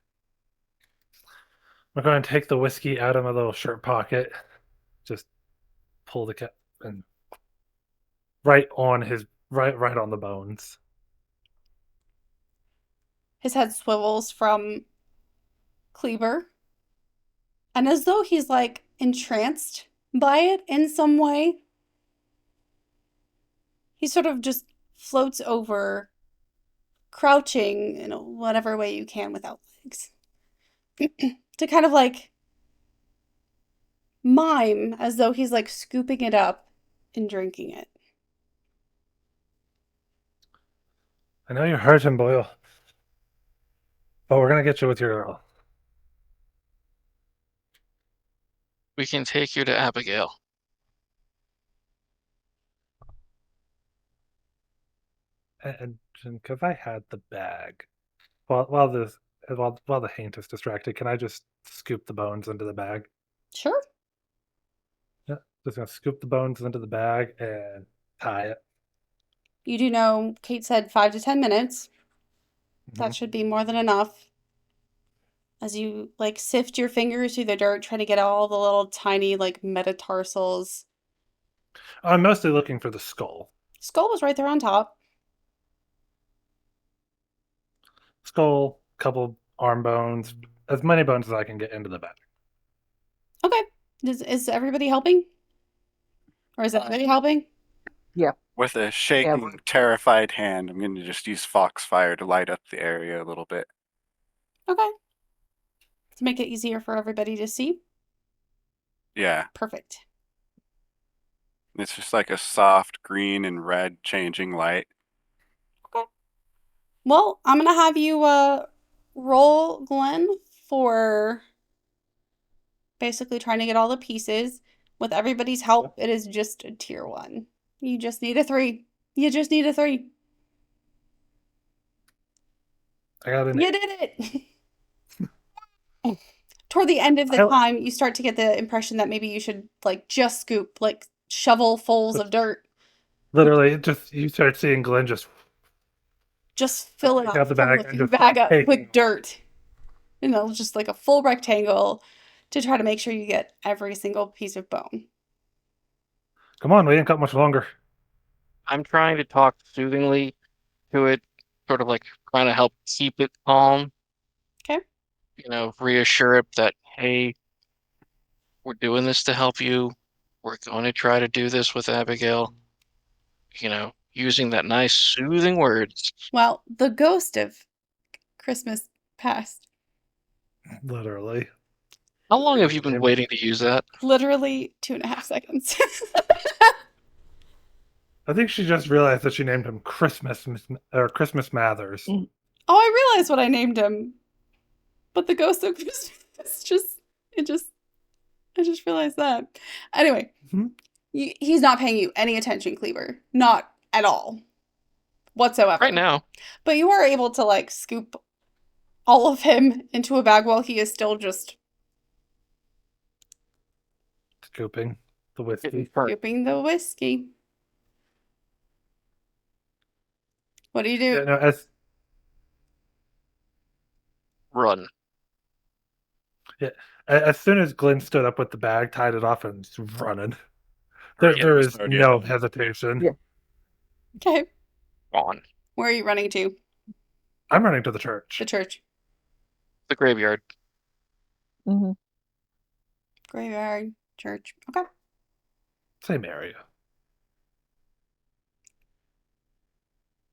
I'm going to take the whiskey out of my little shirt pocket. Just pull the cap and right on his right on the bones. His head swivels from Kleber, and as though he's like entranced by it in some way, he sort of just floats over, crouching in whatever way you can without legs, to kind of like mime as though he's like scooping it up and drinking it. I know you're hurting, Boyle, but we're gonna get you with your girl. We can take you to Abigail. And because I had the bag, while the haint is distracted, can I just scoop the bones into the bag? Sure. Yeah, just gonna scoop the bones into the bag and tie it. You do know Kate said 5 to 10 minutes. That Mhm. should be more than enough. As you like sift your fingers through the dirt, trying to get all the little tiny like metatarsals. I'm mostly looking for the skull. Skull was right there on top. Skull, couple arm bones, as many bones as I can get into the bag. Okay. Is everybody helping? Or is anybody helping? Yeah. With a shaking, terrified hand, I'm going to just use Foxfire to light up the area a little bit. Okay. To make it easier for everybody to see. Yeah, Perfect. it's just like a soft green and red changing light. Okay. Well, I'm gonna have you roll Glenn for basically trying to get all the pieces. With everybody's help, it is just a tier 1. You just need a 3. You just need a 3. I got an You 8. did it! Toward the end of the time, you start to get the impression that maybe you should like just scoop, like shovelfuls of dirt. Literally, just you start seeing Glenn Just fill it take up, out the fill bag and the just bag up taking with dirt. Just like a full rectangle to try to make sure you get every single piece of bone. Come on, we ain't got much longer. I'm trying to talk soothingly to it, sort of like trying to help keep it calm. Okay. Reassure it that, hey, we're doing this to help you. We're going to try to do this with Abigail. Using that nice soothing words. Well, the ghost of Christmas past. Literally. How long have you been waiting to use that? Literally 2.5 seconds. I think she just realized that she named him Christmas Mathers. Oh, I realized what I named him. But the ghost of Christmas I just realized that. Anyway, he's not paying you any attention, Cleaver. Not at all. Whatsoever. Right now. But you are able to like scoop all of him into a bag while he is still just Scooping the whiskey. scooping the whiskey. What do you do? Yeah, no, Run. as soon as Glenn stood up with the bag, tied it off, and was running, there is no hesitation. Yeah. Okay. On. Where are you running to? I'm running to the church. The church. The graveyard. Mm-hmm. Graveyard. Church. Okay. Same area.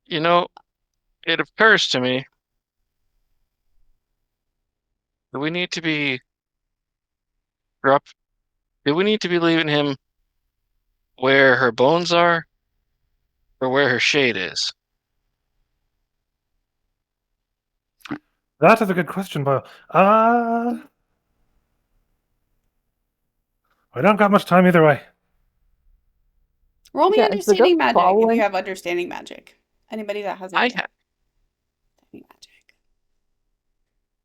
It occurs to me that we need to be leaving him where her bones are or where her shade is? That is a good question, Boyle. We don't got much time either way. Roll me Yeah, is the understanding ghost magic if following? you have understanding magic. Anybody that has I understanding magic.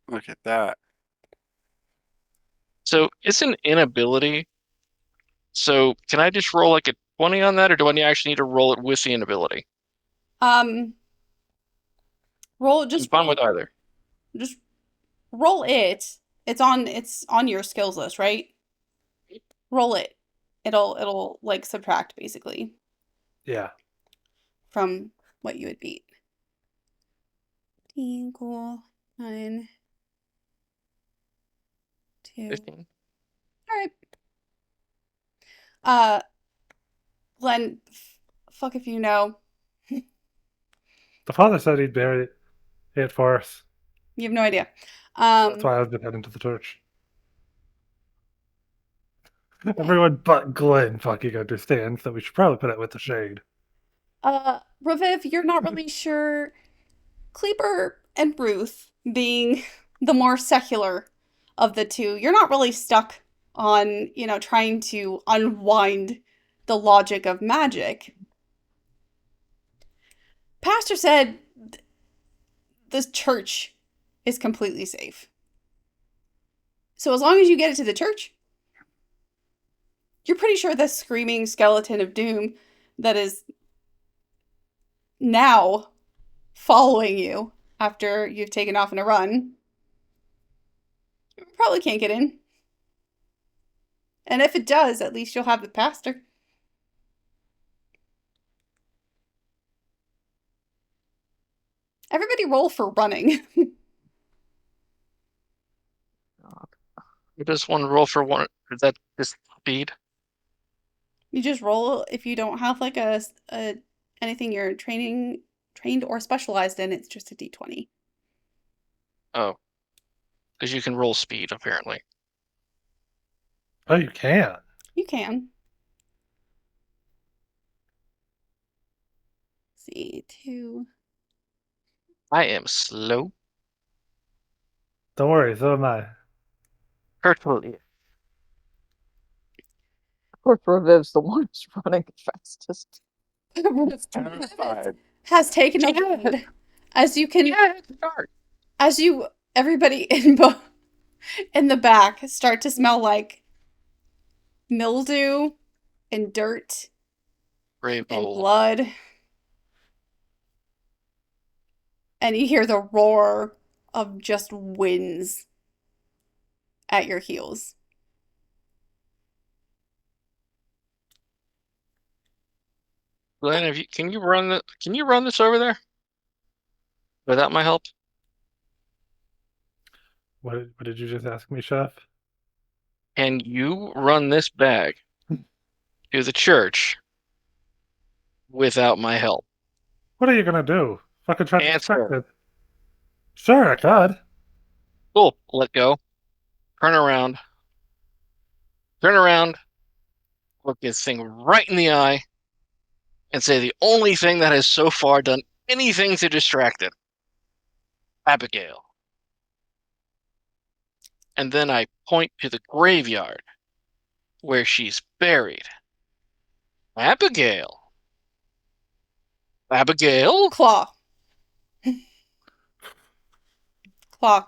Look at that. So it's an inability. So can I just roll like a 20 on that, or do I actually need to roll it with the inability? Roll I'm fine with either. Just roll it. It's on your skills list, right? Roll it. It'll like subtract basically. Yeah. from what you would beat. 15, cool. 9, 2. 15. All right. Glenn, fuck if you know. The father said he'd bury it for us. You have no idea. That's why I was heading to the church. Everyone but Glenn fucking understands that we should probably put it with the shade. Raviv, you're not really sure. Kleber and Ruth, being the more secular of the two, you're not really stuck on, trying to unwind the logic of magic. Pastor said this church is completely safe. So as long as you get it to the church, you're pretty sure the screaming skeleton of doom that is now following you after you've taken off on a run probably can't get in. And if it does, at least you'll have the pastor. Everybody roll for running. You just want to roll for one. Is that just speed? You just roll if you don't have like a anything you're trained or specialized in. It's just a d20. Oh, because you can roll speed apparently. Oh, you can. You can. Let's see, 2. I am slow. Don't worry, so am I. Hurtfully. Of course, Reviv's the one who's running the fastest. Terrified. Has taken a Yeah. lead. As you can, Yeah, it's dark. as you everybody in the back start to smell like mildew and dirt Brave and old. blood. And you hear the roar of just winds at your heels. Glenn, can you run this over there without my help? What did you just ask me, Chef? Can you run this bag to the church without my help? What are you gonna do? Fucking try to Answer. distract it? Sure, I could. Cool. Let go. Turn around. Turn around. Look this thing right in the eye and say the only thing that has so far done anything to distract it. Abigail. And then I point to the graveyard where she's buried. Abigail. Abigail? Claw. Claw.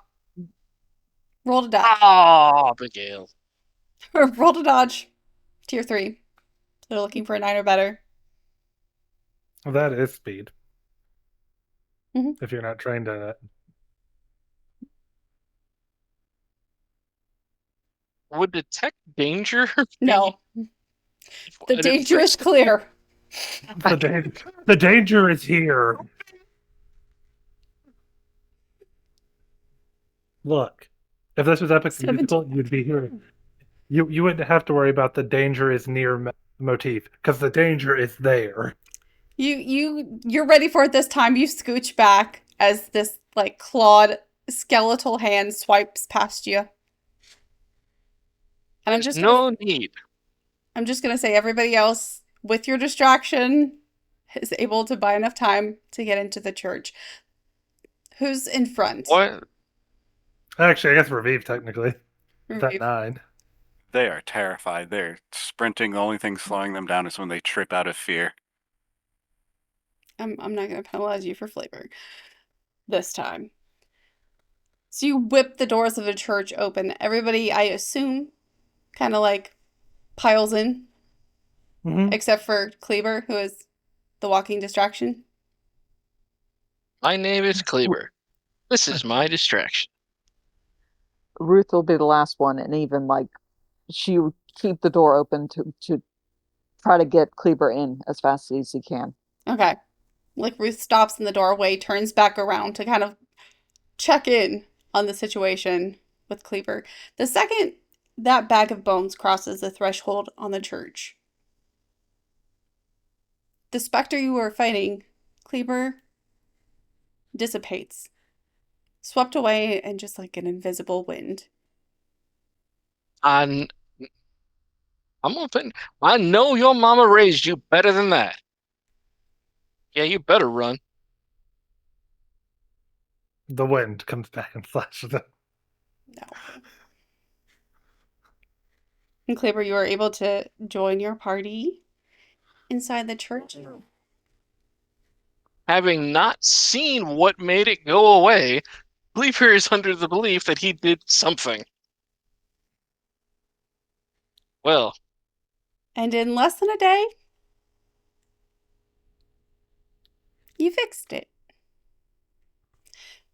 Roll to dodge. Ah, Abigail. Roll to dodge. Tier 3. They're looking for a 9 or better. Well, that is speed. Mhm. If you're not trained in it. Would detect danger be No. The an danger is clear. The danger is here. Look, if this was Epic the Musical, you'd be here. You wouldn't have to worry about the danger is near motif because the danger is there. You're ready for it this time. You scooch back as this like clawed skeletal hand swipes past you. And no need. I'm just gonna say everybody else with your distraction is able to buy enough time to get into the church. Who's in front? What? Actually, I guess Revive technically. That Revive. 9. They are terrified. They're sprinting. The only thing slowing them down is when they trip out of fear. I'm not gonna penalize you for flavor this time. So you whip the doors of the church open. Everybody, I assume, kind of like piles in, except for Kleber, who is the walking distraction. My name is Kleber. This is my distraction. Ruth will be the last one, and even like she would keep the door open to try to get Kleber in as fast as he can. Okay. Like Ruth stops in the doorway, turns back around to kind of check in on the situation with Cleaver. The second that bag of bones crosses the threshold on the church, the specter you were fighting, Cleaver, dissipates, swept away in just like an invisible wind. I'm open. I know your mama raised you better than that. Yeah, you better run. The wind comes back and flashes them. No. And Cleaver, you are able to join your party inside the church. Having not seen what made it go away, Bleeper is under the belief that he did something. Well, And in less than a day, you fixed it.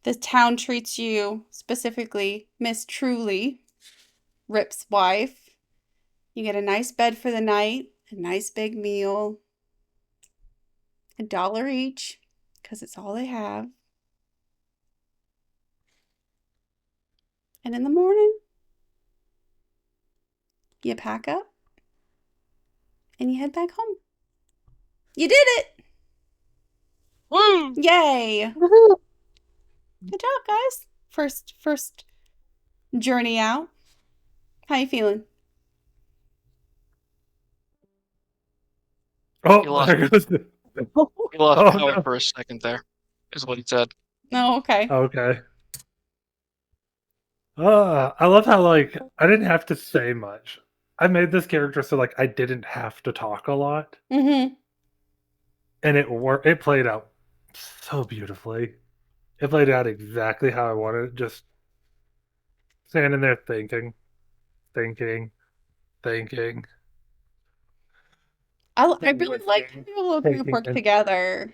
The town treats you, specifically Miss Truly, Rip's wife. You get a nice bed for the night, a nice big meal, $1 each, because it's all they have. And in the morning, you pack up and you head back home. You did it! woo! Yay! Woohoo! Good job, guys. First journey out. How you feeling? Oh, You lost- there goes the... He lost Oh, power no. for a second there, is what he said. Oh, okay. Okay. I love how like I didn't have to say much. I made this character so like I didn't have to talk a lot, Mm-hmm. and it worked. It played out so beautifully. It played out exactly how I wanted it. Just standing there thinking, thinking, thinking. I really like how you Taking work in- together.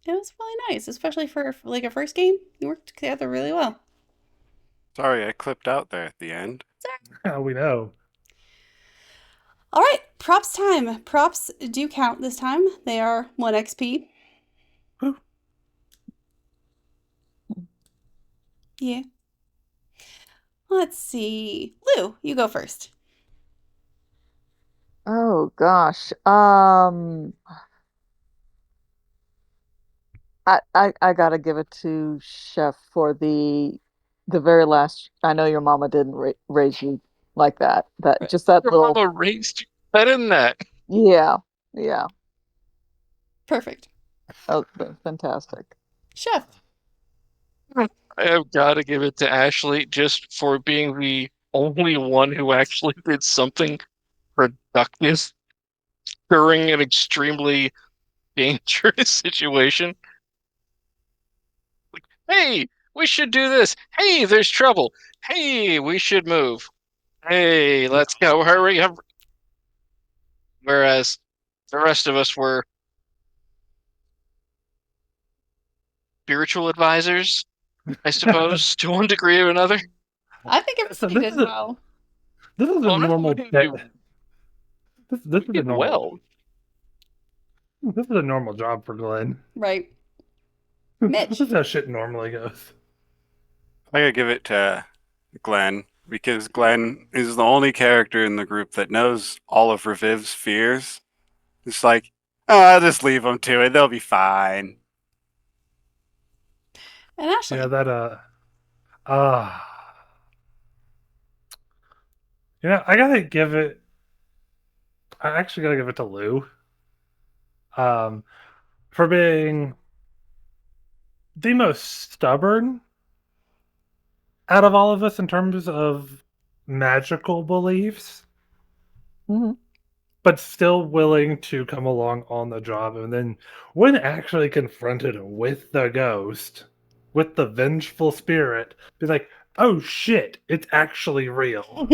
It was really nice, especially for like a first game. You worked together really well. Sorry, I clipped out there at the end. How we know. All right, props time. Props do count this time. They are 1 XP. Whew. Yeah. Let's see. Lou, you go first. Oh gosh. I gotta give it to Chef for the very last. I know your mama didn't raise you like that. That just that Your little. mama raised you better than that. Yeah, yeah. Perfect. Oh, fantastic. Chef. I have got to give it to Ashley just for being the only one who actually did something productive during an extremely dangerous situation. Like, hey, we should do this. Hey, there's trouble. Hey, we should move. Hey, let's go. Hurry up. Whereas the rest of us were spiritual advisors, I suppose, to one degree or another. I think So everybody did well. this is a Well, I'm not normal saying day. you This is a did normal. well. This is a normal job for Glenn. Right. This Mitch. is how shit normally goes. I gotta give it to Glenn because Glenn is the only character in the group that knows all of Reviv's fears. It's like, oh, I'll just leave them to it. They'll be fine. And Ashley. Yeah, that I gotta give it. I actually gotta give it to Lou. For being the most stubborn out of all of us in terms of magical beliefs, Hmm. but still willing to come along on the job. And then when actually confronted with the ghost, with the vengeful spirit, be like, oh shit, it's actually real.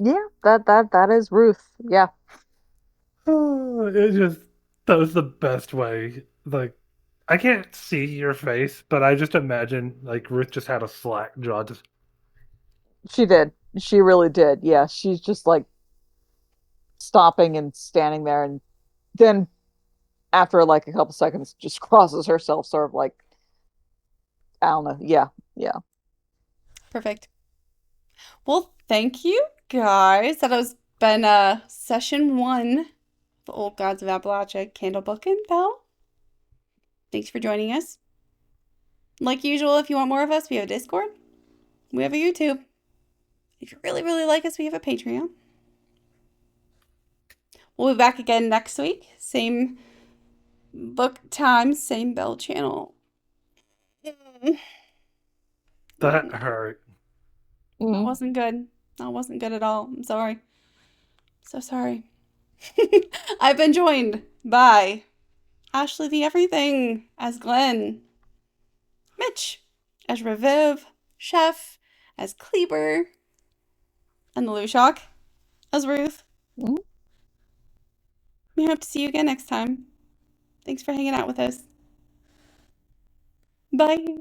Yeah, that is Ruth. Yeah. It just, that was the best way. Like, I can't see your face, but I just imagine like Ruth just had a slack jaw. Just She did. She really did. Yeah, she's just like stopping and standing there, and then after like a couple seconds, just crosses herself, sort of like, I don't know. Yeah, yeah. Perfect. Well, thank you guys. That has been session 1 of the Old Gods of Appalachia Candlebook and Bell. Thanks for joining us. Like usual, if you want more of us, we have a Discord. We have a YouTube. If you really, really like us, we have a Patreon. We'll be back again next week. Same book time, same bell channel. That hurt. That Mhm. wasn't good. That wasn't good at all. I'm sorry. So sorry. I've been joined by Ashley the Everything as Glenn, Mitch as Reviv, Chef as Kleber, and the Lushok as Ruth. Mhm. We hope to see you again next time. Thanks for hanging out with us. Bye.